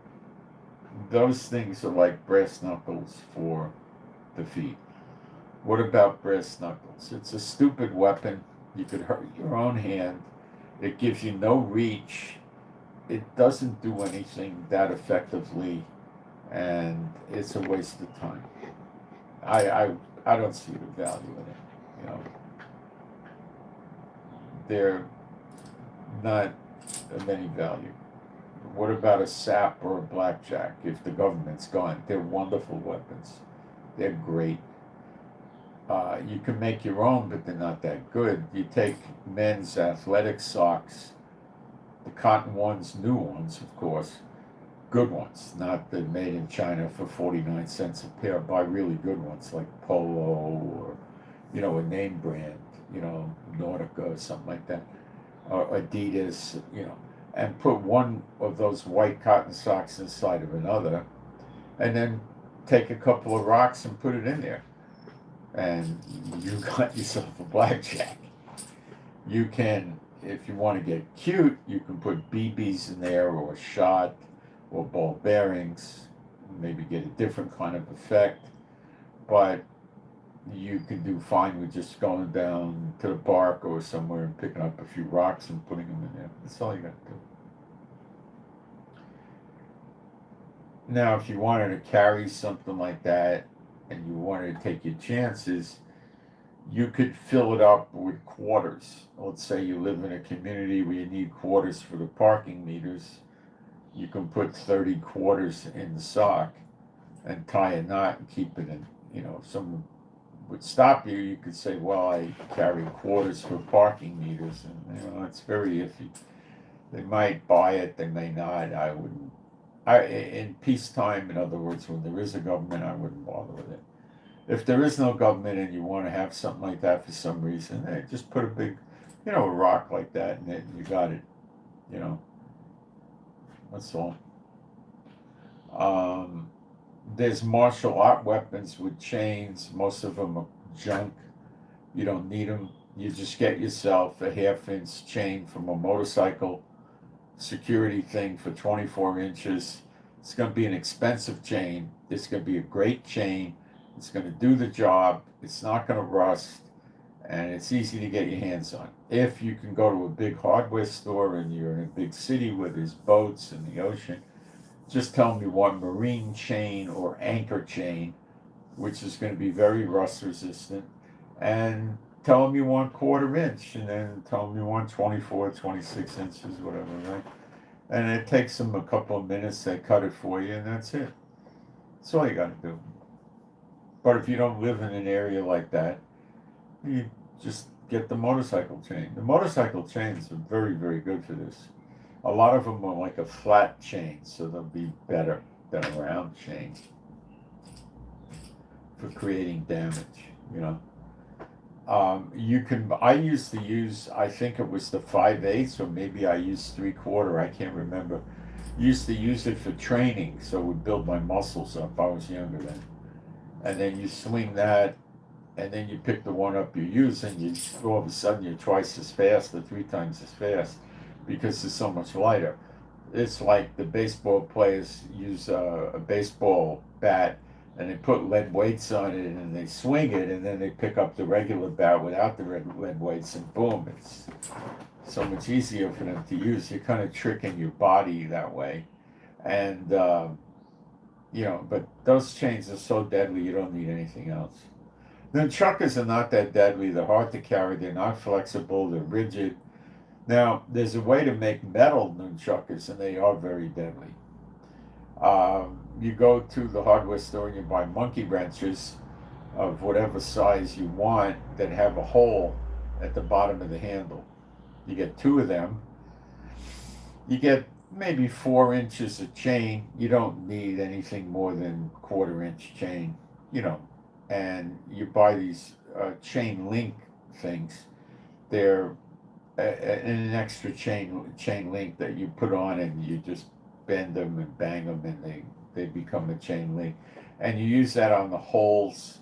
Speaker 1: those things are like brass knuckles for the feet. What about brass knuckles? It's a stupid weapon. You could hurt your own hand. It gives you no reach. It doesn't do anything that effectively, and it's a waste of time. I I, I don't see the value in it. You know, they're not of any value. What about a sap or a blackjack? If the government's gone, they're wonderful weapons. They're great. You can make your own, but they're not that good. You take men's athletic socks, the cotton ones, new ones, of course, good ones, not the made in China for 49 cents a pair. Buy really good ones like Polo or, you know, a name brand, you know, Nautica or something like that, or Adidas, you know, and put one of those white cotton socks inside of another, and then take a couple of rocks and put it in there, and you got yourself a blackjack. You can, if you want to get cute, you can put BBs in there or a shot or ball bearings, maybe get a different kind of effect. But you can do fine with just going down to the park or somewhere and picking up a few rocks and putting them in there. That's all you got to do. Now, if you wanted to carry something like that and you wanted to take your chances, you could fill it up with quarters. Let's say you live in a community where you need quarters for the parking meters. You can put 30 quarters in the sock and tie a knot and keep it in. You know, if someone would stop you, you could say, well, I carry quarters for parking meters. And, you know, it's very iffy. They might buy it, they may not. I wouldn't. In peacetime, in other words, when there is a government, I wouldn't bother with it. If there is no government and you want to have something like that for some reason, hey, just put a big, you know, a rock like that in it and you got it. You know, that's all. There's martial art weapons with chains. Most of them are junk. You don't need them. You just get yourself a half-inch chain from a motorcycle security thing for 24 inches. It's going to be an expensive chain. It's going to be a great chain. It's going to do the job. It's not going to rust. And it's easy to get your hands on. If you can go to a big hardware store and you're in a big city where there's boats and the ocean, just tell them you want marine chain or anchor chain, which is going to be very rust resistant. And tell them you want 1/4 inch, and then tell them you want 24, 26 inches, whatever, right? And it takes them a couple of minutes. They cut it for you, and that's it. That's all you got to do. But if you don't live in an area like that, you just get the motorcycle chain. The motorcycle chains are very, very good for this. A lot of them are like a flat chain, so they'll be better than a round chain for creating damage, you know. You can. I used to use. I think it was the 5/8, or maybe I used 3/4. I can't remember. Used to use it for training, so it would build my muscles up. I was younger then. And then you swing that, and then you pick the one up you're using. You all of a sudden you're twice as fast or 3 times as fast because it's so much lighter. It's like the baseball players use a baseball bat and they put lead weights on it and they swing it and then they pick up the regular bat without the lead weights and boom, it's so much easier for them to use. You're kind of tricking your body that way. And, you know, but those chains are so deadly you don't need anything else. Nunchuckers are not that deadly. They're hard to carry. They're not flexible. They're rigid. Now, there's a way to make metal nunchuckers, and they are very deadly. You go to the hardware store and you buy monkey wrenches of whatever size you want that have a hole at the bottom of the handle. You get 2 of them. You get maybe 4 inches of chain. You don't need anything more than 1/4 inch chain, you know. And you buy these chain link things. They're an extra chain link that you put on and you just bend them and bang them and they become a chain link. and you use that on the holes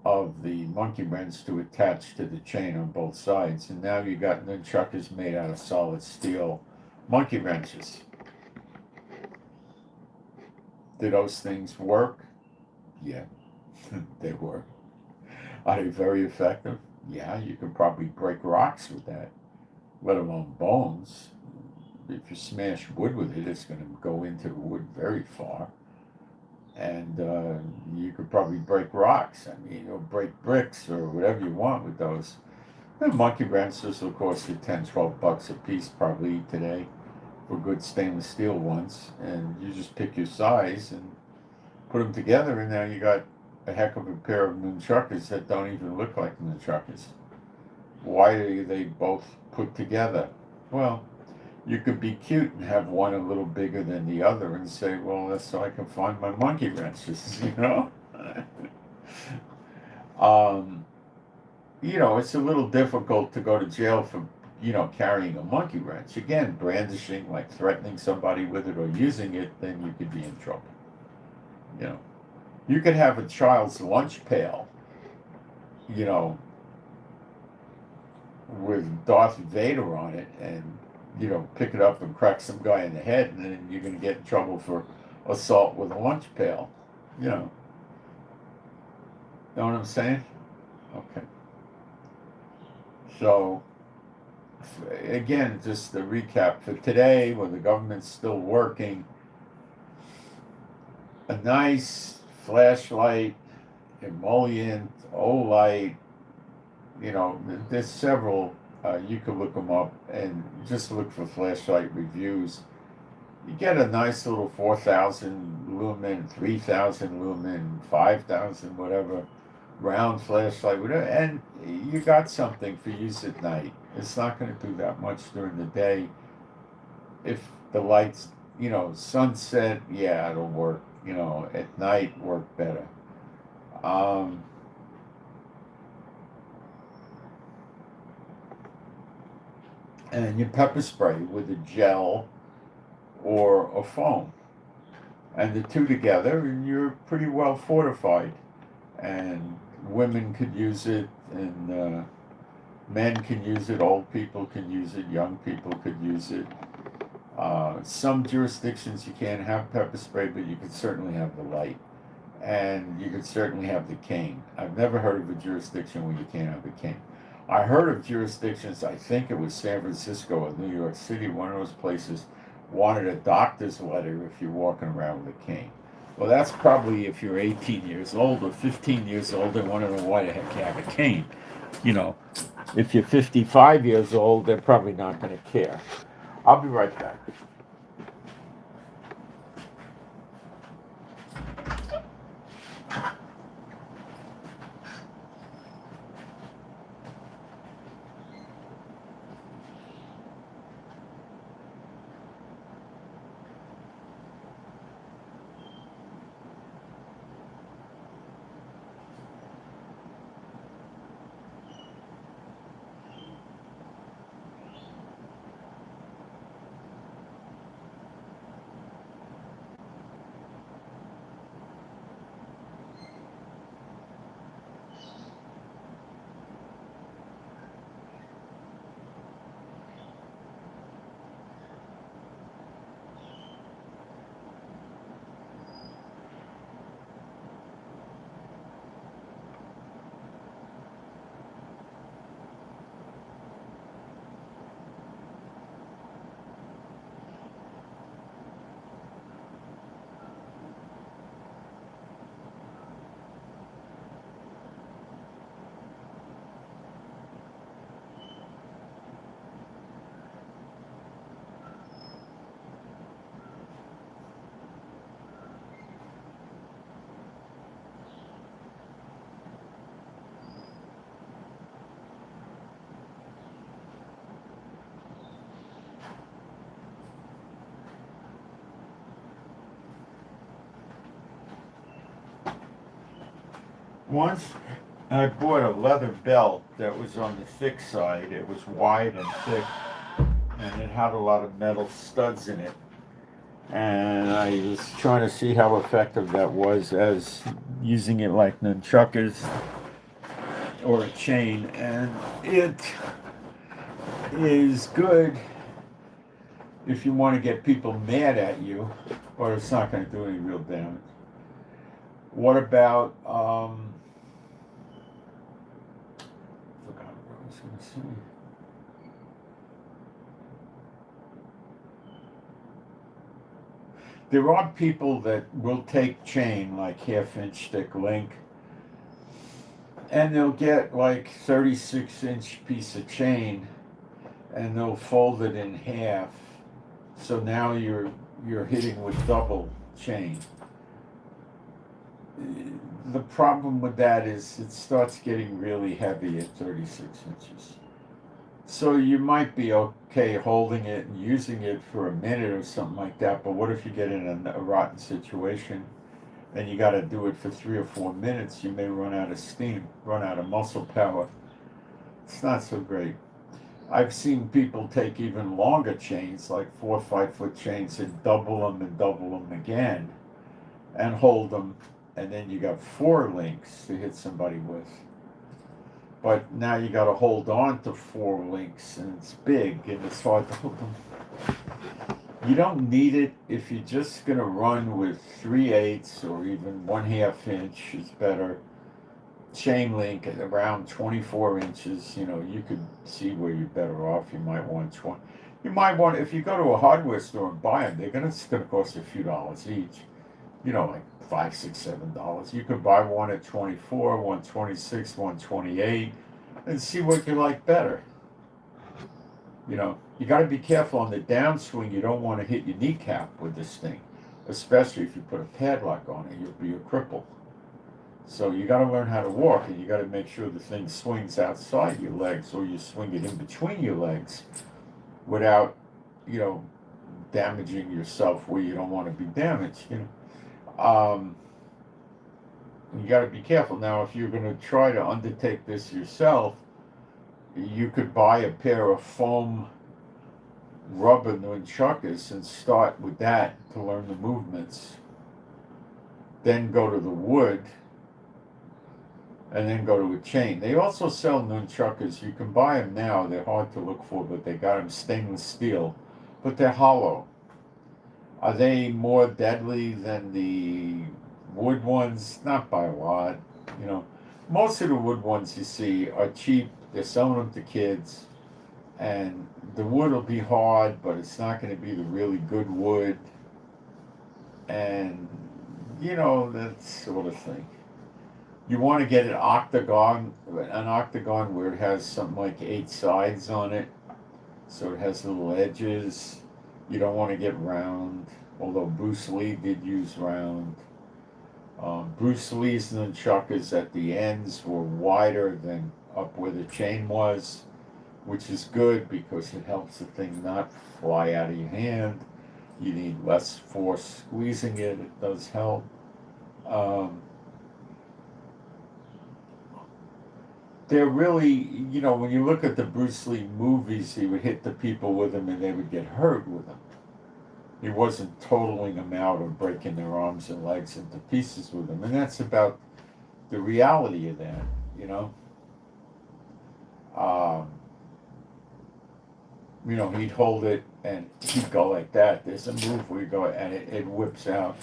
Speaker 1: of the monkey wrench to attach to the chain on both sides, and now you got nunchuckers made out of solid steel monkey wrenches. Do those things work? Yeah, they work. Are they very effective? Yeah, you can probably break rocks with that, let alone bones. If you smash wood with it, it's going to go into the wood very far. And you could probably break rocks. I mean, or break bricks or whatever you want with those. The monkey wrenches will cost you 10, $12 a piece probably today for good stainless steel ones. And you just pick your size and put them together, and now you got a heck of a pair of nunchuckers that don't even look like nunchuckers. Why are they both put together? Well, you could be cute and have one a little bigger than the other and say, well, that's so I can find my monkey wrenches, you know? It's a little difficult to go to jail for, carrying a monkey wrench. Again, brandishing, like threatening somebody with it or using it, then you could be in trouble. You could have a child's lunch pail, with Darth Vader on it and, pick it up and crack some guy in the head, and then you're going to get in trouble for assault with a lunch pail. Know what I'm saying? Okay. So, again, just the recap for today, when the government's still working, a nice flashlight, emollient, Olight, there's several, you can look them up and just look for flashlight reviews. You get a nice little 4,000 lumen, 3,000 lumen, 5,000, whatever, round flashlight, whatever, and you got something for use at night. It's not going to do that much during the day. If the lights, sunset, yeah, it'll work. At night, work better. And your pepper spray with a gel or a foam. And the two together, and you're pretty well fortified. And women could use it, and men can use it, old people can use it, young people could use it. Some jurisdictions you can't have pepper spray, but you could certainly have the light. And you could certainly have the cane. I've never heard of a jurisdiction where you can't have the cane. I heard of jurisdictions, I think it was San Francisco or New York City, one of those places, wanted a doctor's letter if you're walking around with a cane. Well, that's probably if you're 18 years old or 15 years old, they want to know why the heck you have a cane. If you're 55 years old, they're probably not going to care. I'll be right back. Once I bought a leather belt that was on the thick side. It was wide and thick, and it had a lot of metal studs in it. and I was trying to see how effective that was as using it like nunchuckers or a chain, and it is good if you want to get people mad at you, but it's not going to do any real damage. What about, forgot what I was going to say. There are people that will take chain, like half-inch thick link, and they'll get like 36-inch piece of chain, and they'll fold it in half. So now you're hitting with double chain. The problem with that is it starts getting really heavy at 36 inches. So you might be okay holding it and using it for a minute or something like that, but what if you get in a rotten situation and you got to do it for 3 or 4 minutes? You may run out of steam, run out of muscle power. It's not so great. I've seen people take even longer chains, like 4 or 5 foot chains, and double them again, and hold them, and then you got 4 links to hit somebody with. But now you got to hold on to 4 links, and it's big, and it's hard to hold them. You don't need it if you're just going to run with 3/8 or even 1/2 inch is better. Chain link at around 24 inches. You could see where you're better off. You might want 20. You might want, if you go to a hardware store and buy them, it's going to cost you a few dollars each. Like $5, $6, $7. You could buy one at 24, one 26, one 28, and see what you like better. You got to be careful on the downswing. You don't want to hit your kneecap with this thing, especially if you put a padlock on it. You'll be a cripple. So you got to learn how to walk, and you got to make sure the thing swings outside your legs, or you swing it in between your legs without, damaging yourself where you don't want to be damaged. You got to be careful. Now, if you're going to try to undertake this yourself, you could buy a pair of foam rubber nunchuckers and start with that to learn the movements. Then go to the wood, and then go to a chain. They also sell nunchuckers. You can buy them now. They're hard to look for, but they got them stainless steel, but they're hollow. Are they more deadly than the wood ones? Not by a lot. Most of the wood ones you see are cheap. They're selling them to kids, and the wood will be hard, but it's not going to be the really good wood, and that sort of thing. You want to get an octagon where it has something like 8 sides on it, so it has little edges. You don't want to get round, although Bruce Lee did use round. Bruce Lee's nunchuckers at the ends were wider than up where the chain was, which is good because it helps the thing not fly out of your hand. You need less force squeezing it. It does help. They're really, when you look at the Bruce Lee movies, he would hit the people with them and they would get hurt with them. He wasn't totaling them out or breaking their arms and legs into pieces with them. And that's about the reality of that, he'd hold it and he'd go like that. There's a move where you go and it whips out.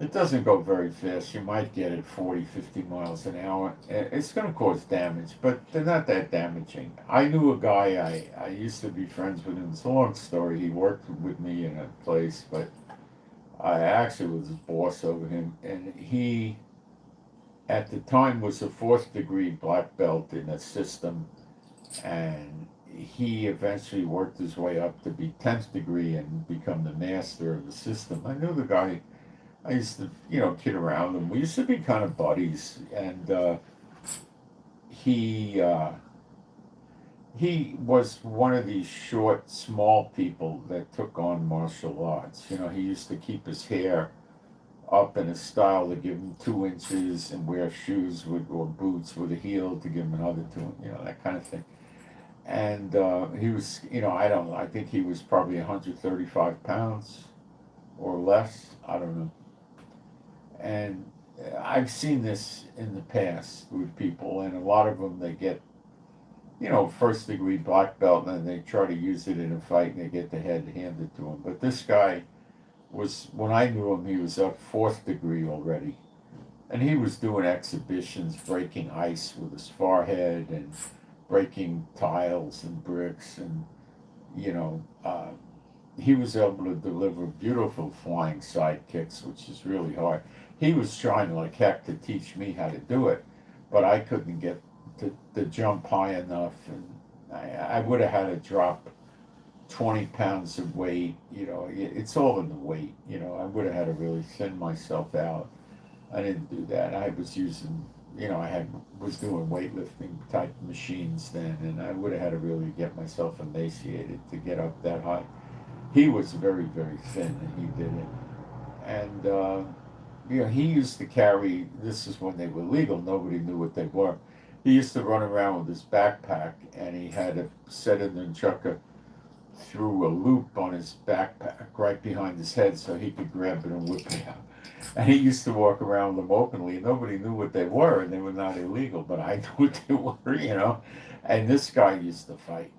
Speaker 1: It doesn't go very fast. You might get it 40, 50 miles an hour. It's going to cause damage, but they're not that damaging. I knew a guy, I used to be friends with him. It's a long story. He worked with me in a place, but I actually was his boss over him. And he, at the time, was a 4th degree black belt in a system. And he eventually worked his way up to be 10th degree and become the master of the system. I knew the guy. I used to, kid around him. We used to be kind of buddies, and he was one of these short, small people that took on martial arts. He used to keep his hair up in a style to give him 2 inches and wear shoes or boots with a heel to give him another 2, that kind of thing. And he was, I think he was probably 135 pounds. or less. I don't know. And I've seen this in the past with people, and a lot of them, they get, first degree black belt, and then they try to use it in a fight and they get the head handed to them. But this guy was, when I knew him, he was up fourth degree already. And he was doing exhibitions, breaking ice with his forehead and breaking tiles and bricks. And, you know, he was able to deliver beautiful flying side kicks, which is really hard. He was trying like heck to teach me how to do it, but I couldn't get the jump high enough, and I would have had to drop 20 pounds of weight. It's all in the weight. I would have had to really thin myself out. I didn't do that. I was using, was doing weightlifting type machines then, and I would have had to really get myself emaciated to get up that high. He was very, very thin, and he did it. And he used to carry. This is when they were legal. Nobody knew what they were. He used to run around with his backpack, and he had a set of nunchaka through a loop on his backpack right behind his head so he could grab it and whip it out. And he used to walk around with them openly. Nobody knew what they were, and they were not illegal, but I knew what they were. And this guy used to fight.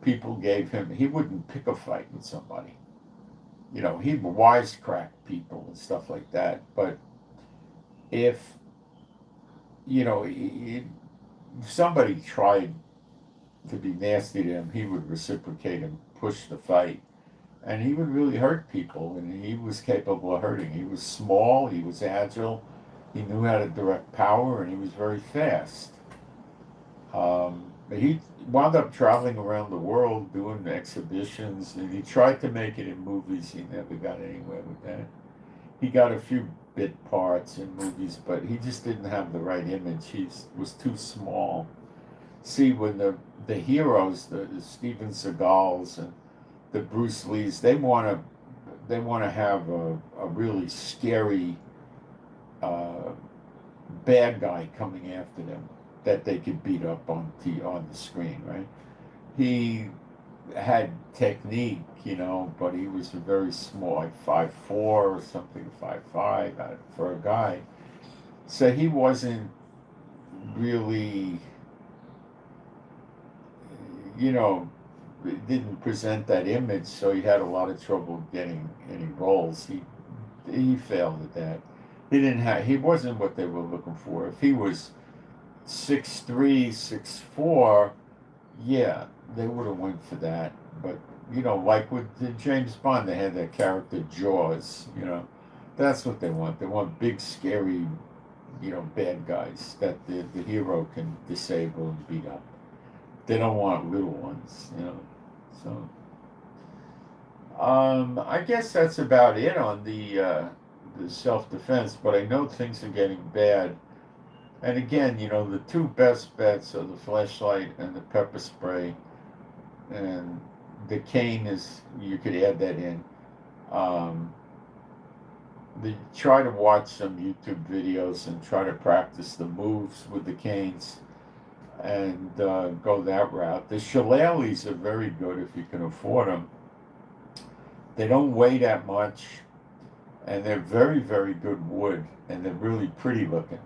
Speaker 1: People gave him, he wouldn't pick a fight with somebody. He'd wisecrack people and stuff like that. But if if somebody tried to be nasty to him, he would reciprocate and push the fight. And he would really hurt people, and he was capable of hurting. He was small, he was agile, he knew how to direct power, and he was very fast. But he wound up traveling around the world doing exhibitions, and he tried to make it in movies. He never got anywhere with that. He got a few bit parts in movies, but he just didn't have the right image. He was too small. See, when the heroes, the Steven Seagals and the Bruce Lees, they want to have a really scary bad guy coming after them that they could beat up on the screen, right? He had technique, but he was very small, like 5'4" or something, 5'5" for a guy. So he wasn't really, didn't present that image, so he had a lot of trouble getting any roles. He failed at that. He wasn't what they were looking for. If he was 6'3", 6'4", yeah, they would have went for that. But like with James Bond, they had that character Jaws. That's what they want. They want big, scary, bad guys that the hero can disable and beat up. They don't want little ones. So I guess that's about it on the self-defense. But I know things are getting bad. And again, the two best bets are the flashlight and the pepper spray. And the cane you could add that in. Try to watch some YouTube videos and try to practice the moves with the canes and go that route. The shillelaghs are very good if you can afford them. They don't weigh that much, and they're very, very good wood, and they're really pretty looking.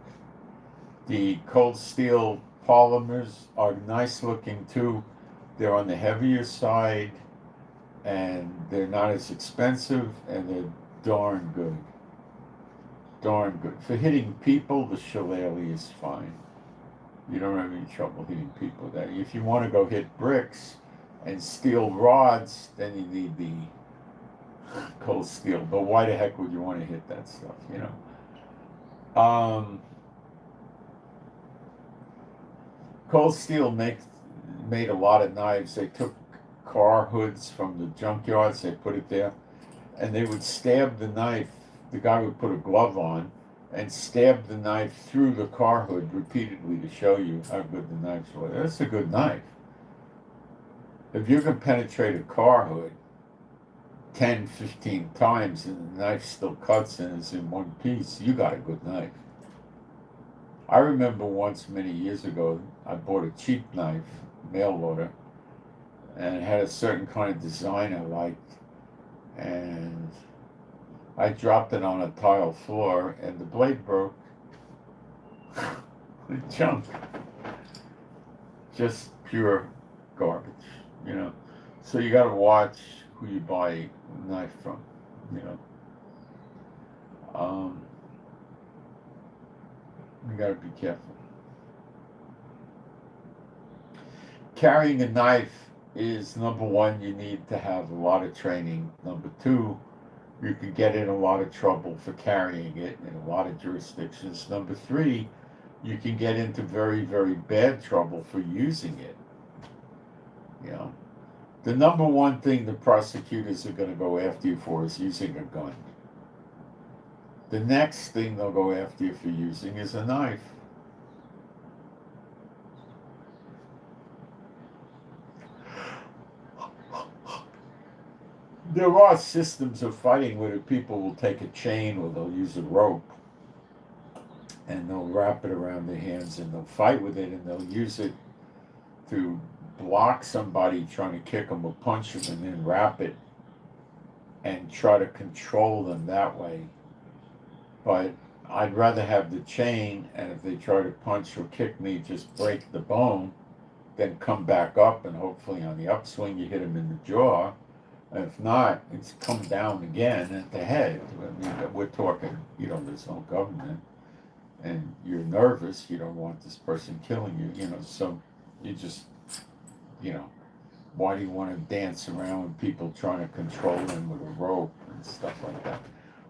Speaker 1: The cold steel polymers are nice looking too. They're on the heavier side, and they're not as expensive, and they're darn good. Darn good. For hitting people, the shillelagh is fine. You don't have any trouble hitting people. That if you want to go hit bricks and steel rods, then you need the cold steel. But why the heck would you want to hit that stuff, Cold steel made a lot of knives. They took car hoods from the junkyards, they put it there, and they would stab the knife. The guy would put a glove on and stab the knife through the car hood repeatedly to show you how good the knives were. That's a good knife. If you can penetrate a car hood 10, 15 times and the knife still cuts and is in one piece, you got a good knife. I remember once many years ago, I bought a cheap knife, mail order, and it had a certain kind of design I liked. and I dropped it on a tile floor, and the blade broke. Junk. Just pure garbage, you know. So you got to watch who you buy a knife from, you know. You got to be careful. Carrying a knife is, number one, you need to have a lot of training. Number two, you could get in a lot of trouble for carrying it in a lot of jurisdictions. Number three, you can get into very, very bad trouble for using it. You know, the number one thing the prosecutors are going to go after you for is using a gun. The next thing they'll go after you for using is a knife. There are systems of fighting where the people will take a chain or they'll use a rope and they'll wrap it around their hands and they'll fight with it and they'll use it to block somebody trying to kick them or punch them and then wrap it and try to control them that way. But I'd rather have the chain, and if they try to punch or kick me, just break the bone, then come back up and hopefully on the upswing you hit them in the jaw. If not, it's come down again at the head. I mean, we're talking, you know, there's no government, and you're nervous. You don't want this person killing you, you know. So you just, you know, why do you want to dance around with people trying to control them with a rope and stuff like that?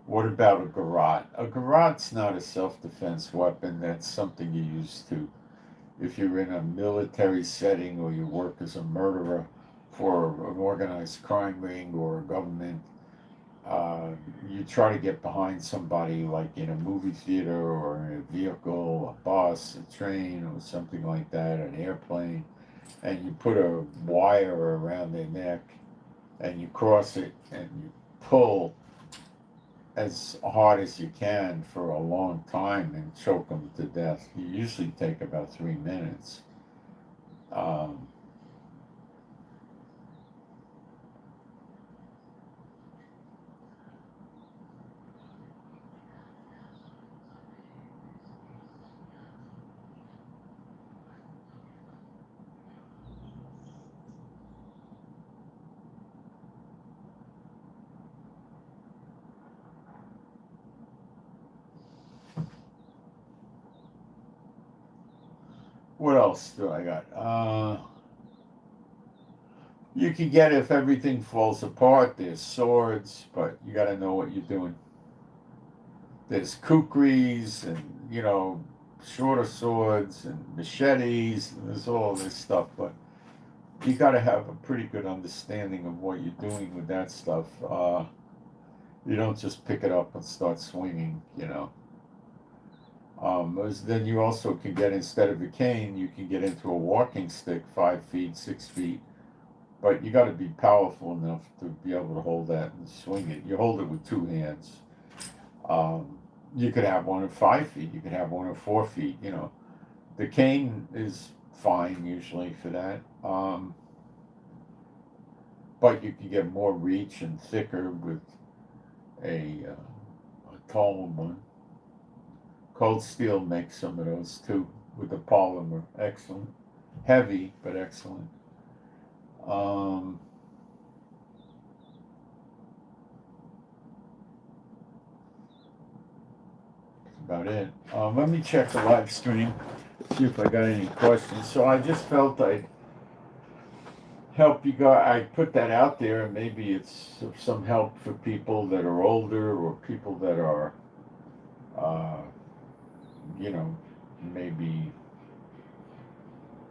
Speaker 1: What about a garrote? A garrote's not a self-defense weapon. That's something you use to, if you're in a military setting or you work as a murderer for an organized crime ring or a government, you try to get behind somebody like in a movie theater or in a vehicle, a bus, a train or something like that, an airplane, and you put a wire around their neck and you cross it and you pull as hard as you can for a long time and choke them to death. You usually take about 3 minutes. What else do I got? You can get, if everything falls apart, there's swords, but you got to know what you're doing. There's kukris and, you know, shorter swords and machetes, and there's all this stuff, but you got to have a pretty good understanding of what you're doing with that stuff. You don't just pick it up and start swinging, you know. Then you also can get, instead of a cane, you can get into a walking stick 5 feet, 6 feet. But you got to be powerful enough to be able to hold that and swing it. You hold it with 2 hands. You could have one at 5 feet. You could have one at 4 feet. You know, the cane is fine usually for that. But you can get more reach and thicker with a taller one. Cold Steel makes some of those too with the polymer. Excellent. Heavy, but excellent. That's about it. Let me check the live stream, see if I got any questions. So I just felt I'd help you guys. I put that out there, and maybe it's of some help for people that are older or people that are, you know, maybe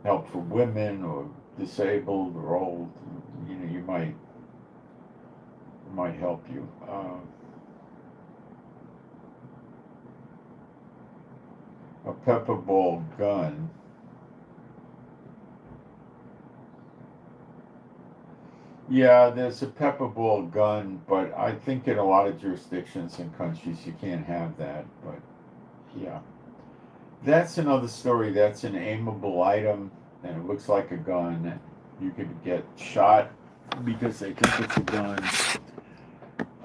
Speaker 1: help for women or disabled or old. You know, you might help you. A pepper ball gun. Yeah, there's a pepper ball gun, but I think in a lot of jurisdictions and countries you can't have that. But yeah, that's another story. That's an aimable item, and it looks like a gun. You could get shot because they think it's a gun.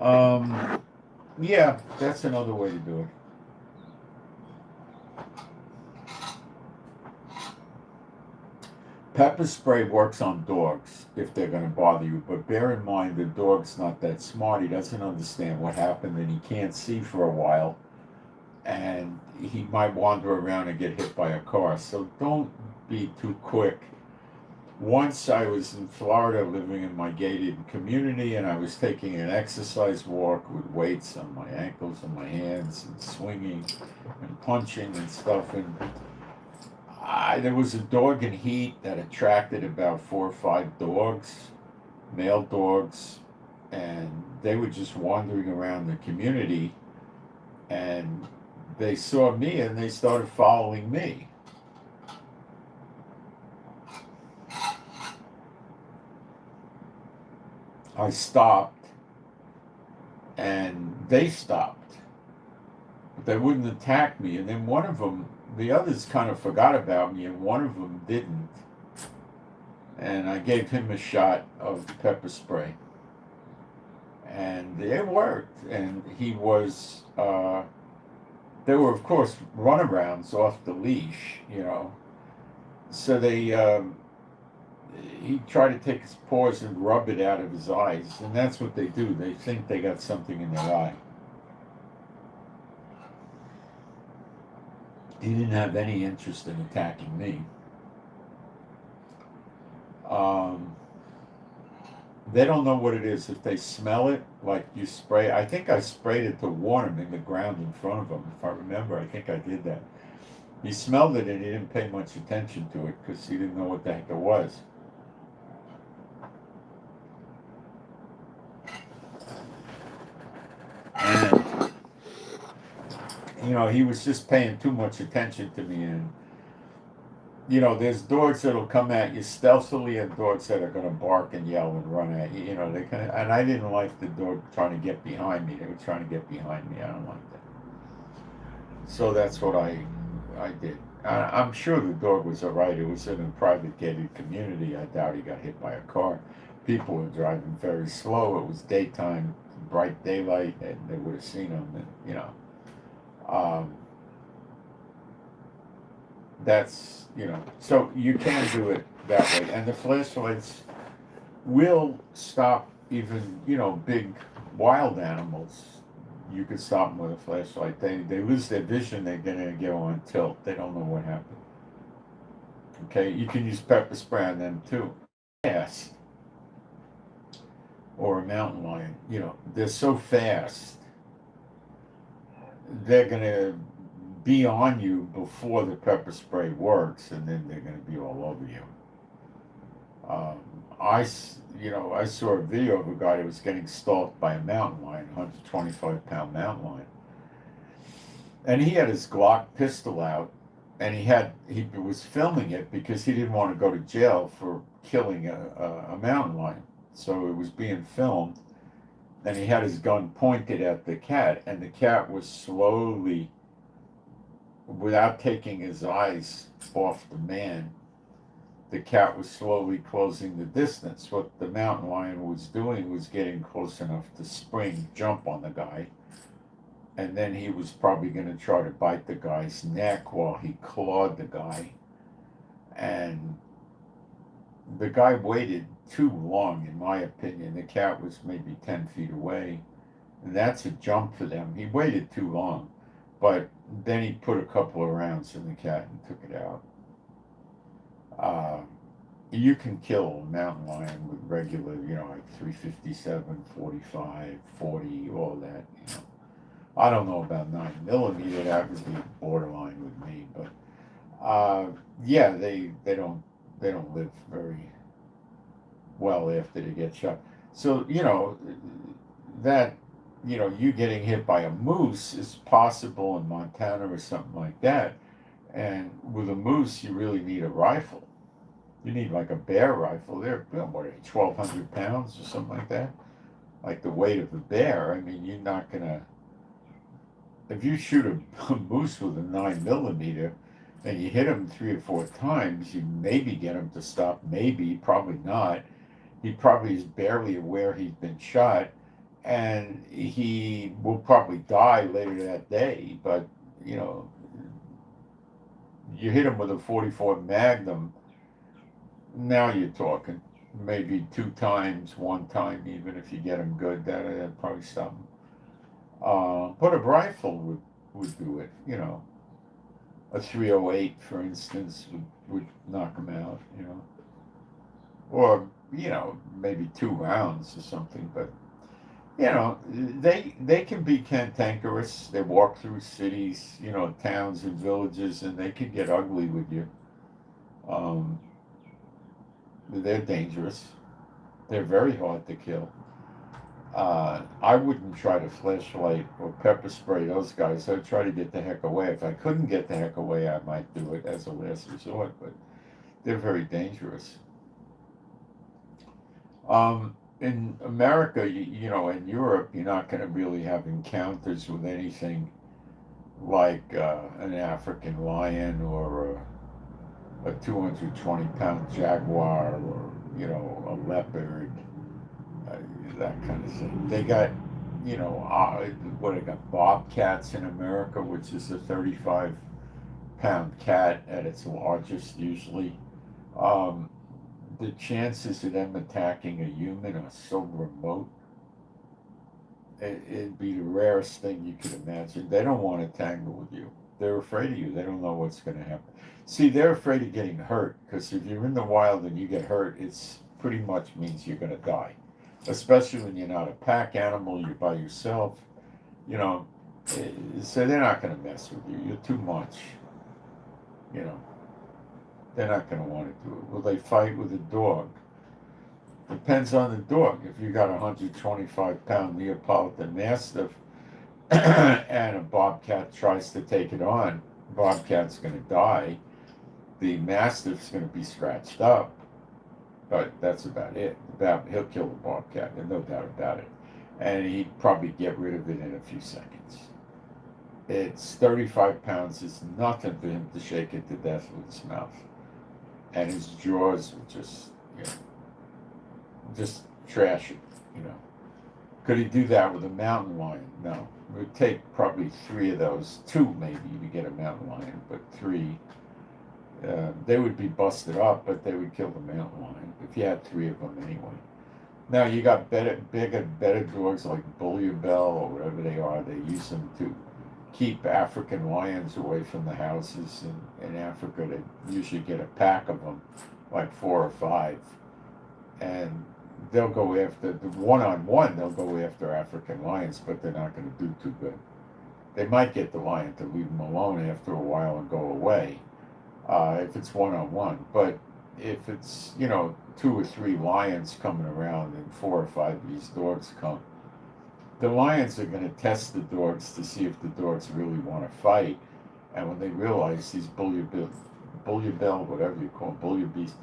Speaker 1: Yeah, that's another way to do it. Pepper spray works on dogs if they're going to bother you, but bear in mind the dog's not that smart. He doesn't understand what happened and he can't see for a while, and he might wander around and get hit by a car. So don't be too quick. Once I was in Florida living in my gated community and I was taking an exercise walk with weights on my ankles and my hands and swinging and punching and stuff, and there was a dog in heat that attracted about 4 or 5 dogs, male dogs, and they were just wandering around the community, and they saw me and they started following me. I stopped, and they stopped, but they wouldn't attack me. And then one of them, the others kind of forgot about me, and one of them didn't. And I gave him a shot of pepper spray, and it worked. And he was, there were of course runarounds off the leash, So he tried to take his paws and rub it out of his eyes, and that's what they do. They think they got something in their eye. He didn't have any interest in attacking me. They don't know what it is. If they smell it, like you spray, I think I sprayed it to warn him in the ground in front of him. If I remember, I think I did that. He smelled it and he didn't pay much attention to it because he didn't know what the heck it was. And he was just paying too much attention to me. And there's dogs that'll come at you stealthily and dogs that are going to bark and yell and run at you. They kind of, and I didn't like the dog trying to get behind me. They were trying to get behind me. I don't like that. So that's what I did. I'm sure the dog was all right. It was in a private gated community. I doubt he got hit by a car. People were driving very slow. It was daytime, bright daylight, and they would have seen him. And that's so you can do it that way. And the flashlights will stop even big wild animals. You could stop them with a flashlight. They lose their vision. They're gonna go on tilt. They don't know what happened. Okay, you can use pepper spray on them too. Fast, or a mountain lion. They're so fast. They're gonna be on you before the pepper spray works, and then they're gonna be all over you. I saw a video of a guy that was getting stalked by a mountain lion, 125-pound mountain lion. And he had his Glock pistol out, and he was filming it because he didn't want to go to jail for killing a mountain lion. So it was being filmed, and he had his gun pointed at the cat, and the cat was slowly, without taking his eyes off the man, the cat was slowly closing the distance. What the mountain lion was doing was getting close enough to jump on the guy, and then he was probably going to try to bite the guy's neck while he clawed the guy. And the guy waited too long, in my opinion. The cat was maybe 10 feet away, and that's a jump for them. He waited too long, but then he put a couple of rounds in the cat and took it out. You can kill a mountain lion with regular, like 357, 45, 40, all that. I don't know about 9mm. That would be borderline with me, but yeah, they don't live very well after they get shot. So that you getting hit by a moose is possible in Montana or something like that. And with a moose, you really need a rifle. You need like a bear rifle. They're, what are they, 1,200 pounds or something like that? Like the weight of a bear. I mean, you're not going to... If you shoot a moose with a 9mm and you hit him 3 or 4 times, you maybe get him to stop. Maybe, probably not. He probably is barely aware he's been shot. and he will probably die later that day. But you know, you hit him with a 44 Magnum, now you're talking. Maybe two times, one time, even if you get him good, that'd probably stop him. But a rifle would do it. You know, a 308, for instance, would knock him out. You know, or maybe 2 rounds or something. But they can be cantankerous. They walk through cities, towns and villages, and they can get ugly with you. Um, they're dangerous. They're very hard to kill. I wouldn't try to flashlight or pepper spray those guys. I'd try to get the heck away. If I couldn't get the heck away, I might do it as a last resort, but they're very dangerous. In America, in Europe, you're not going to really have encounters with anything like an African lion or a 220-pound jaguar or, a leopard, that kind of thing. They got, what they got, bobcats in America, which is a 35-pound cat at its largest usually. The chances of them attacking a human are so remote. It'd be the rarest thing you could imagine. They don't want to tangle with you. They're afraid of you. They don't know what's going to happen. See, they're afraid of getting hurt, because if you're in the wild and you get hurt, it's pretty much means you're going to die. Especially when you're not a pack animal, you're by yourself, you know. So they're not going to mess with you. You're too much, you know. They're not going to want to do it. Will they fight with a dog? Depends on the dog. If you got a 125-pound Neapolitan Mastiff and a Bobcat tries to take it on, Bobcat's going to die. The Mastiff's going to be scratched up, but that's about it. He'll kill the Bobcat, there's no doubt about it. And he'd probably get rid of it in a few seconds. It's 35 pounds is nothing for him to shake it to death with his mouth. And his jaws would just trash it, Could he do that with a mountain lion? No. It would take probably 3 of those, 2 maybe, to get a mountain lion, but 3. They would be busted up, but they would kill the mountain lion if you had 3 of them anyway. Now you got bigger dogs like Bouillabelle or whatever they are. They use them to keep African lions away from the houses. In Africa, they usually get a pack of them, like 4 or 5, and they'll go after the one-on-one. They'll go after African lions, but they're not going to do too good. They might get the lion to leave them alone after a while and go away. If it's one-on-one, but if it's 2 or 3 lions coming around and 4 or 5 of these dogs come, the lions are going to test the dogs to see if the dogs really want to fight. And when they realize these Bouillabelle, whatever you call them, Bouillabeast,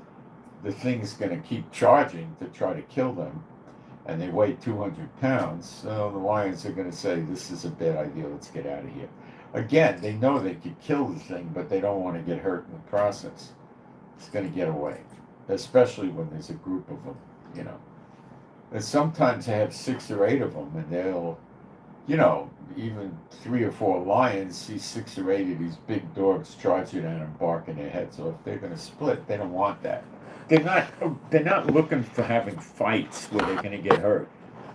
Speaker 1: the thing's going to keep charging to try to kill them, and they weigh 200 pounds, so the lions are going to say, this is a bad idea, let's get out of here. Again, they know they could kill the thing, but they don't want to get hurt in the process. It's going to get away, especially when there's a group of them, And sometimes they have 6 or 8 of them, and they'll, even 3 or 4 lions see 6 or 8 of these big dogs charging at them, barking their heads off. They're going to split. They don't want that. They're not looking for having fights where they're going to get hurt.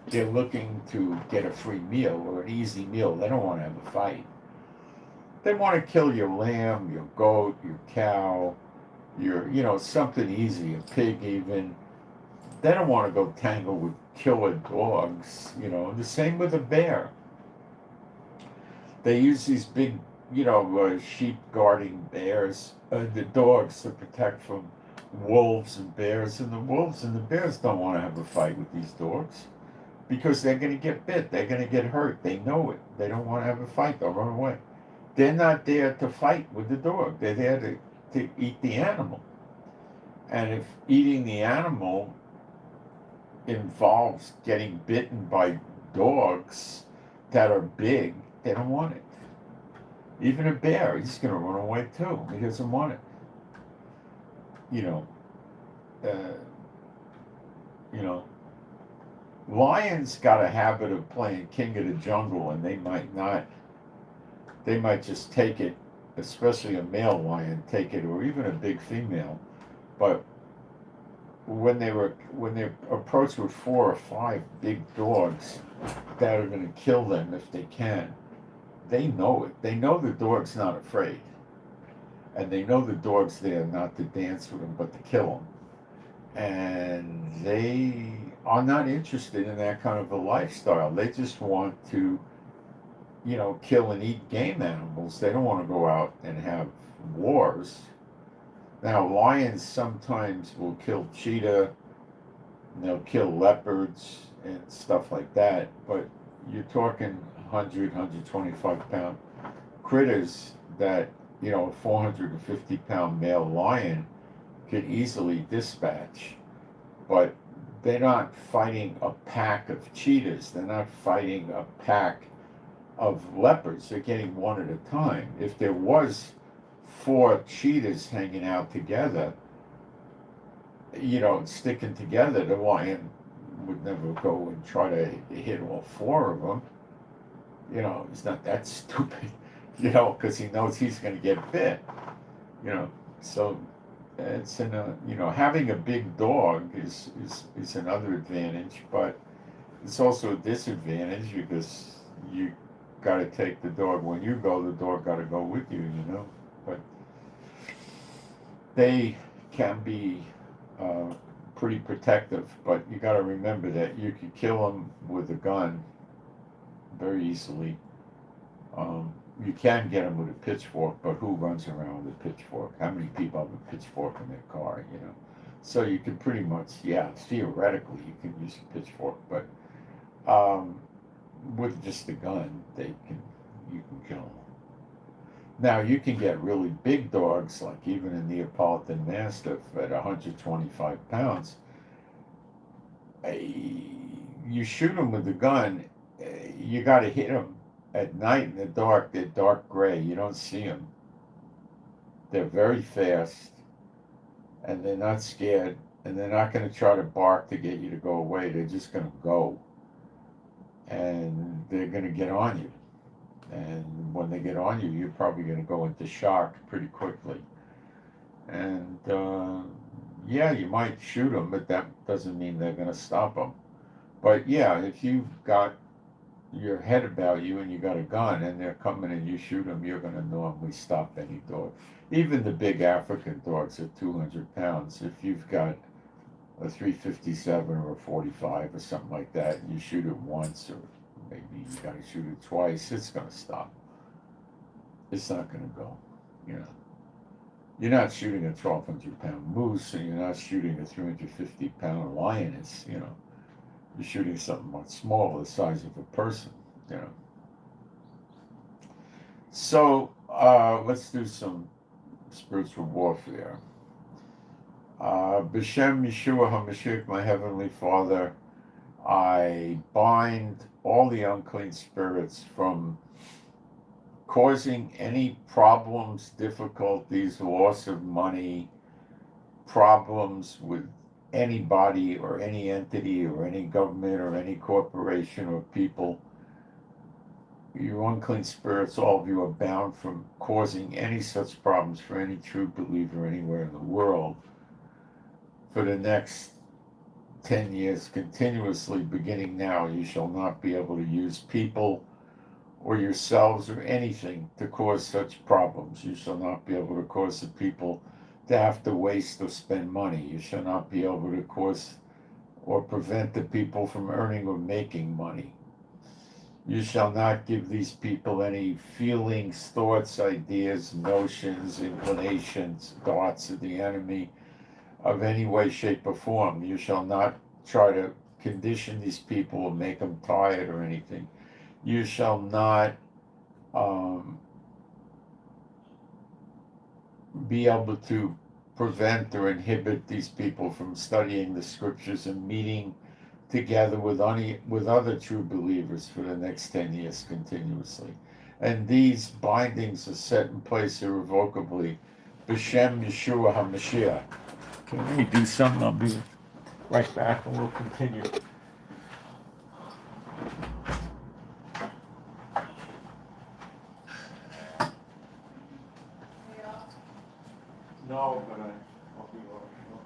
Speaker 1: They're looking to get a free meal or an easy meal. They don't want to have a fight. They want to kill your lamb, your goat, your cow, your, something easy, a pig even. They don't want to go tangle with killer dogs, The same with a bear. They use these big, sheep guarding bears, the dogs to protect from wolves and bears. And the wolves and the bears don't want to have a fight with these dogs because they're going to get bit. They're going to get hurt. They know it. They don't want to have a fight. They'll run away. They're not there to fight with the dog. They're there to eat the animal. And if eating the animal involves getting bitten by dogs that are big, they don't want it. Even a bear, he's going to run away too. He doesn't want it. Lions got a habit of playing king of the jungle, and they might not. They might just take it, especially a male lion, take it, or even a big female. But when they're approached with 4 or 5 big dogs that are going to kill them if they can, they know it. They know the dog's not afraid, and they know the dog's there not to dance with them but to kill them. And they are not interested in that kind of a lifestyle. They just want to, kill and eat game animals. They don't want to go out and have wars. Now, lions sometimes will kill cheetah, and they'll kill leopards and stuff like that, but you're talking 100, 125-pound critters that, a 450-pound male lion could easily dispatch. But they're not fighting a pack of cheetahs. They're not fighting a pack of leopards. They're getting one at a time. If there was 4 cheetahs hanging out together, sticking together, the lion would never go and try to hit all 4 of them. He's not that stupid, because he knows he's going to get bit. So it's having a big dog is another advantage, but it's also a disadvantage because you got to take the dog. When you go, the dog got to go with you, But they can be pretty protective, but you got to remember that you can kill them with a gun very easily. You can get them with a pitchfork, but who runs around with a pitchfork? How many people have a pitchfork in their car, So you can pretty much, theoretically you can use a pitchfork, but with just a gun, you can kill them. Now, you can get really big dogs, like even a Neapolitan Mastiff at 125 pounds. You shoot them with the gun, you got to hit them at night in the dark. They're dark gray. You don't see them. They're very fast, and they're not scared, and they're not going to try to bark to get you to go away. They're just going to go, and they're going to get on you. And when they get on you, you're probably going to go into shock pretty quickly. And you might shoot them, but that doesn't mean they're going to stop them. But if you've got your head about you and you got a gun and they're coming and you shoot them, you're going to normally stop any dog. Even the big African dogs at 200 pounds, if you've got a 357 or a 45 or something like that, and you shoot it once, or maybe you got to shoot it twice, it's going to stop. It's not going to go, You're not shooting a 1,200-pound moose, and you're not shooting a 350-pound lioness, You're shooting something much smaller, the size of a person, So let's do some spiritual warfare. B'Shem Yeshua HaMashiach, my Heavenly Father, I bind all the unclean spirits from causing any problems, difficulties, loss of money, problems with anybody or any entity or any government or any corporation or people. You unclean spirits, all of you are bound from causing any such problems for any true believer anywhere in the world for the next 10 years continuously. Beginning now, you shall not be able to use people or yourselves or anything to cause such problems. You shall not be able to cause the people to have to waste or spend money. You shall not be able to cause or prevent the people from earning or making money. You shall not give these people any feelings, thoughts, ideas, notions, inclinations, thoughts of the enemy of any way, shape, or form. You shall not try to condition these people or make them tired or anything. You shall not be able to prevent or inhibit these people from studying the scriptures and meeting together with other true believers for the next 10 years continuously. And these bindings are set in place irrevocably. B'Shem Yeshua HaMashiach. Can we do something? I'll be right back and we'll continue.
Speaker 2: but I'll be well short.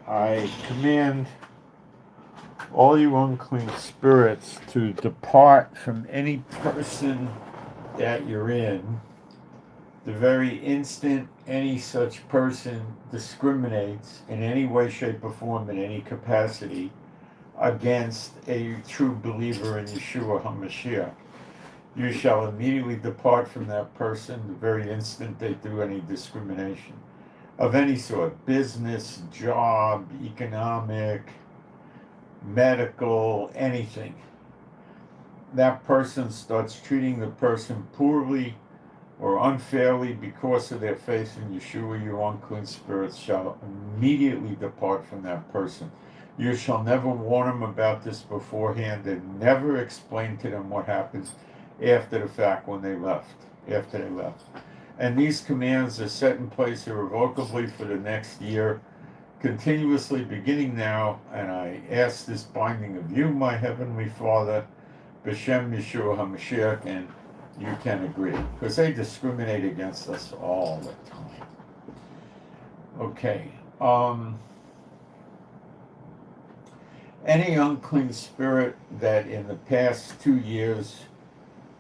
Speaker 1: I command all you unclean spirits to depart from any person that you're in. The very instant any such person discriminates in any way, shape, or form, in any capacity, against a true believer in Yeshua HaMashiach, you shall immediately depart from that person the very instant they do any discrimination of any sort: business, job, economic, medical, anything. That person starts treating the person poorly or unfairly because of their faith in Yeshua, you unclean spirits shall immediately depart from that person. You shall never warn them about this beforehand, and never explain to them what happens after the fact when they left, after they left. And these commands are set in place irrevocably for the next year, continuously beginning now, and I ask this binding of you, my heavenly Father, B'Shem Yeshua HaMashiach, and you can agree, because they discriminate against us all the time. Okay. Any unclean spirit that in the past 2 years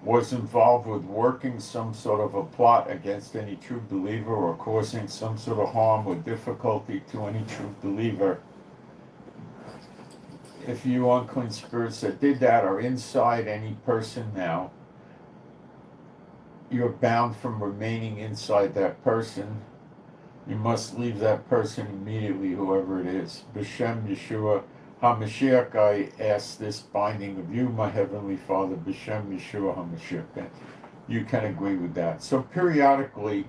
Speaker 1: was involved with working some sort of a plot against any true believer, or causing some sort of harm or difficulty to any true believer, if you unclean spirits that did that are inside any person now, you're bound from remaining inside that person. You must leave that person immediately, whoever it is. B'Shem Yeshua HaMashiach, I ask this binding of you, my heavenly Father, B'Shem Yeshua HaMashiach. And you can agree with that. So periodically,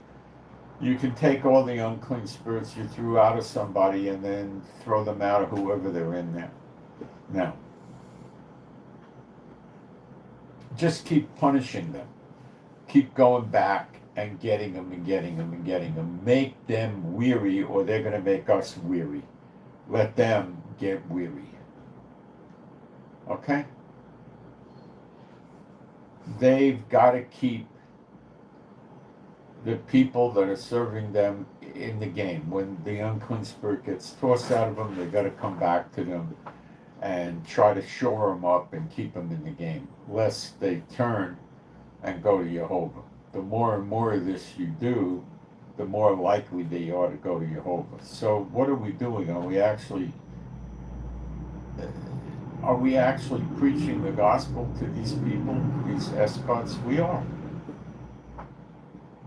Speaker 1: you can take all the unclean spirits you threw out of somebody and then throw them out of whoever they're in there. Now, just keep punishing them. Keep going back and getting them and getting them and getting them. Make them weary, or they're going to make us weary. Let them get weary. Okay? They've got to keep the people that are serving them in the game. When the unclean spirit gets tossed out of them, they've got to come back to them and try to shore them up and keep them in the game, lest they turn and go to Jehovah. The more and more of this you do, the more likely they are to go to Jehovah. So what are we doing? Are we actually preaching the gospel to these people, these escorts? We are.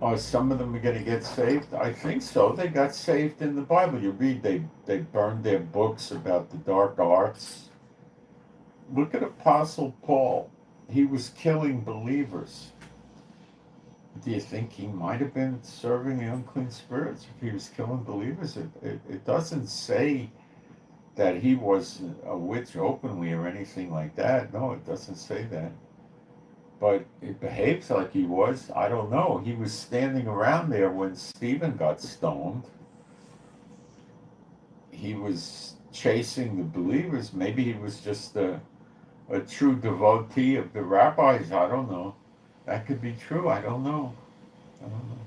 Speaker 1: Are some of them are going to get saved? I think so. They got saved in the Bible. You read they burned their books about the dark arts. Look at Apostle Paul. He was killing believers. Do you think he might have been serving the unclean spirits if he was killing believers? It doesn't say that he was a witch openly or anything like that. No, it doesn't say that. But it behaves like he was. I don't know. He was standing around there when Stephen got stoned. He was chasing the believers. Maybe he was just a true devotee of the rabbis. I don't know. That could be true. I don't know. I don't know.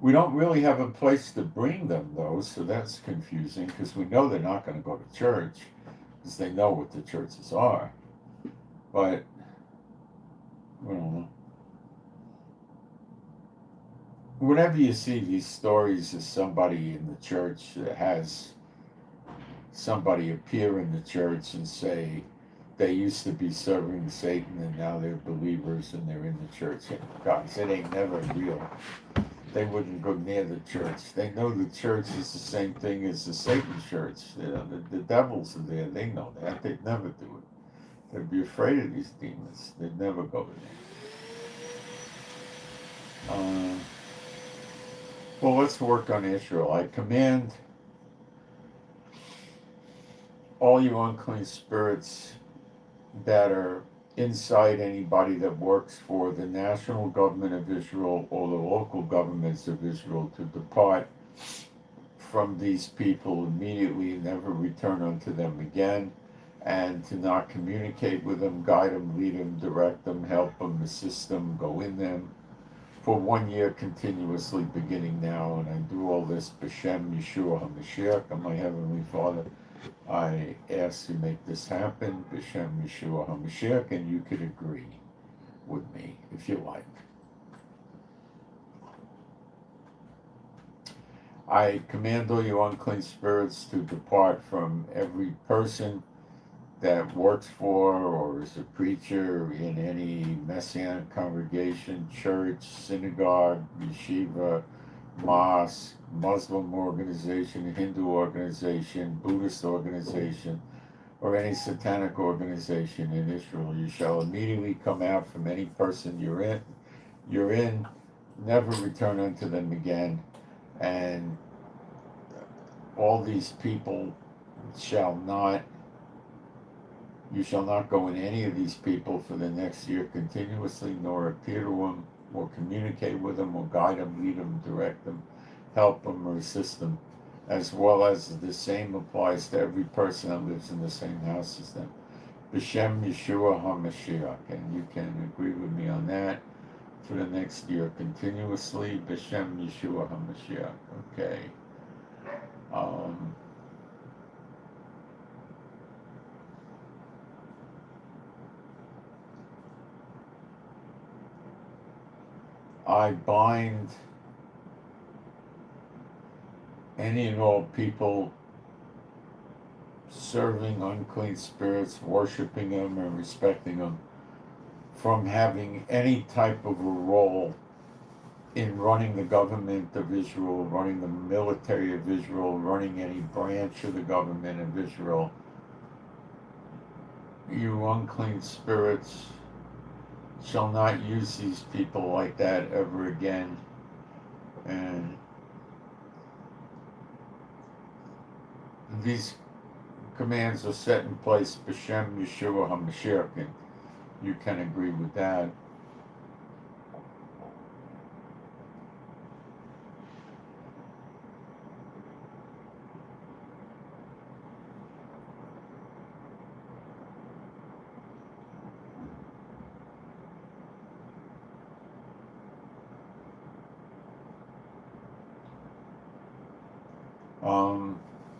Speaker 1: We don't really have a place to bring them, though, so that's confusing because we know they're not going to go to church because they know what the churches are. But, I don't know. Whenever you see these stories of somebody in the church that has somebody appear in the church and say they used to be serving Satan and now they're believers and they're in the church, guys, it ain't never real. They wouldn't go near the church. They know the church is the same thing as the Satan church. You know, the devils are there. They know that. They'd never do it. They'd be afraid of these demons. They'd never go there. Well, let's work on Israel. I command all you unclean spirits that are inside anybody that works for the national government of Israel or the local governments of Israel to depart from these people immediately and never return unto them again, and to not communicate with them, guide them, lead them, direct them, help them, assist them, go in them for 1 year continuously beginning now. And I do all this B'Shem Yeshua HaMashiach, my Heavenly Father. I ask to make this happen, B'Shem Yeshua HaMashiach, and you could agree with me if you like. I command all you unclean spirits to depart from every person that works for or is a preacher in any Messianic congregation, church, synagogue, yeshiva, mosque, Muslim organization, Hindu organization, Buddhist organization, or any satanic organization in Israel. You shall immediately come out from any person you're in, never return unto them again, and all these people you shall not go in any of these people for the next year continuously, nor appear to them, or communicate with them, or guide them, lead them, direct them, help them, or assist them, as well as the same applies to every person that lives in the same house as them. B'Shem Yeshua HaMashiach, and you can agree with me on that for the next year continuously. B'Shem Yeshua HaMashiach. Okay. I bind any and all people serving unclean spirits, worshiping them and respecting them, from having any type of a role in running the government of Israel, running the military of Israel, running any branch of the government of Israel. You unclean spirits shall not use these people like that ever again. And these commands are set in place B'Shem Yeshua HaMashiach, and you can agree with that.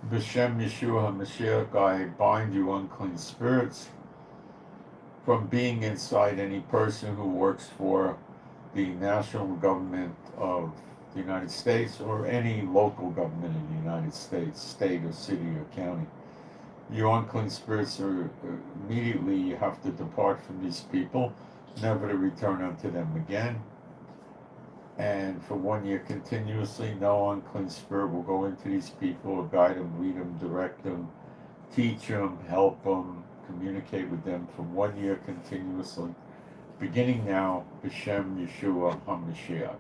Speaker 1: B'Shem Yeshua HaMashiach, I bind you unclean spirits from being inside any person who works for the national government of the United States or any local government in the United States, state or city or county. You unclean spirits are immediately, you have to depart from these people, never to return unto them again. And for 1 year continuously, no unclean spirit will go into these people or guide them, lead them, direct them, teach them, help them, communicate with them for 1 year continuously, beginning now, B'Shem Yeshua HaMashiach.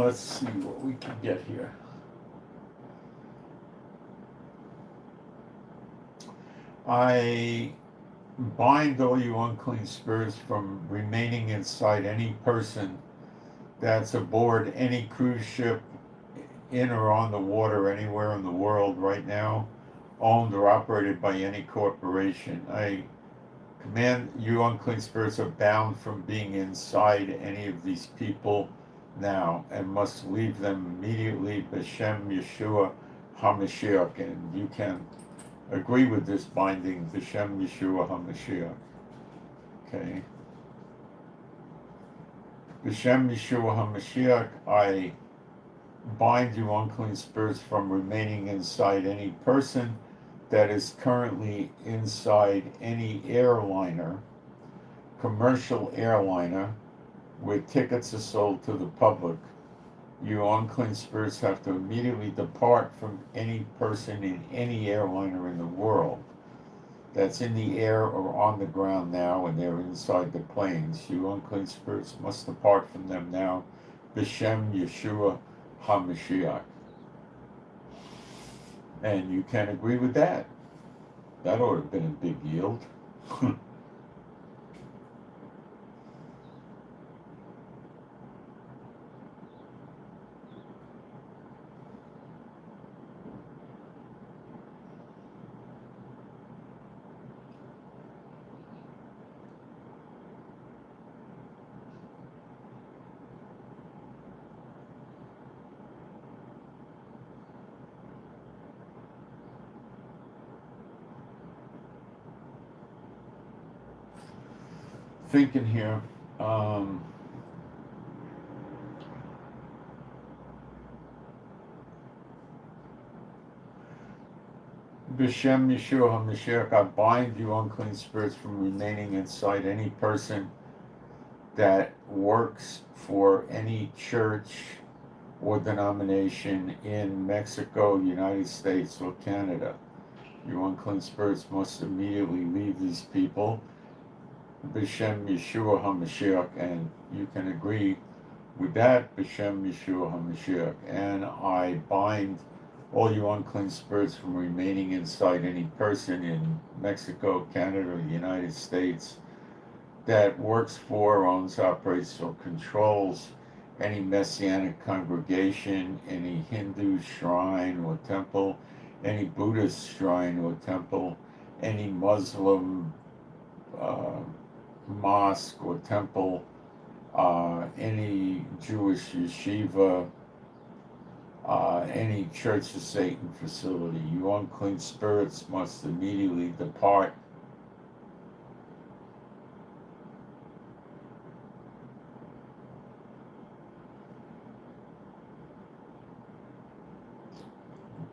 Speaker 1: Let's see what we can get here. I bind all you unclean spirits from remaining inside any person that's aboard any cruise ship in or on the water anywhere in the world right now, owned or operated by any corporation. I command you unclean spirits are bound from being inside any of these people now and must leave them immediately, B'Shem Yeshua HaMashiach. And you can agree with this binding, B'Shem Yeshua HaMashiach. Okay. B'Shem Yeshua HaMashiach, I bind you unclean spirits from remaining inside any person that is currently inside any airliner, commercial airliner, where tickets are sold to the public. You unclean spirits have to immediately depart from any person in any airliner in the world that's in the air or on the ground now and they're inside the planes. You unclean spirits must depart from them now. B'Shem Yeshua HaMashiach. And you can agree with that. That ought to have been a big yield. Thinking here, B'Shem Yeshua HaMashiach, I bind you unclean spirits from remaining inside any person that works for any church or denomination in Mexico, United States, or Canada. You unclean spirits must immediately leave these people, B'Shem Yeshua HaMashiach, and you can agree with that, B'Shem Yeshua HaMashiach. And I bind all you unclean spirits from remaining inside any person in Mexico, Canada, or the United States that works for, owns, operates, or controls any Messianic congregation, any Hindu shrine or temple, any Buddhist shrine or temple, any Muslim mosque or temple, any Jewish yeshiva, any Church of Satan facility. You unclean spirits must immediately depart.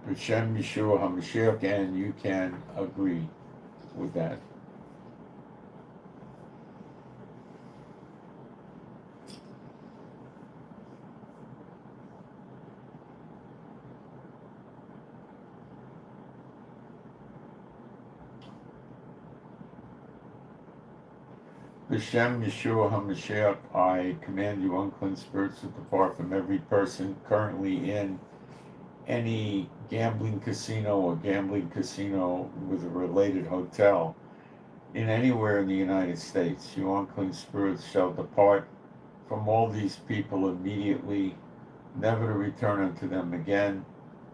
Speaker 1: B'Shem Yeshua HaMashiach, and you can agree with that. B'Shem Yeshua HaMashiach, I command you unclean spirits to depart from every person currently in any gambling casino or gambling casino with a related hotel in anywhere in the United States. You unclean spirits shall depart from all these people immediately, never to return unto them again.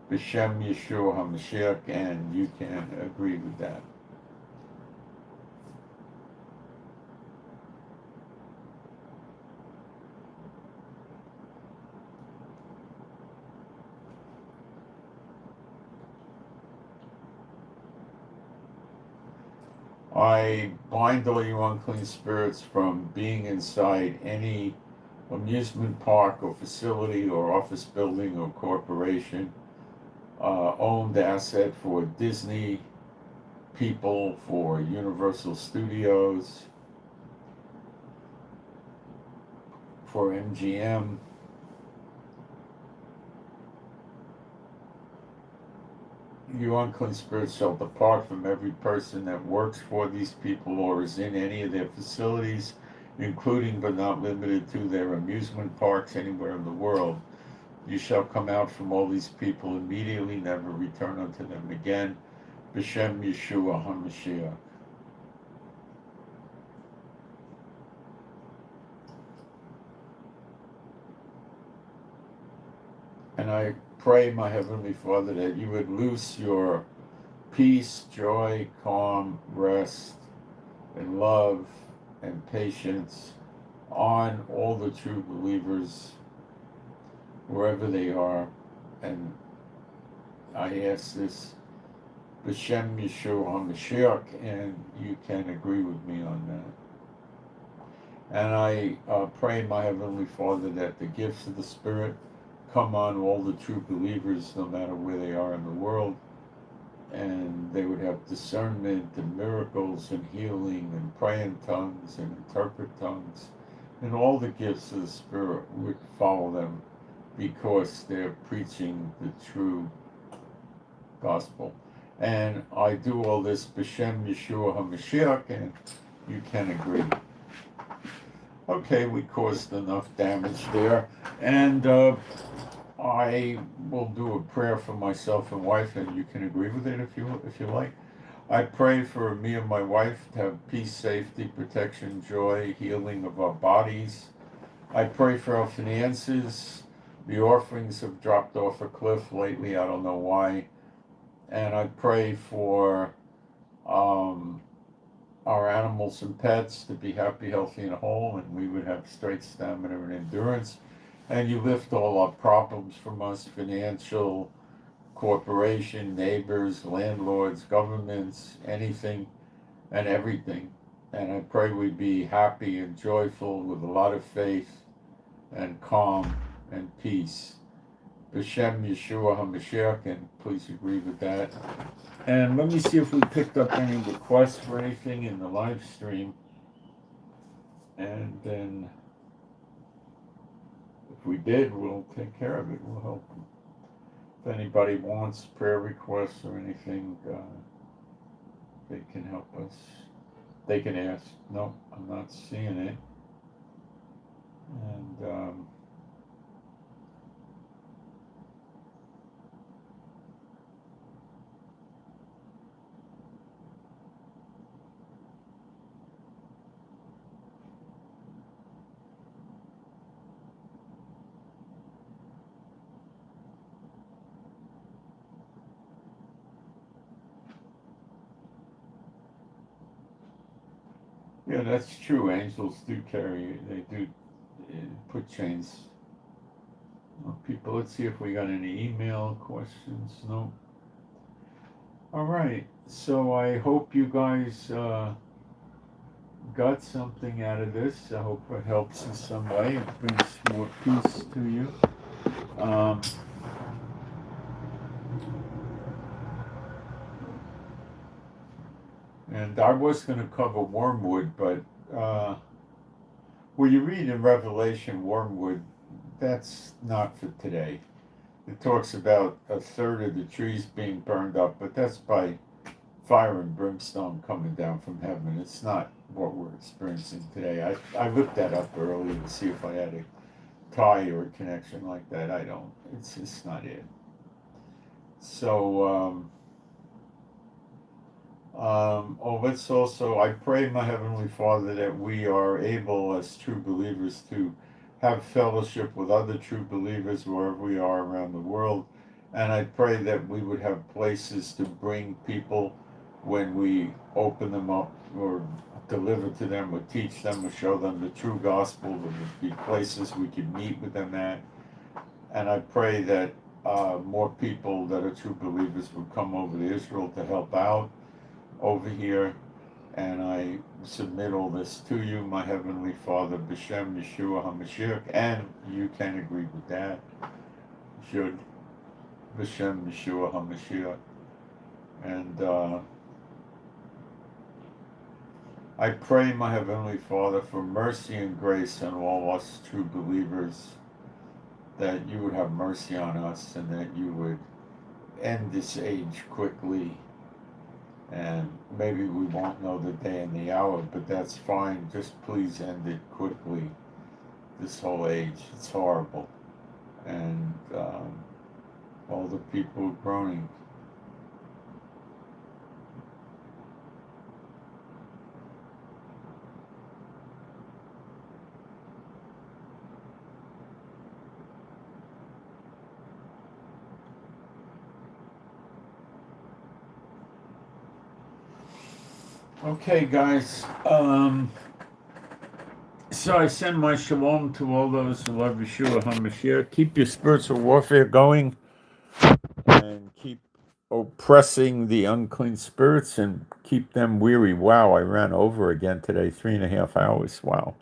Speaker 1: B'Shem Yeshua HaMashiach, and you can agree with that. I bind all you unclean spirits from being inside any amusement park or facility or office building or corporation, owned asset for Disney people, for Universal Studios, for MGM. You unclean spirits shall depart from every person that works for these people or is in any of their facilities, including but not limited to their amusement parks anywhere in the world. You shall come out from all these people immediately, never return unto them again. B'Shem Yeshua HaMashiach. And I pray, my Heavenly Father, that you would loose your peace, joy, calm, rest, and love and patience on all the true believers, wherever they are. And I ask this, B'Shem Yeshua HaMashiach, and you can agree with me on that. And I pray, my Heavenly Father, that the gifts of the Spirit come on all the true believers, no matter where they are in the world, and they would have discernment and miracles and healing and pray in tongues and interpret tongues, and all the gifts of the Spirit would follow them because they're preaching the true gospel. And I do all this B'Shem Yeshua HaMashiach, and you can agree. Okay, we caused enough damage there, and I will do a prayer for myself and wife, and you can agree with it if you like. I pray for me and my wife to have peace, safety, protection, joy, healing of our bodies. I pray for our finances. The offerings have dropped off a cliff lately, I don't know why. And I pray for our animals and pets to be happy, healthy, and whole, and we would have straight stamina and endurance. And you lift all our problems from us, financial, corporation, neighbors, landlords, governments, anything and everything. And I pray we be happy and joyful with a lot of faith and calm and peace. B'Shem Yeshua HaMashiach, and please agree with that. And let me see if we picked up any requests for anything in the live stream. And then if we did, we'll take care of it. We'll help them. If anybody wants prayer requests or anything, they can help us. They can ask. No, I'm not seeing it. And yeah, that's true. Angels do carry, they do put chains on people. Let's see if we got any email questions. No. All right. So I hope you guys got something out of this. I hope it helps in some way. It brings more peace to you. And I was going to cover Wormwood, but when you read in Revelation Wormwood, that's not for today. It talks about a third of the trees being burned up, but that's by fire and brimstone coming down from heaven. It's not what we're experiencing today. I looked that up earlier to see if I had a tie or a connection like that. I don't. It's just not it. So, let's also, I pray, my Heavenly Father, that we are able as true believers to have fellowship with other true believers wherever we are around the world. And I pray that we would have places to bring people when we open them up or deliver to them or teach them or show them the true gospel. There would be places we could meet with them at. And I pray that more people that are true believers would come over to Israel to help out over here. And I submit all this to you, my Heavenly Father, B'Shem Yeshua HaMashiach, and you can agree with that. Should B'Shem Yeshua HaMashiach. And I pray, my Heavenly Father, for mercy and grace on all us true believers, that you would have mercy on us and that you would end this age quickly. And maybe we won't know the day and the hour, but that's fine. Just please end it quickly. This whole age, it's horrible. And all the people groaning. Okay, guys. So I send my shalom to all those who love Yeshua HaMashiach. Keep your spiritual warfare going and keep oppressing the unclean spirits and keep them weary. Wow, I ran over again today, 3.5 hours. Wow,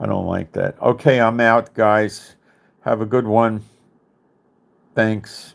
Speaker 1: I don't like that. Okay, I'm out, guys. Have a good one. Thanks.